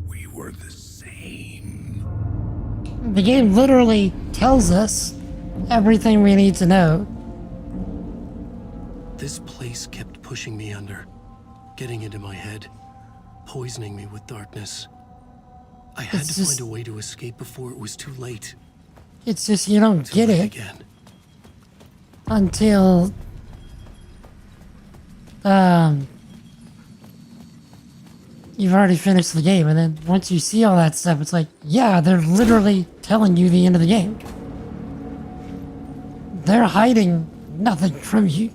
We were the same. The game literally tells us everything we need to know. This place kept pushing me under, getting into my head, poisoning me with darkness. I had to find a way to escape before it was too late. It's just you don't get it again. Until you've already finished the game, and then once you see all that stuff, it's like, yeah, they're literally telling you the end of the game. They're hiding nothing from you.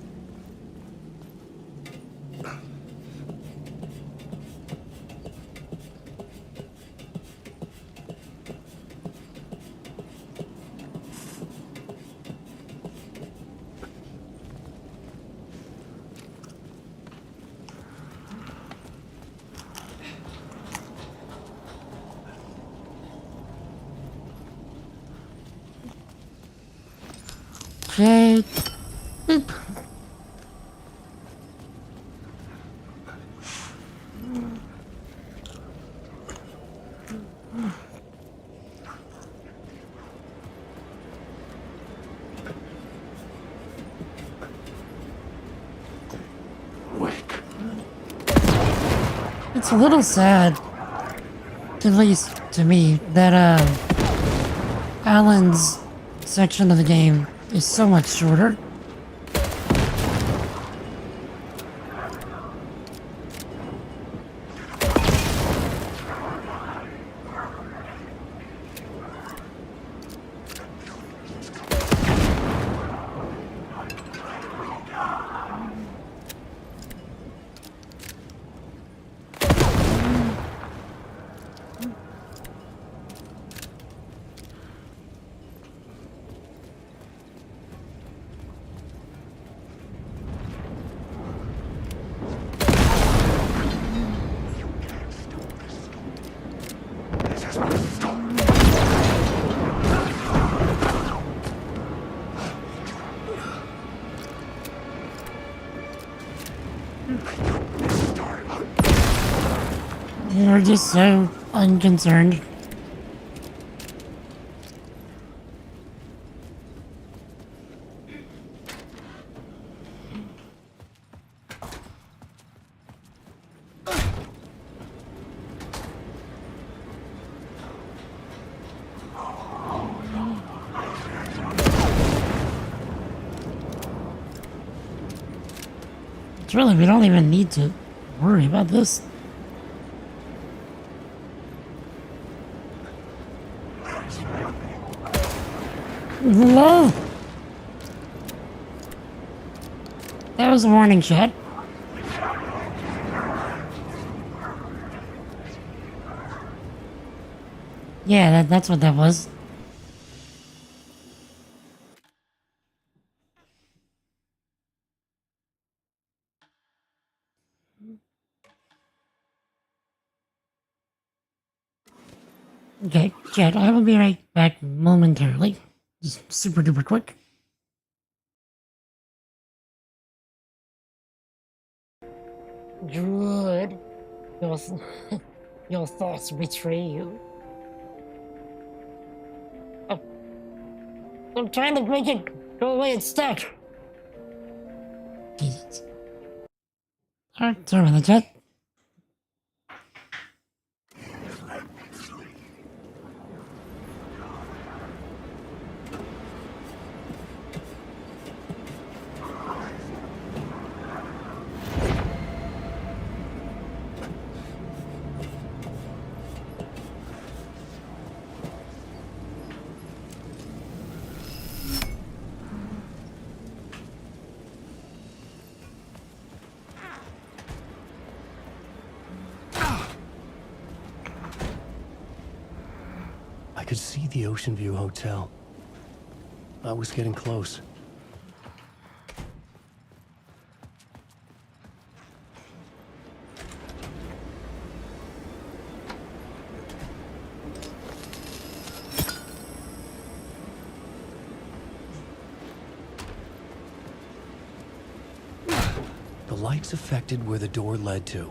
Okay. It's a little sad, at least to me, that Alan's section of the game is so much shorter. You're just so unconcerned. It's really, we don't even need to worry about this. Hello? That was a warning shot. Yeah, that's what that was. Okay, chat, I will be right back momentarily. Just super duper quick. Good. Your thoughts betray you. Oh. I'm trying to make it go away, it's stuck. Jesus. Alright, sorry about that, chat. I could see the Ocean View Hotel. I was getting close. The lights affected where the door led to.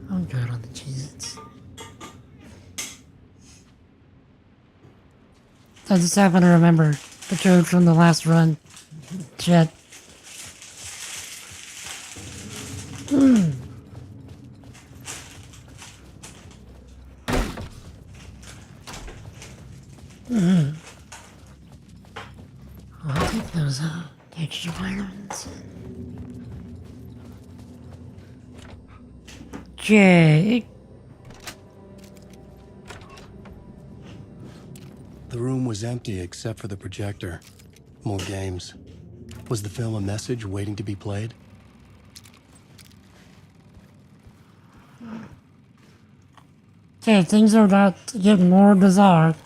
I'm good on the Cheez-Its. I just happen to remember the code from the last run. Jet. I'll take those extra vitamins. Okay. The room was empty except for the projector. More games. Was the film a message waiting to be played? Okay, things are about to get more bizarre.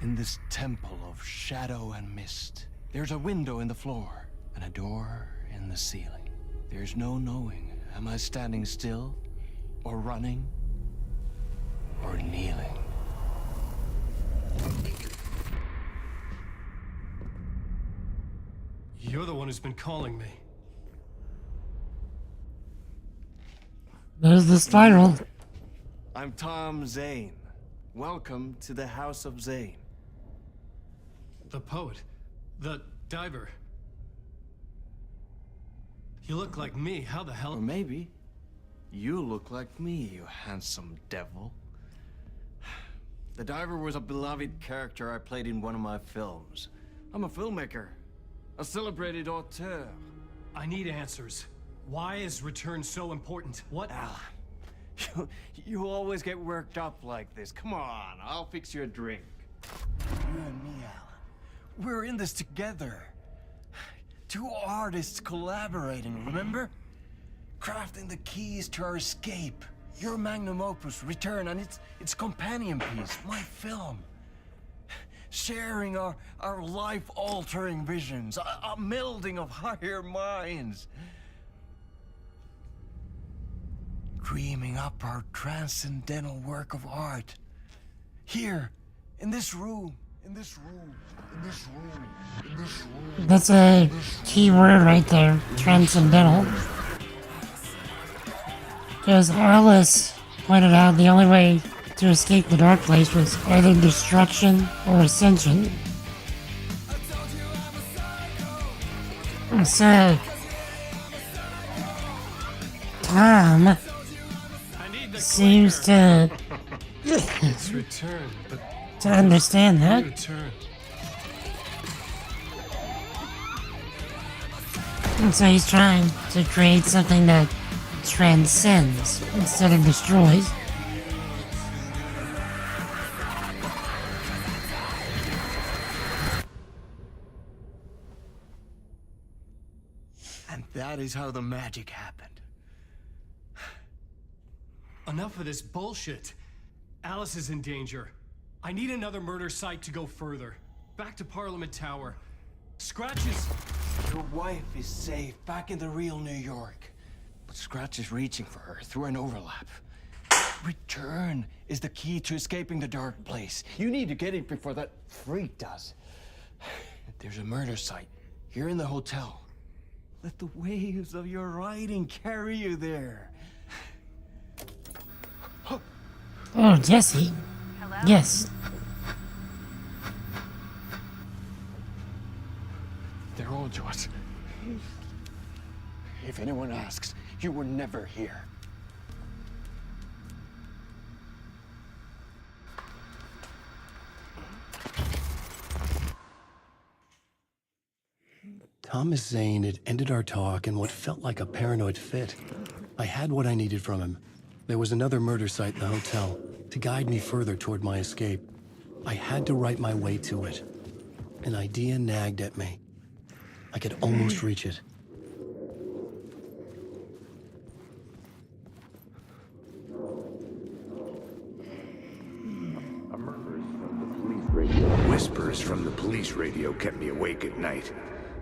In this temple of shadow and mist, there's a window in the floor and a door in the ceiling. There's no knowing, am I standing still, or running, or kneeling? You're the one who's been calling me. There's the spiral. I'm Tom Zane. Welcome to the House of Zane. The poet. The diver. You look like me. How the hell? Or maybe you look like me, you handsome devil. The diver was a beloved character I played in one of my films. I'm a filmmaker, a celebrated auteur. I need answers. Why is Return so important? What? Alan, you always get worked up like this. Come on, I'll fix you a drink. You and me, Alan. We're in this together. Two artists collaborating, remember? Crafting the keys to our escape. Your magnum opus, Return, and its companion piece, my film. Sharing our life-altering visions, a melding of higher minds. Dreaming up our transcendental work of art. Here, in this room, in this room, in this room, in this room. That's a key word right there, transcendental. Because Alice pointed out the only way to escape the dark place was either destruction or ascension. So, Tom seems to It's Return, but to understand that. Return. And so he's trying to create something that transcends instead of destroys. And that is how the magic happened. Enough of this bullshit. Alice is in danger. I need another murder site to go further. Back to Parliament Tower. Scratches! Your wife is safe back in the real New York. But Scratch is reaching for her through an overlap. Return is the key to escaping the dark place. You need to get it before that freak does. There's a murder site here in the hotel. Let the waves of your writing carry you there. Oh, Jesse. Hello? Yes. They're all to us. If anyone asks, you were never here. Thomas Zane had ended our talk in what felt like a paranoid fit. I had what I needed from him. There was another murder site in the hotel to guide me further toward my escape. I had to write my way to it. An idea nagged at me. I could almost reach it. Whispers from the police radio kept me awake at night.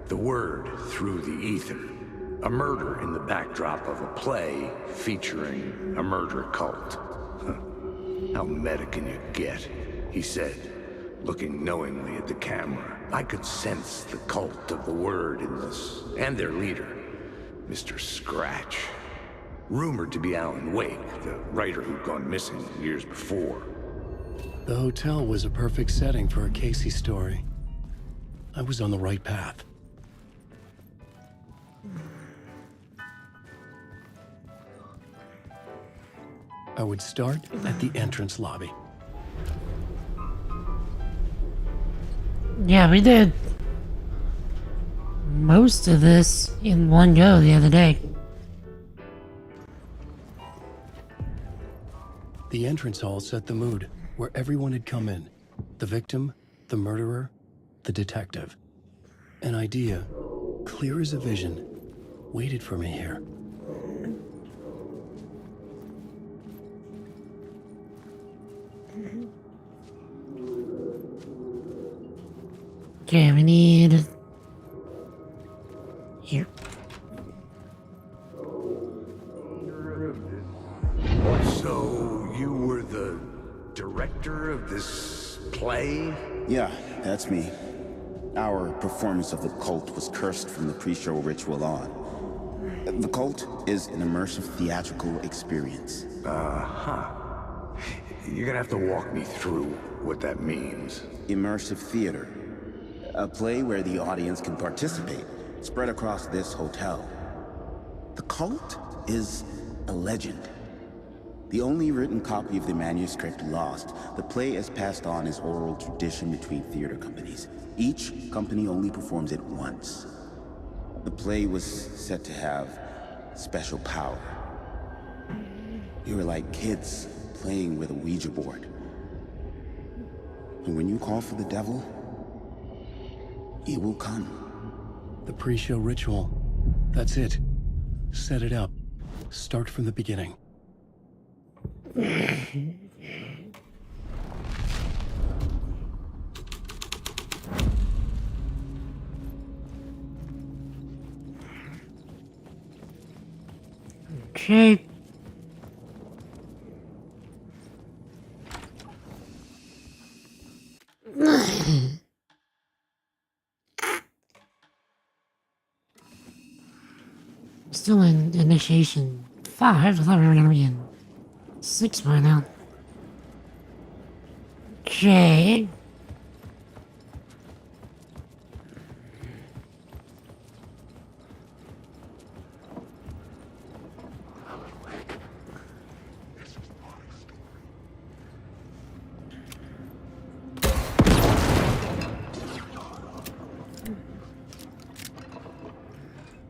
The word through the ether. A murder in the backdrop of a play featuring a murder cult. Huh. How meta can you get? He said, looking knowingly at the camera. I could sense the cult of the word in this, and their leader, Mr. Scratch. Rumored to be Alan Wake, the writer who'd gone missing years before. The hotel was a perfect setting for a Casey story. I was on the right path. I would start at the entrance lobby. Yeah, we did most of this in one go the other day. The entrance hall set the mood, where everyone had come in. The victim, the murderer, the detective. An idea, clear as a vision, waited for me here. Okay, we need... Here. So, you were the director of this play? Yeah, that's me. Our performance of the cult was cursed from the pre-show ritual on. The cult is an immersive theatrical experience. Uh-huh. You're gonna have to walk me through what that means. Immersive theater. A play where the audience can participate, spread across this hotel. The cult is a legend. The only written copy of the manuscript lost, the play is passed on as oral tradition between theater companies. Each company only performs it once. The play was said to have special power. We were like kids playing with a Ouija board. And when you call for the devil, he will come. The pre-show ritual. That's it. Set it up. Start from the beginning. Okay. Still in initiation 5. I thought we were gonna be in 6 by now. Okay.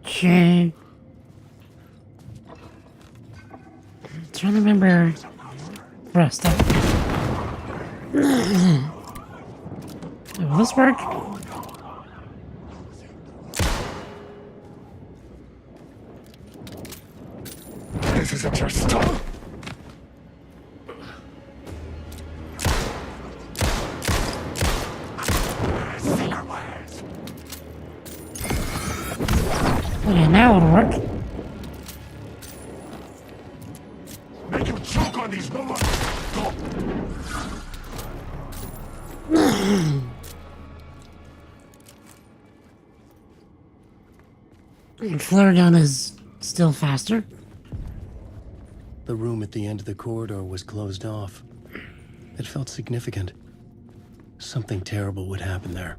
Okay. Trying to remember where I stopped. Will this work? This isn't your stuff. Okay, now it'll work. Make him choke on these numbers. Go. Flare gun is still faster. The room at the end of the corridor was closed off. It felt significant. Something terrible would happen there.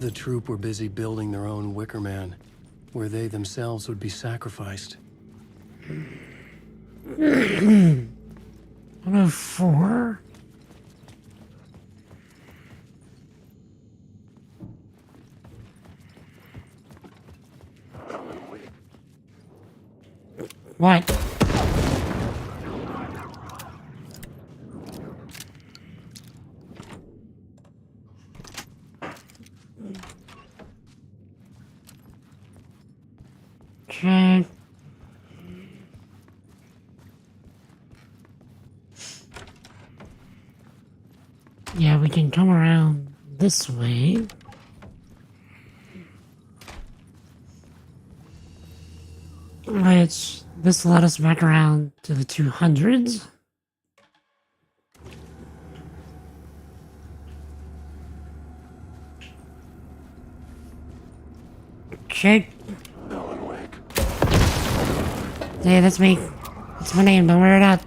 The troop were busy building their own Wicker Man, where they themselves would be sacrificed. 104. What? Okay. Yeah, we can come around this way. Which, this led us back around to the 200s. Okay. Alan Wake. Yeah, that's me. That's my name, don't wear it out.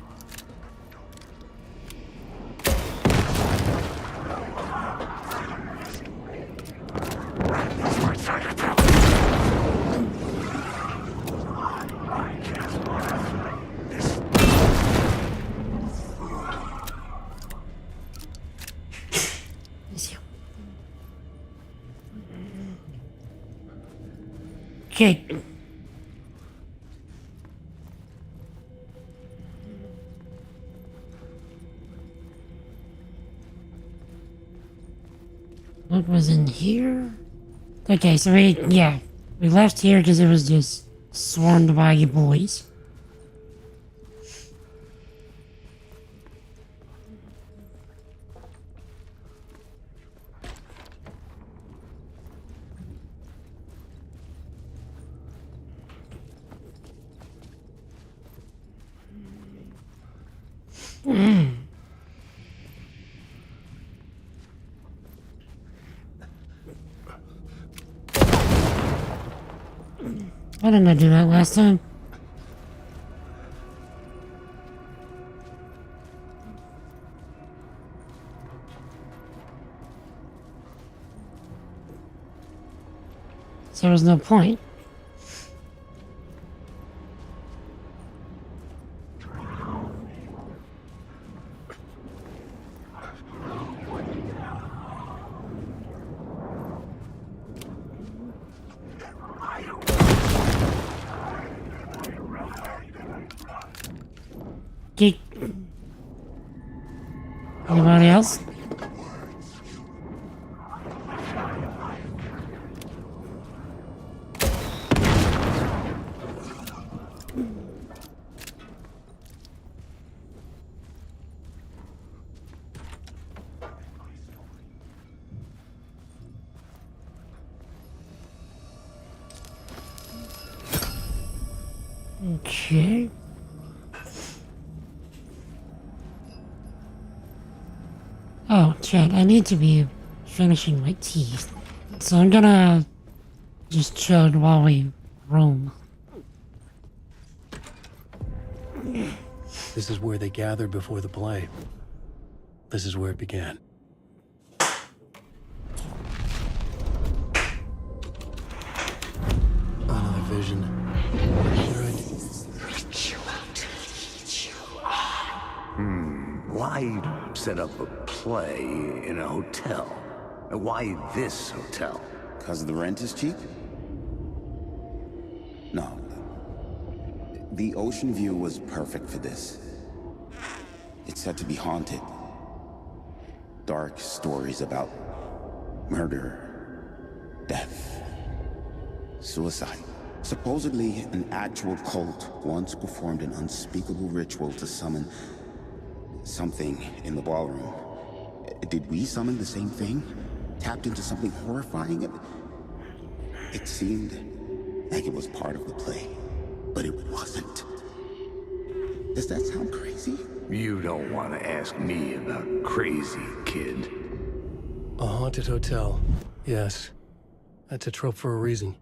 Okay. What was in here? Okay, so we left here because it was just swarmed by you boys. Why didn't I do that last time? So there was no point. Geek. Anybody else? Okay. Oh, Chad, I need to be finishing my teeth. So I'm gonna just chug while we roam. This is where they gathered before the play. This is where it began. Another vision. Why set up a play in a hotel? Why this hotel? Because the rent is cheap? No. The ocean view was perfect for this. It's said to be haunted. Dark stories about murder, death, suicide. Supposedly, an actual cult once performed an unspeakable ritual to summon Something in the ballroom. Did we summon the same thing? Tapped into something horrifying? It seemed like it was part of the play, but it wasn't. Does that sound crazy? You don't want to ask me about crazy, kid. A haunted hotel. Yes. That's a trope for a reason.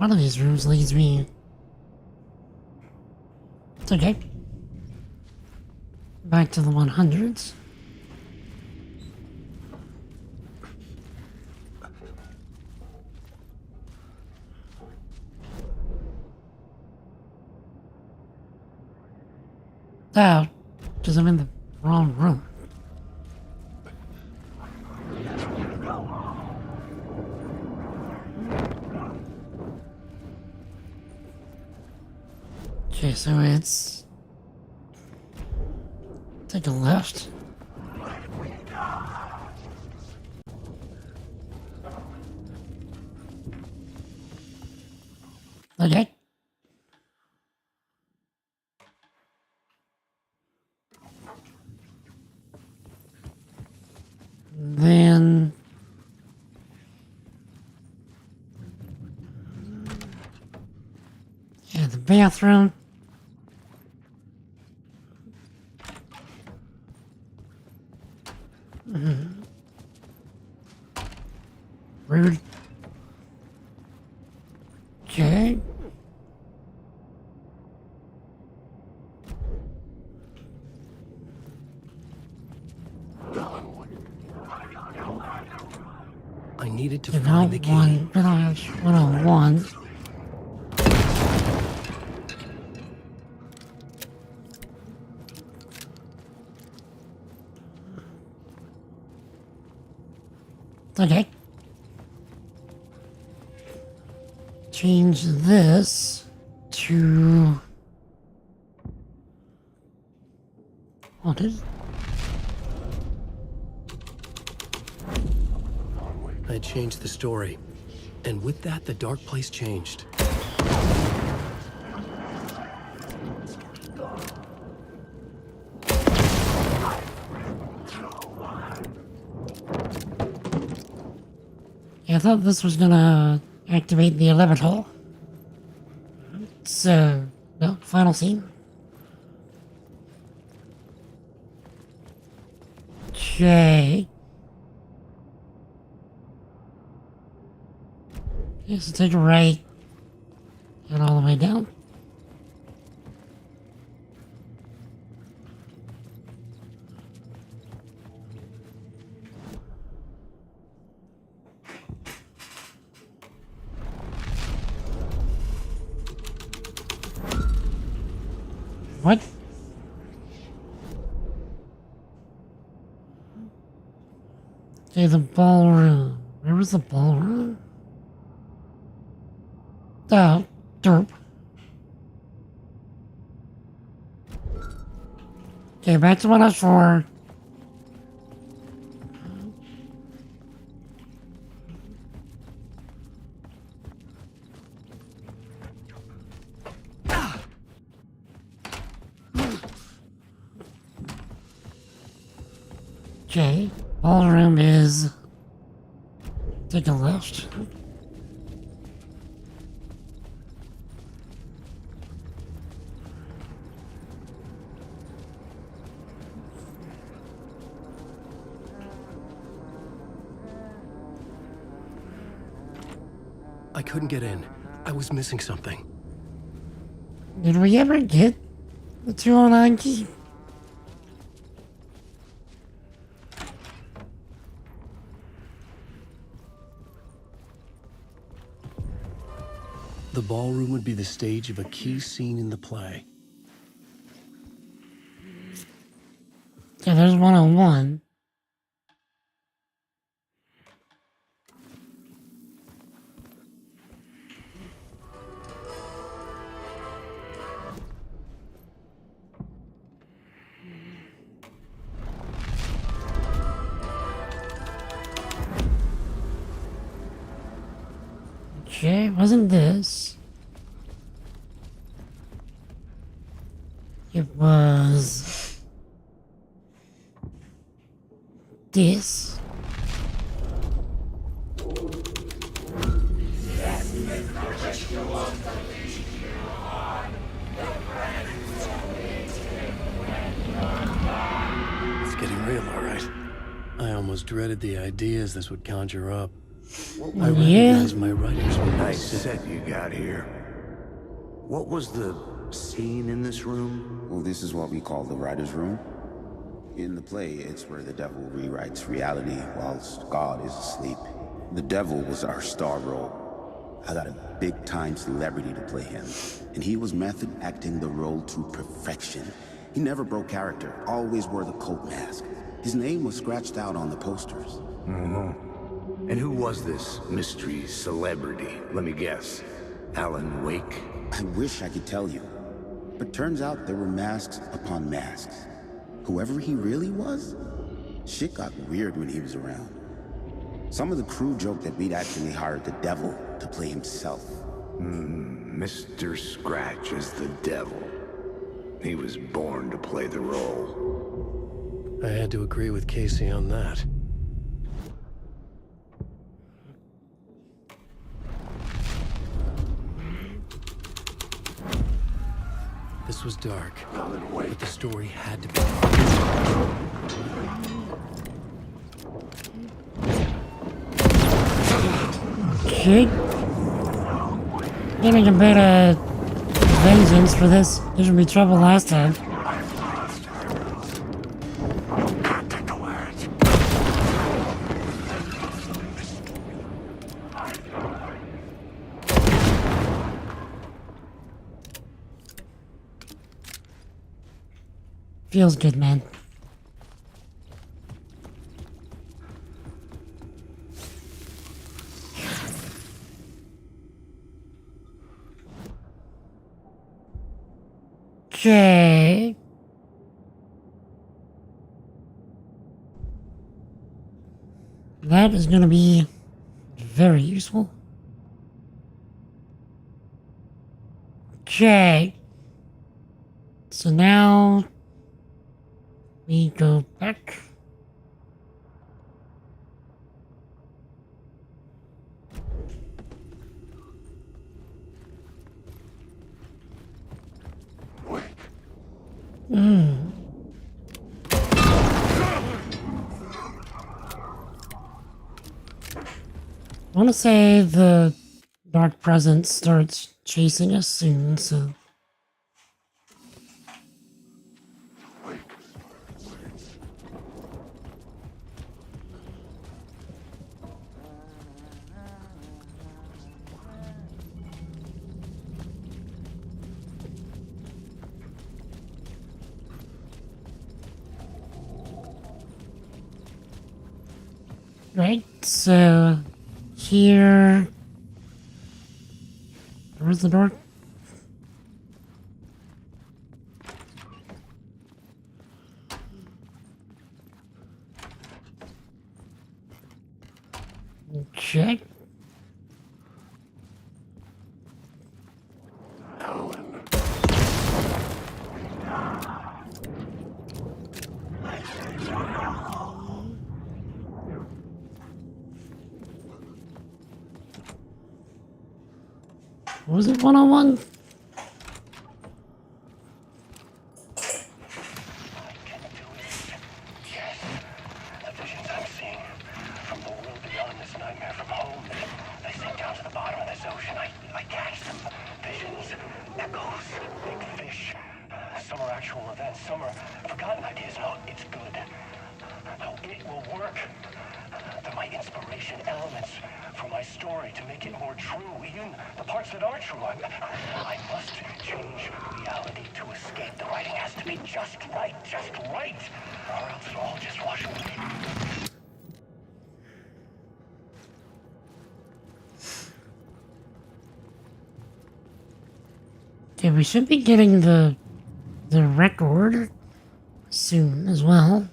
One of these rooms leads me... It's okay. Back to the 100s. Oh, because I'm in the wrong room. Okay, so it's... Take a left. Okay. Then... Yeah, the bathroom. Rude. Okay. I needed to find the key. 101. Okay. Change this to haunted. I changed the story, and with that, the dark place changed. Yeah, I thought this was gonna activate the 11 hole. So, no, final scene. Okay. Okay, so take a right and all the way down. What? Okay, the ballroom. Where was the ballroom? Oh, derp. Okay, back to 104. Okay, ballroom is... Take a left. I couldn't get in. I was missing something. Did we ever get the 209 key? The ballroom would be the stage of a key scene in the play. Yeah, there's 101. Okay, wasn't this? It was... this. It's getting real, all right. I almost dreaded the ideas this would conjure up. I recognize my writers when I Nice set you got here. What was the scene in this room? Well, this is what we call the writer's room. In the play, it's where the devil rewrites reality whilst God is asleep. The devil was our star role. I got a big-time celebrity to play him, and he was method acting the role to perfection. He never broke character, always wore the cult mask. His name was scratched out on the posters. Mm-hmm. And who was this mystery celebrity? Let me guess. Alan Wake? I wish I could tell you, but turns out there were masks upon masks. Whoever he really was, shit got weird when he was around. Some of the crew joked that we'd actually hired the devil to play himself. Mr. Scratch is the devil. He was born to play the role. I had to agree with Casey on that. This was dark, but the story had to be. Okay. Getting a bit of vengeance for this. There should be trouble last time. Feels good, man. Okay. That is gonna be very useful. Okay. So now we go back. I want to say the dark presence starts chasing us soon, so... Right, so here, where's the door? Okay. Was it 101? Okay, we should be getting the record soon as well.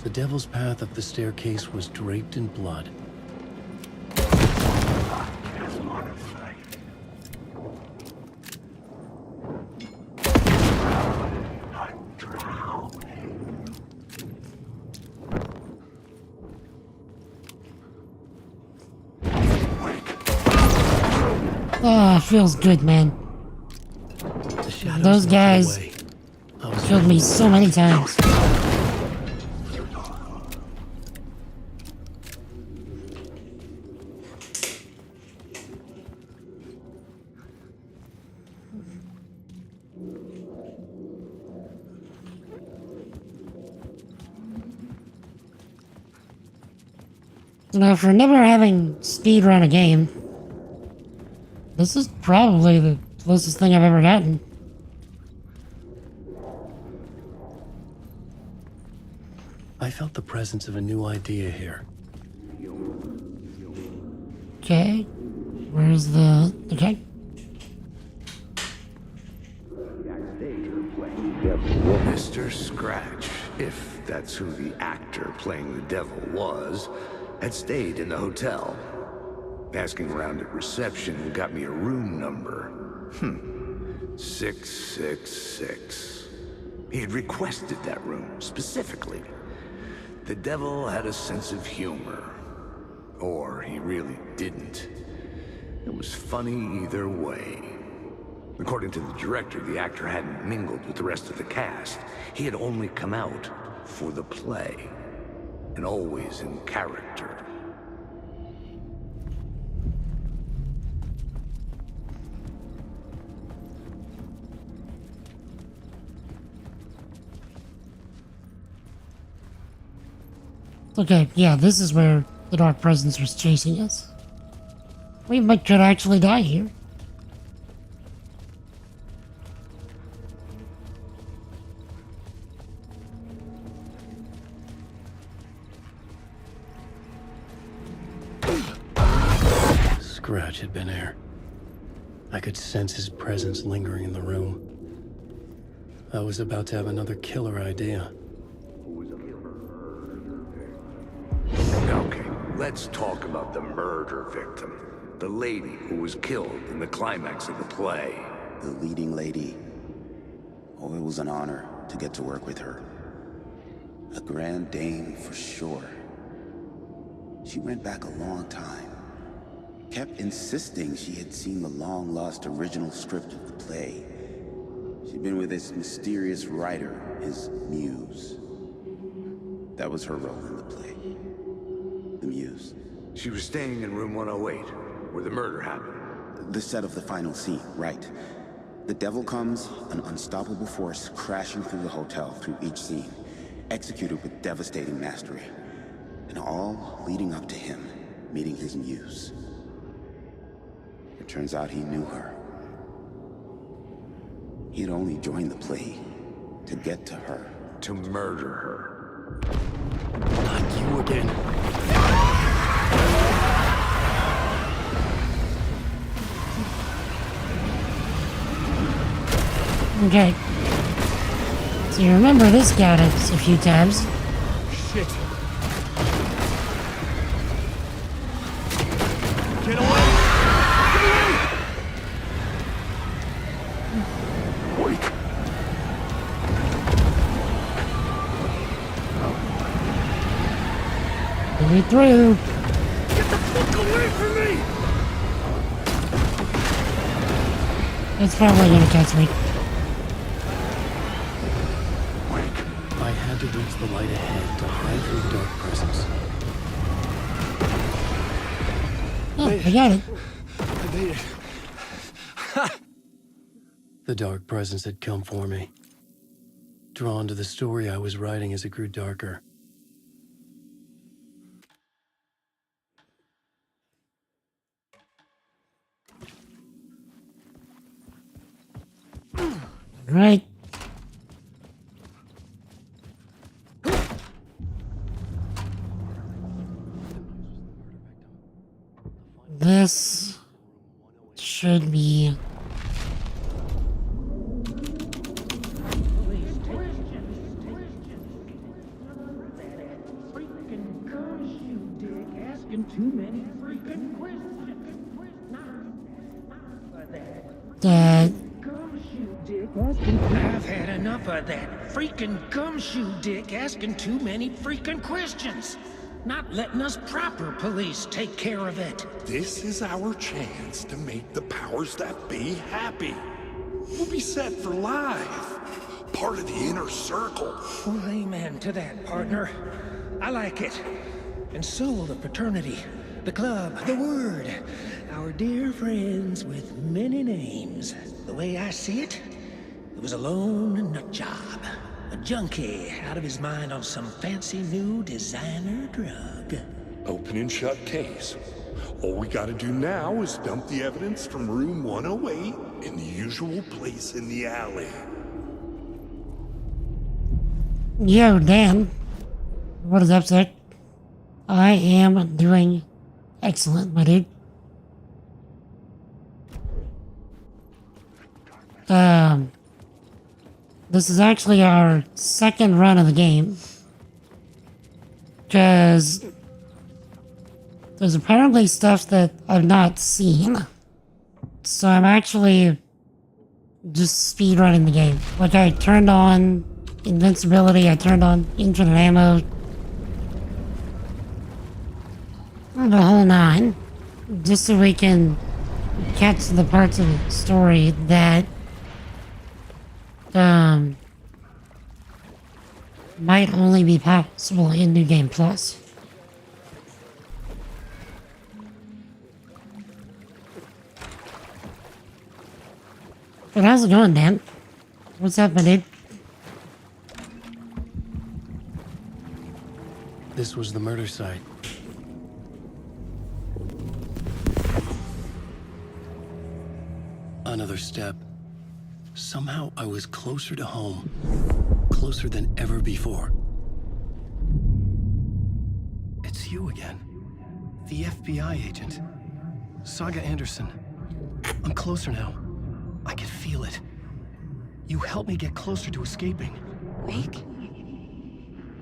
The devil's path up the staircase was draped in blood. Ah, feels good, man. Those guys killed me so many times. Now, for never having speedrun a game, this is probably the closest thing I've ever gotten. I felt the presence of a new idea here. Okay, where's the... okay. Mr. Scratch, if that's who the actor playing the devil was, had stayed in the hotel. Asking around at reception got me a room number. 666. He had requested that room, specifically. The devil had a sense of humor. Or he really didn't. It was funny either way. According to the director, the actor hadn't mingled with the rest of the cast. He had only come out for the play. And always in character. Okay, yeah, this is where the dark presence was chasing us. We could actually die here. Scratch had been here. I could sense his presence lingering in the room. I was about to have another killer idea. Okay, let's talk about the murder victim. The lady who was killed in the climax of the play. The leading lady. Oh, it was an honor to get to work with her. A grand dame for sure. She went back a long time. Kept insisting she had seen the long-lost original script of the play. She'd been with this mysterious writer, his muse. That was her role in the play. The muse. She was staying in room 108, where the murder happened. The set of the final scene, right. The devil comes, an unstoppable force crashing through the hotel through each scene, executed with devastating mastery. And all leading up to him meeting his muse. It turns out he knew her. He had only joined the play to get to her. To murder her. Not you again. Okay. So you remember this guy a few times. Shit. Get away! Get away! Wait. Get me through. Get the fuck away from me! It's probably gonna catch me. I had to reach the light ahead to hide her dark presence. Oh, I got it. I made it. The dark presence had come for me. Drawn to the story I was writing as it grew darker. Right. This should be Too many freaking questions. I've had enough of that freaking gumshoe dick asking too many freaking questions. Not letting us proper police take care of it. This is our chance to make the powers that be happy. We'll be set for life. Part of the inner circle. Well, amen to that, partner. I like it. And so will the fraternity, the club, the word. Our dear friends with many names. The way I see it, it was a lone nut job. A junkie out of his mind on some fancy new designer drug. Open and shut case. All we gotta do now is dump the evidence from room 108 in the usual place in the alley. Yo, Dan. What is up, sir? I am doing excellent, my dude. This is actually our second run of the game. Because there's apparently stuff that I've not seen. So I'm actually just speedrunning the game. Like, I turned on invincibility, I turned on infinite ammo. The whole nine. Just so we can catch the parts of the story that might only be possible in New Game Plus. But how's it going, Dan? What's up, my dude? This was the murder site. Another step. Somehow I was closer to home. Closer than ever before. It's you again. The FBI agent. Saga Anderson. I'm closer now. I can feel it. You helped me get closer to escaping. Wake?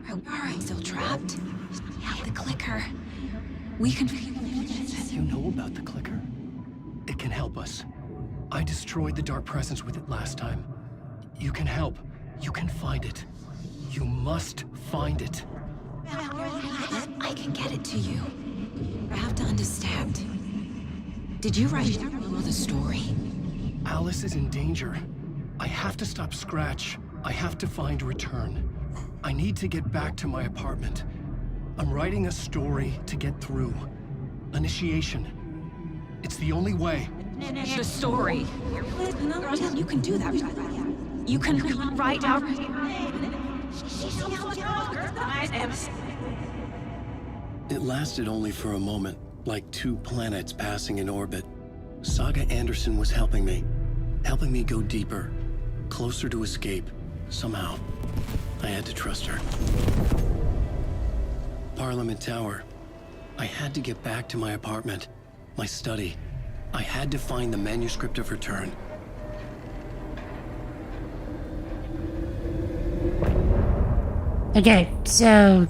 Are we still trapped? We have the clicker. We can... You know about the clicker? It can help us. I destroyed the dark presence with it last time. You can help. You can find it. You must find it. I can get it to you. I have to understand. Did you write the story? Alice is in danger. I have to stop Scratch. I have to find Return. I need to get back to my apartment. I'm writing a story to get through. Initiation. It's the only way. The story. You can do that. You can write out. It lasted only for a moment, like 2 planets passing in orbit. Saga Anderson was helping me go deeper, closer to escape, somehow. I had to trust her. Parliament Tower. I had to get back to my apartment, my study. I had to find the manuscript of Return. Okay, so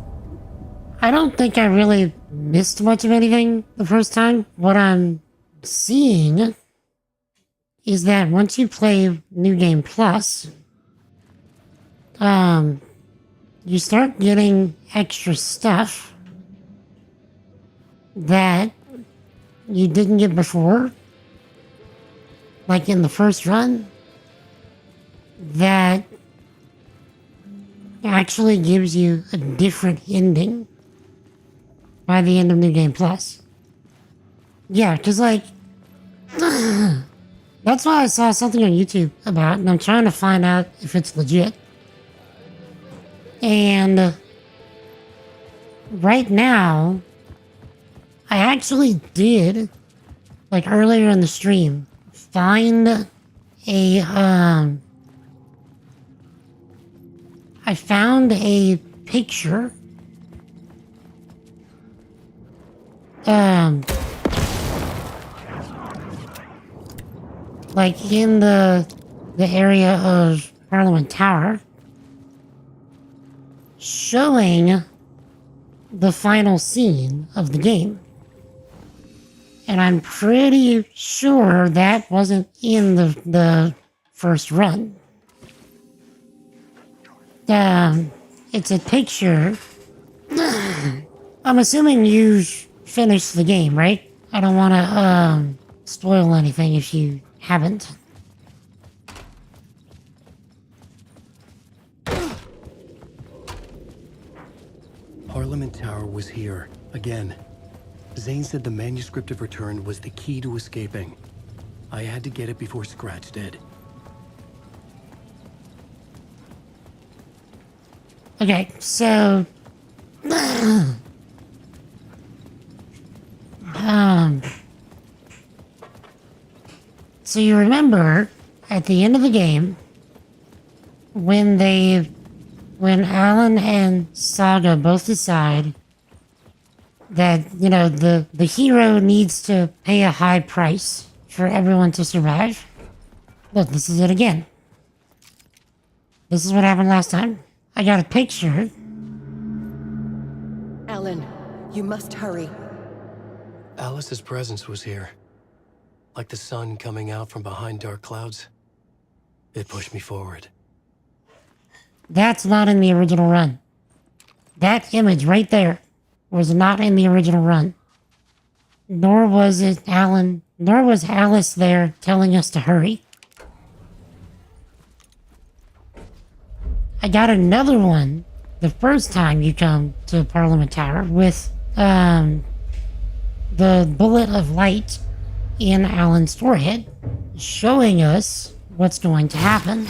I don't think I really missed much of anything the first time. What I'm seeing is that once you play New Game Plus, you start getting extra stuff that you didn't get before, like in the first run, that actually gives you a different ending by the end of New Game Plus. Yeah, because, like, that's why I saw something on YouTube about, and I'm trying to find out if it's legit. And right now, I actually did, like earlier in the stream, find a, I found a picture, like in the area of Parliament Tower, showing the final scene of the game. And I'm pretty sure that wasn't in the first run. It's a picture. I'm assuming you finished the game, right? I don't want to spoil anything if you haven't. Parliament Tower was here, again. Zane said the manuscript of Return was the key to escaping. I had to get it before Scratch did. Okay, so... so you remember, at the end of the game, when Alan and Saga both decide that, you know, the hero needs to pay a high price for everyone to survive. Look, this is it again. This is what happened last time. I got a picture. Alan, you must hurry. Alice's presence was here. Like the sun coming out from behind dark clouds. It pushed me forward. That's not in the original run. That image right there was not in the original run. Nor was it Alan, nor was Alice there telling us to hurry. I got another one the first time you come to Parliament Tower with the bullet of light in Alan's forehead, showing us what's going to happen.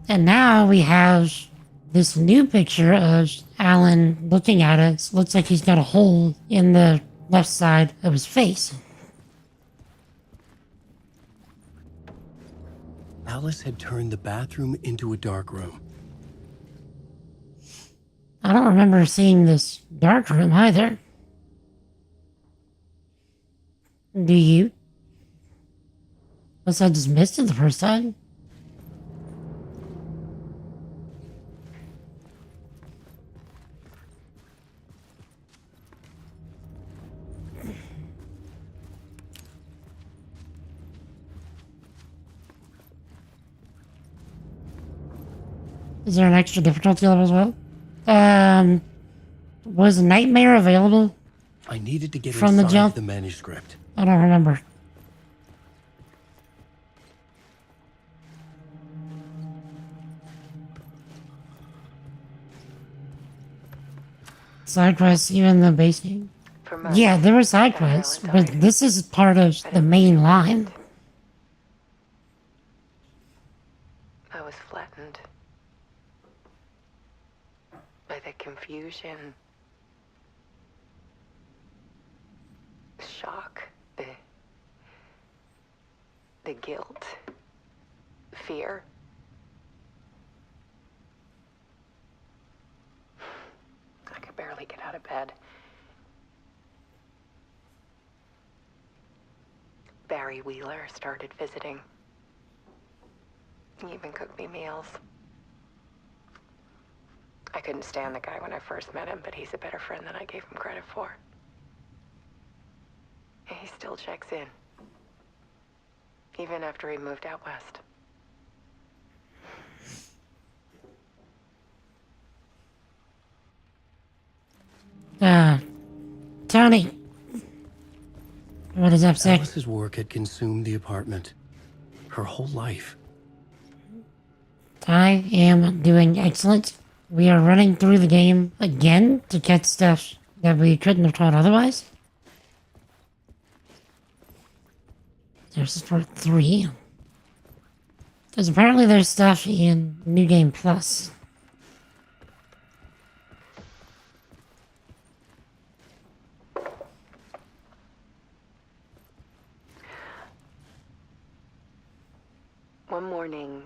And now we have this new picture of Alan looking at us. Looks like he's got a hole in the left side of his face. Alice had turned the bathroom into a dark room. I don't remember seeing this dark room either. Do you? Unless I just missed it the first time. Is there an extra difficulty level as well? Was Nightmare available? I needed to get From the inside jump? the manuscript. I don't remember. Side quests, even the base game. Yeah, there were side quests, but this is part of the main line. I was flattened by the confusion, the shock, the guilt, fear. I could barely get out of bed. Barry Wheeler started visiting. He even cooked me meals. I couldn't stand the guy when I first met him, but he's a better friend than I gave him credit for. And he still checks in. Even after he moved out west. Tony. What is up, Zach? Alice's work had consumed the apartment. Her whole life. I am doing excellent. We are running through the game again to catch stuff that we couldn't have caught otherwise. There's part 3. Because apparently there's stuff in New Game Plus. One morning,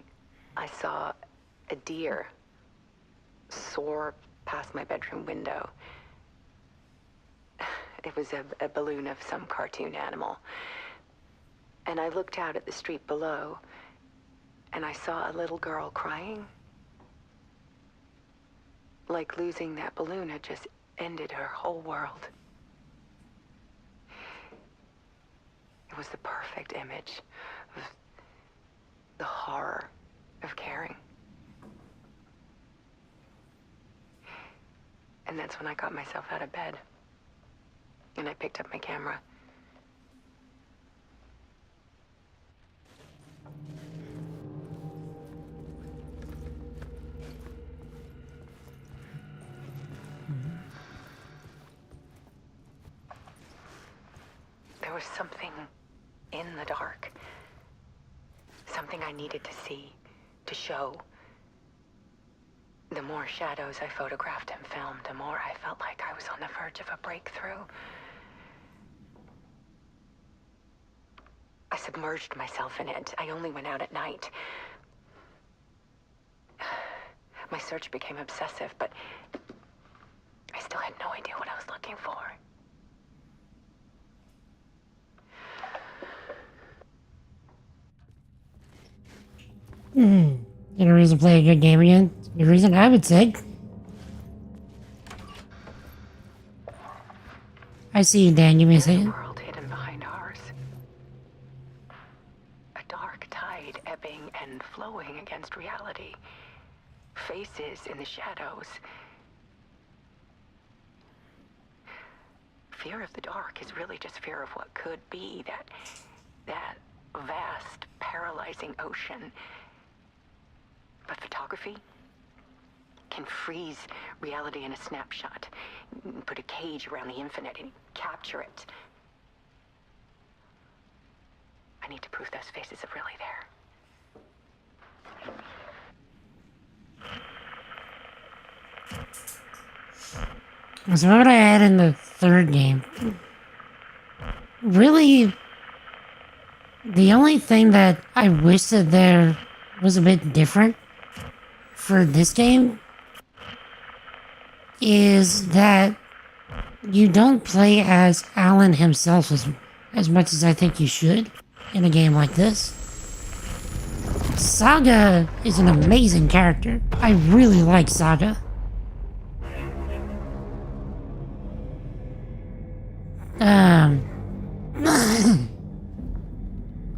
I saw a deer soar past my bedroom window. It was a balloon of some cartoon animal. And I looked out at the street below, and I saw a little girl crying. Like losing that balloon had just ended her whole world. It was the perfect image of the horror of caring. And that's when I got myself out of bed. And I picked up my camera. There was something in the dark. Something I needed to see, to show. The more shadows I photographed and filmed, the more I felt like I was on the verge of a breakthrough. I submerged myself in it. I only went out at night. My search became obsessive, but I still had no idea what I was looking for. Get a reason to play a good game again? Good reason, I would say. I see you, Dan. Give me a second. World hidden behind ours. A dark tide ebbing and flowing against reality. Faces in the shadows. Fear of the dark is really just fear of what could be. That vast, paralyzing ocean. But photography can freeze reality in a snapshot. Put a cage around the infinite and capture it. I need to prove those faces are really there. So what would I add in the third game? Really, the only thing that I wish that there was a bit different for this game is that you don't play as Alan himself as much as I think you should in a game like this. Saga is an amazing character. I really like Saga.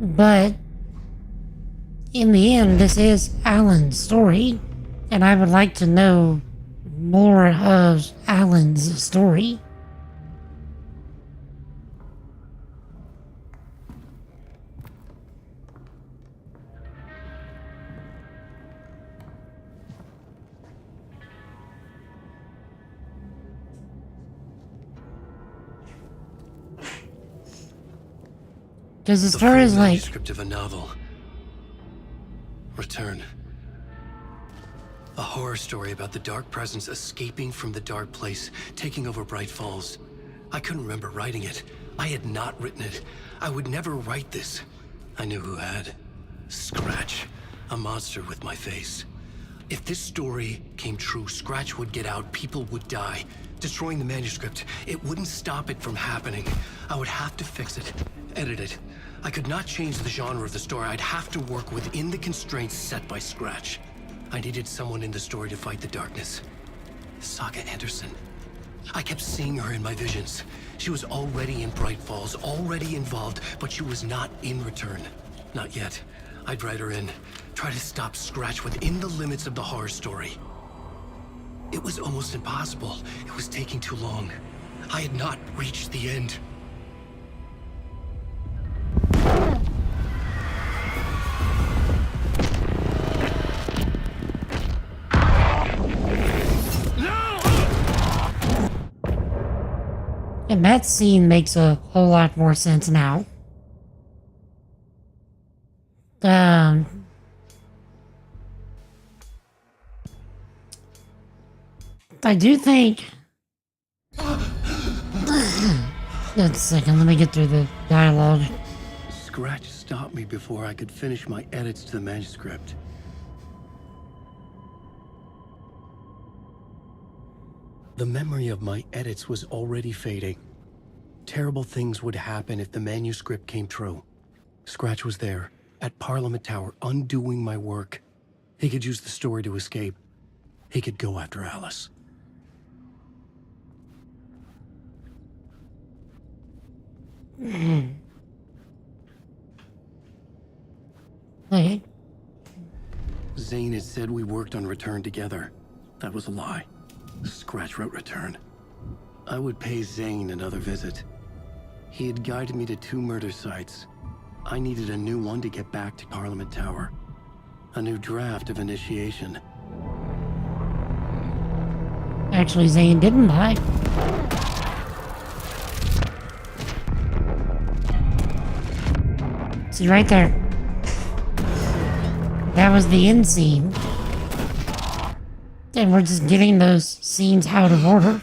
But in the end, this is Alan's story, And I would like to know more of Alan's story. Because as far as like manuscript of a novel. Return. A horror story about the dark presence escaping from the dark place, taking over Bright Falls. I couldn't remember writing it. I had not written it. I would never write this. I knew who had. Scratch. A monster with my face. If this story came true, Scratch would get out, people would die. Destroying the manuscript, it wouldn't stop it from happening. I would have to fix it, edit it. I could not change the genre of the story. I'd have to work within the constraints set by Scratch. I needed someone in the story to fight the darkness. Saga Anderson. I kept seeing her in my visions. She was already in Bright Falls, already involved, but she was not in Return. Not yet. I'd write her in, try to stop Scratch within the limits of the horror story. It was almost impossible. It was taking too long. I had not reached the end. And that scene makes a whole lot more sense now. I do think... Just a second, let me get through the dialogue. Scratch stopped me before I could finish my edits to the manuscript. The memory of my edits was already fading. Terrible things would happen if the manuscript came true. Scratch was there, at Parliament Tower, undoing my work. He could use the story to escape. He could go after Alice. Okay. Zane had said we worked on Return together. That was a lie. Scratch wrote Return. I would pay Zane another visit. He had guided me to 2 murder sites. I needed a new one to get back to Parliament Tower. A new draft of Initiation. Actually, Zane didn't lie. See, right there. That was the end scene. And we're just getting those scenes out of order.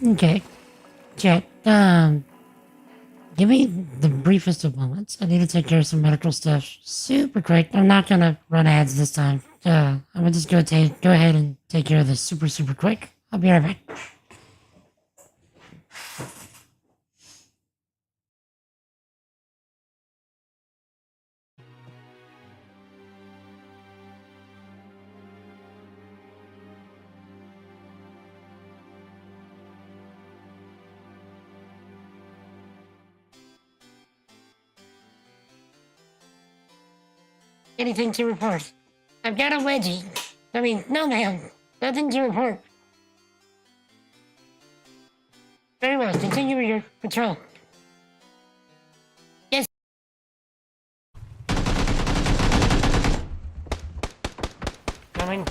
Okay. Chat, give me the briefest of moments. I need to take care of some medical stuff super quick. I'm not gonna run ads this time. I'm gonna just go ahead and take care of this super quick. I'll be right back. Anything to report? I've got a wedgie. I mean, no ma'am. Nothing to report. Very well, continue with your patrol. Yes. Coming.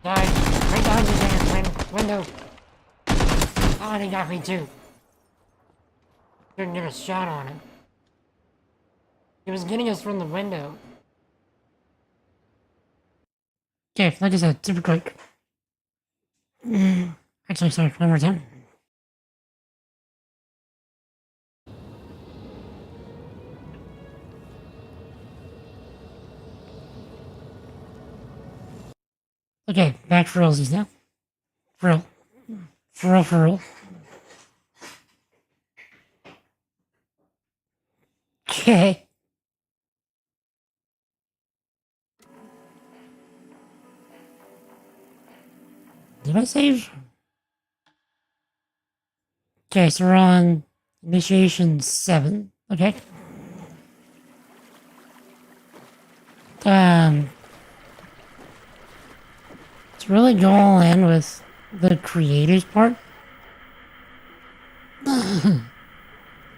Guys, right behind you there, window. Oh, they got me too. Couldn't get a shot on him. He was getting us from the window. Okay, like I said, super quick. Actually, sorry, one more time. Okay, back for realsies now. For real. Okay. Did I save? Okay, so we're on initiation 7. Okay. Let's really go all in with the creators part.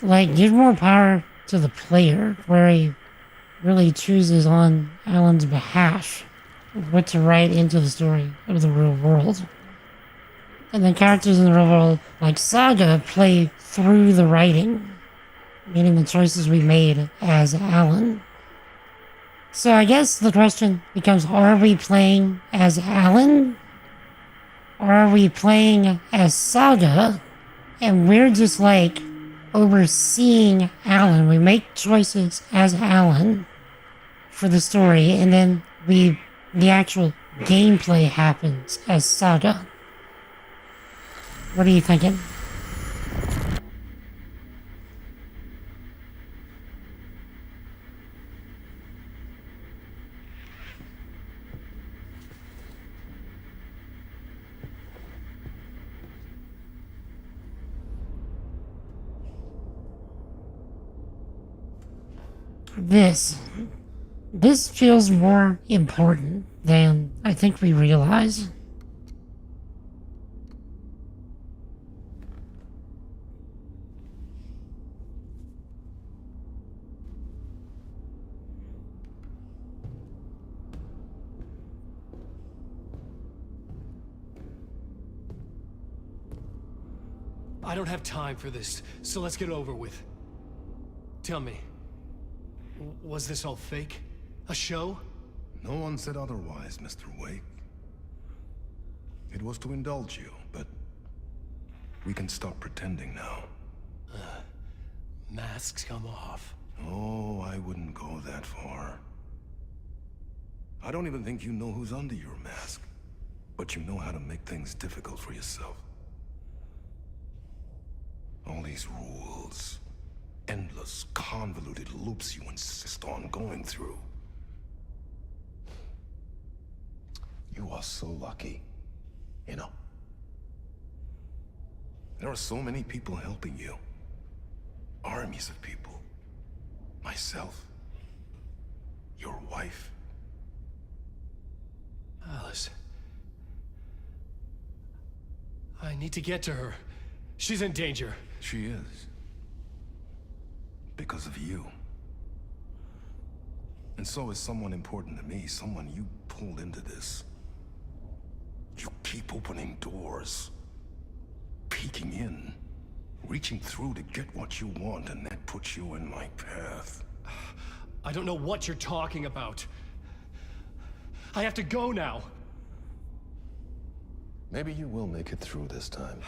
Like, give more power to the player, where he really chooses on Alan's behalf what to write into the story of the real world. And then characters in the real world, like Saga, play through the writing, meaning the choices we made as Alan. So I guess the question becomes, are we playing as Alan? Or are we playing as Saga? And we're just like overseeing Alan. We make choices as Alan for the story, and then the actual gameplay happens as Saga. What are you thinking? This feels more important than I think we realize. I don't have time for this, so let's get it over with. Tell me, was this all fake? A show? No one said otherwise, Mr. Wake. It was to indulge you, but we can stop pretending now. Masks come off. Oh, I wouldn't go that far. I don't even think you know who's under your mask, but you know how to make things difficult for yourself. All these rules, endless, convoluted loops you insist on going through. You are so lucky, you know. There are so many people helping you. Armies of people. Myself. Your wife. Alice. I need to get to her. She's in danger. She is. Because of you. And so is someone important to me, someone you pulled into this. You keep opening doors. Peeking in. Reaching through to get what you want, and that puts you in my path. I don't know what you're talking about. I have to go now. Maybe you will make it through this time.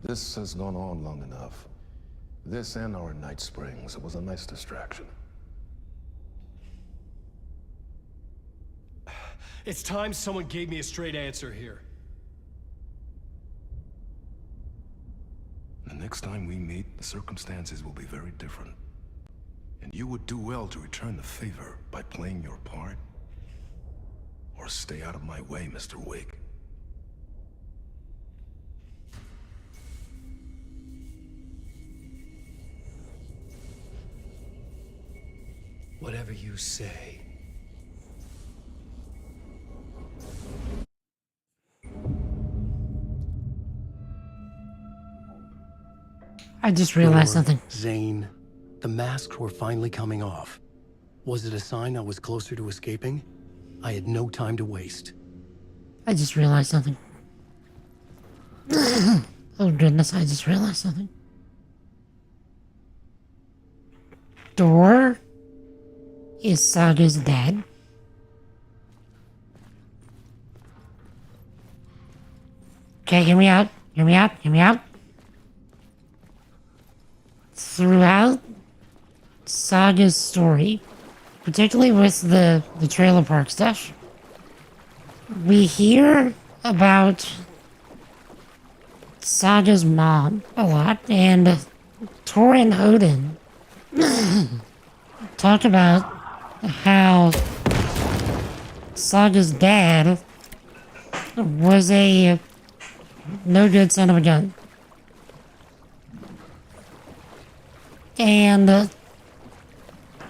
This has gone on long enough. This and our Night Springs. It was a nice distraction. It's time someone gave me a straight answer here. The next time we meet, the circumstances will be very different. And you would do well to return the favor by playing your part. Or stay out of my way, Mr. Wake. Whatever you say. I just realized something. Zane, the masks were finally coming off. Was it a sign I was closer to escaping? I had no time to waste. I just realized something. Oh goodness, I just realized something. Door is Saga's dad. Okay, hear me out. Hear me out. Hear me out. Throughout Saga's story, particularly with the trailer park stuff, we hear about Saga's mom a lot, and Torin Odin talk about how Saga's dad was a no good son of a gun. And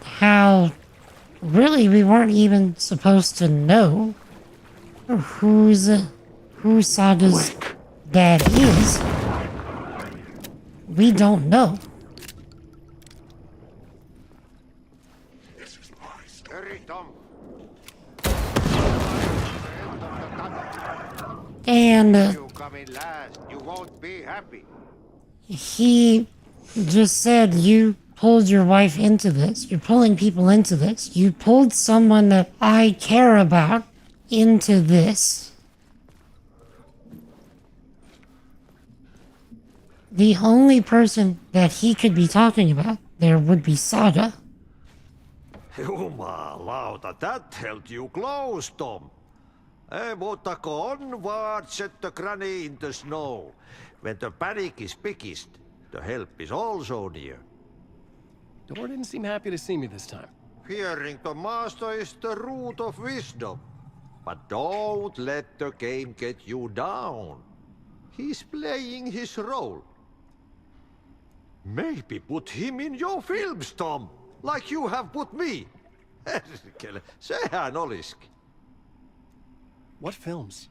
how really we weren't even supposed to know who Saga's dad is. We don't know. And you won't be happy. He just said you pulled your wife into this. You're pulling people into this. You pulled someone that I care about into this. The only person that he could be talking about there would be Saga. Jumalauta, that held you close, Tom. Mutta onward, set the granny in the snow. When the panic is biggest, the help is also near. Dora didn't seem happy to see me this time. Fearing the master is the root of wisdom. But don't let the game get you down. He's playing his role. Maybe put him in your films, Tom, like you have put me. Sehän olisikin. What films?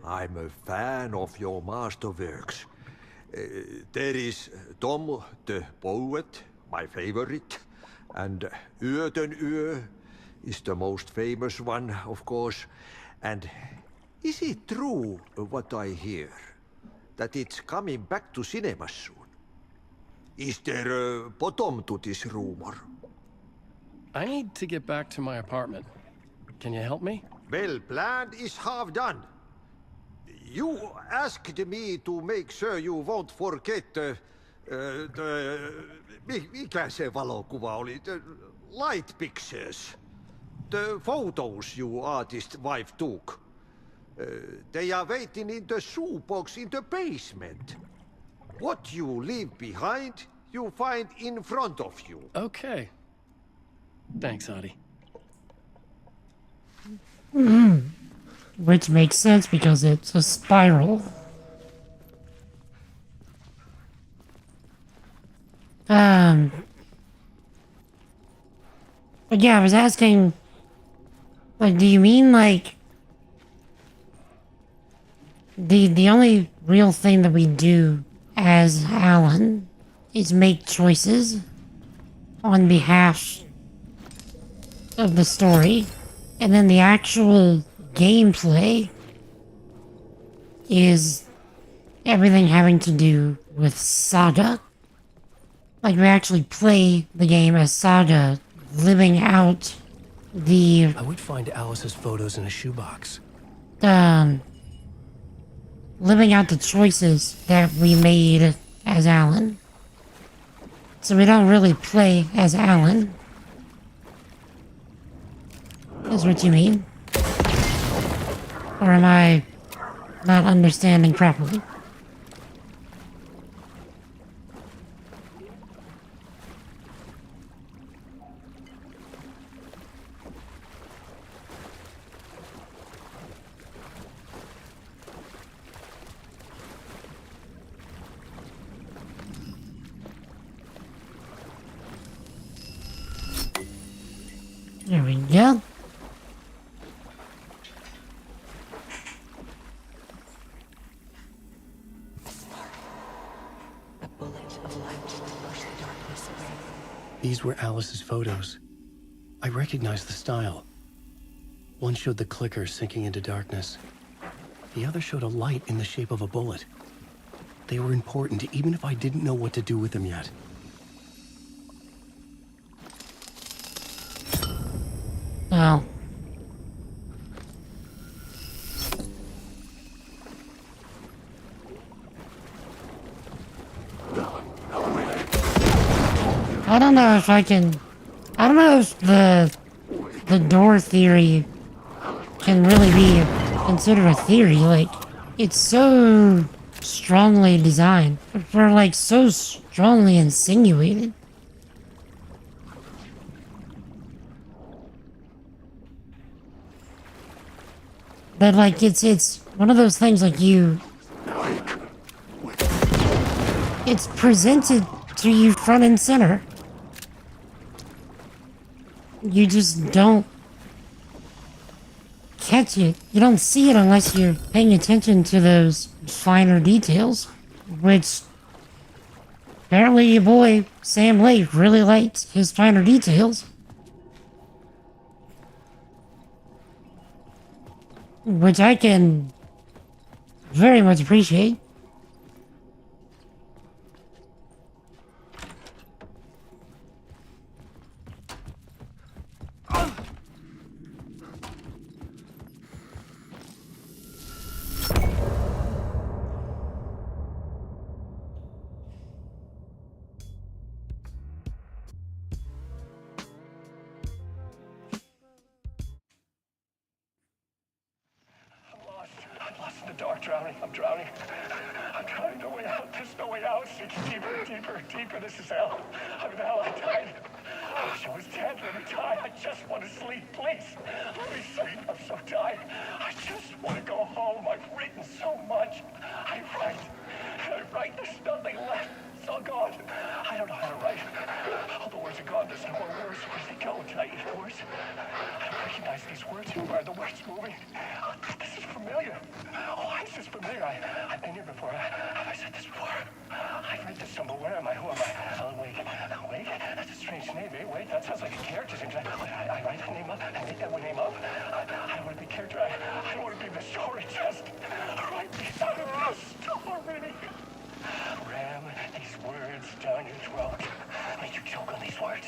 I'm a fan of your masterworks. There is Tom the Poet, my favorite, and Yöten Yö is the most famous one, of course. And is it true what I hear, that it's coming back to cinemas soon? Is there a bottom to this rumor? I need to get back to my apartment. Can you help me? Well, plan is half done. You asked me to make sure you won't forget mikä se valokuva oli? The light pictures. The photos your artist wife took. They are waiting in the shoebox in the basement. What you leave behind, you find in front of you. Okay. Thanks, Adi. Which makes sense because it's a spiral. But yeah, I was asking, like, do you mean, like, the only real thing that we do as Alan is make choices on behalf of the story, and then the actual gameplay is everything having to do with Saga. Like, we actually play the game as Saga, living out the... I would find Alice's photos in a shoebox. Living out the choices that we made as Alan. So we don't really play as Alan. Is what you mean? Or am I not understanding properly? There we go. These were Alice's photos. I recognized the style. One showed the clicker sinking into darkness. The other showed a light in the shape of a bullet. They were important, even if I didn't know what to do with them yet. Well. I don't know if I can... I don't know if the door theory can really be considered a theory. Like, it's so strongly designed. Or, like, so strongly insinuated But like it's one of those things like it's presented to you front and center. You just don't catch it. You don't see it unless you're paying attention to those finer details, which apparently your boy Sam Lake really liked his finer details. Which I can very much appreciate. I'm drowning. I'm drowning. No way out. There's no way out. It's deeper, deeper, deeper. This is hell. I'm in hell. I died. I wish I was dead. Let me die. I just want to sleep, please. Let me sleep. I'm so tired. I just want to go home. I've written so much. I write. There's nothing left. It's all gone. I don't know how to write. All the words are gone. There's no more words. Where did they go? Did I eat the words? I don't recognize these words. Who are the words moving? Oh, this is familiar. Oh, why is this familiar? I've been here before. Have I said this before? I've read this somewhere. Where am I? Who am I? Alan Wake. Alan Wake? That's a strange name, eh? Wait, that sounds like a character's name. I write that name up. I make that name up. I don't want to be a character. I don't want to be the story. Just write me out of the story. Ram these words down your throat. Make you choke on these words.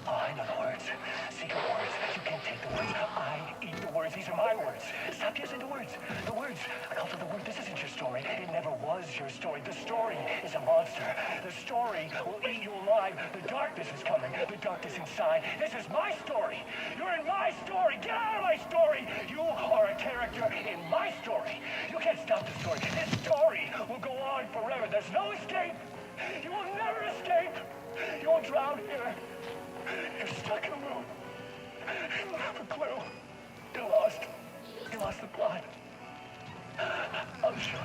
Oh, I know the words. Secret words. You can't take the words. I eat the words. These are my words. Stop using the words. The words. I call for the word. This isn't your story. It never was your story. The story is a monster. The story will eat you alive. The darkness is coming. The darkness inside. This is my story. You're in my story. Get out of my story. You are a character in my story. You can't stop the story. This story will go on forever. There's no escape. You will never escape. You will drown here. You're stuck in a room. You don't have a clue. You're lost. You lost the plot. I'll show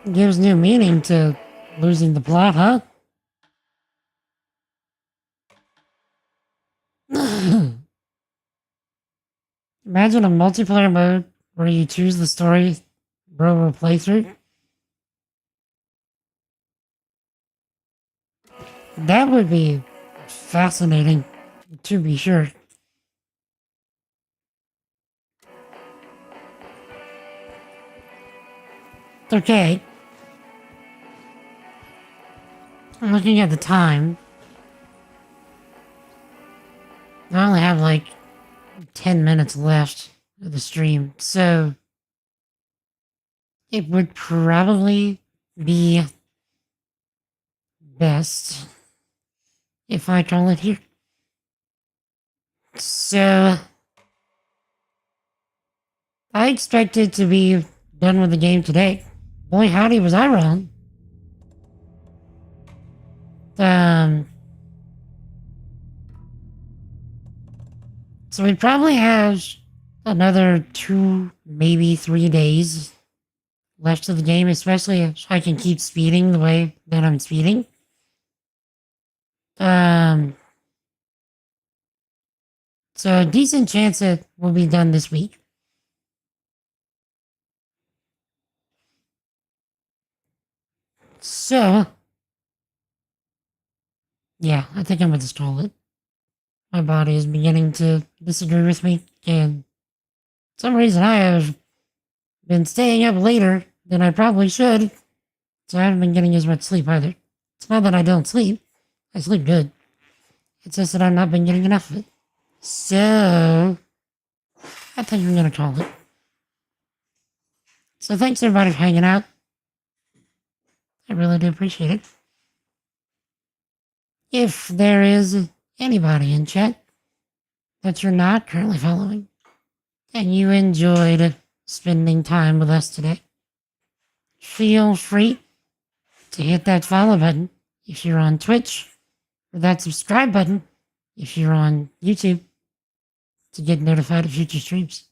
you. Gives new meaning to losing the plot, huh? Imagine a multiplayer mode where you choose the story over a playthrough. That would be fascinating, to be sure. Okay. I'm looking at the time. I only have like 10 minutes left of the stream, so it would probably be best if I call it here. So I expected to be done with the game today. Boy, howdy, was I wrong. So we probably have another 2, maybe 3 days left of the game, especially if I can keep speeding the way that I'm speeding. So a decent chance it will be done this week. So, yeah, I think I'm going to stall it. My body is beginning to disagree with me, and for some reason I have been staying up later than I probably should, so I haven't been getting as much sleep either. It's not that I don't sleep. I sleep good. It's just that I've not been getting enough of it. So, I think I'm going to call it. So thanks everybody for hanging out. I really do appreciate it. If there is anybody in chat that you're not currently following, and you enjoyed spending time with us today, feel free to hit that follow button if you're on Twitch, or that subscribe button if you're on YouTube to get notified of future streams.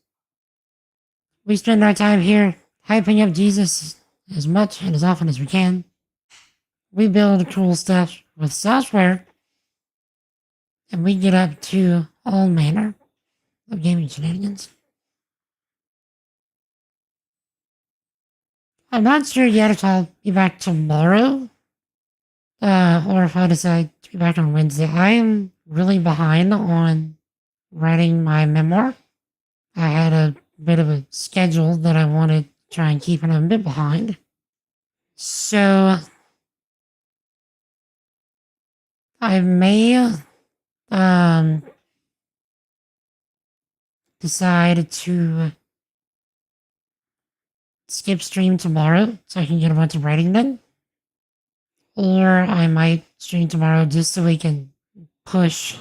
We spend our time here hyping up Jesus as much and as often as we can. We build cool stuff with software, and we get up to all manner of gaming shenanigans. I'm not sure yet if I'll be back tomorrow, or if I decide to be back on Wednesday. I am really behind on writing my memoir. I had a bit of a schedule that I wanted to try and keep, and I'm a bit behind. So, I may decide to skip stream tomorrow so I can get a bunch of writing done. Or I might stream tomorrow just so we can push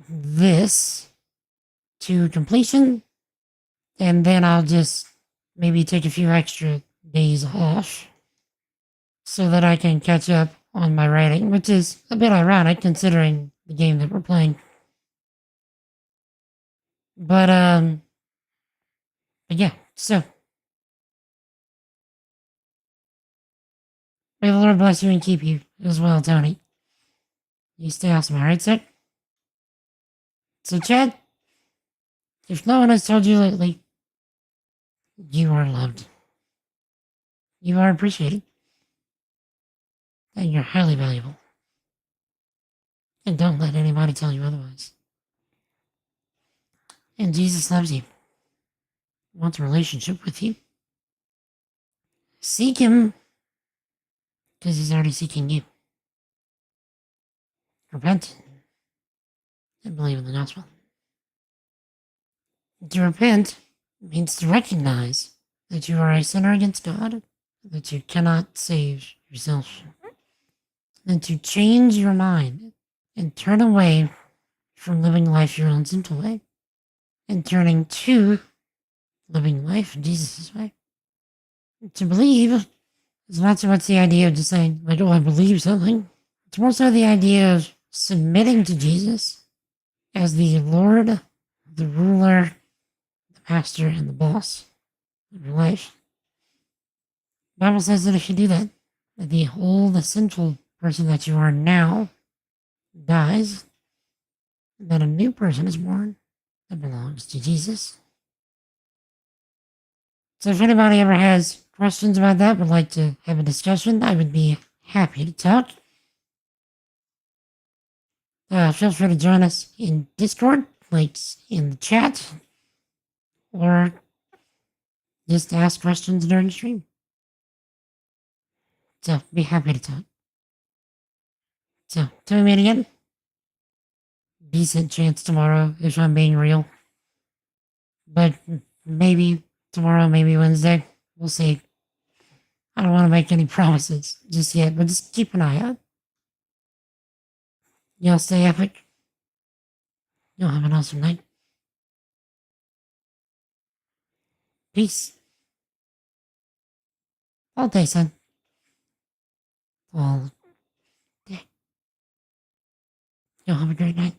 this to completion. And then I'll just maybe take a few extra days off so that I can catch up on my writing, which is a bit ironic considering the game that we're playing. But yeah, so may the Lord bless you and keep you as well, Tony. You stay awesome, alright, sir? So, Chad, if no one has told you lately, you are loved. You are appreciated. And you're highly valuable. And don't let anybody tell you otherwise. And Jesus loves you. Wants a relationship with you. Seek him, because he's already seeking you. Repent and believe in the gospel. To repent means to recognize that you are a sinner against God, that you cannot save yourself, and to change your mind and turn away from living life your own sinful way and turning to living life Jesus' way. To believe is not so much the idea of just saying, like, oh, I believe something. It's more so the idea of submitting to Jesus as the Lord, the ruler, the master, and the boss of your life. The Bible says that if you do that, that the old, sinful person that you are now dies, and that a new person is born that belongs to Jesus. So if anybody ever has questions about that, would like to have a discussion, I would be happy to talk. Feel free to join us in Discord, links in the chat, or just ask questions during the stream. So, be happy to talk. So, till we meet again, decent chance tomorrow if I'm being real. But maybe tomorrow, maybe Wednesday. We'll see. I don't want to make any promises just yet, but just keep an eye out. Y'all stay epic. Y'all have an awesome night. Peace. All day, son. All day. Y'all have a great night.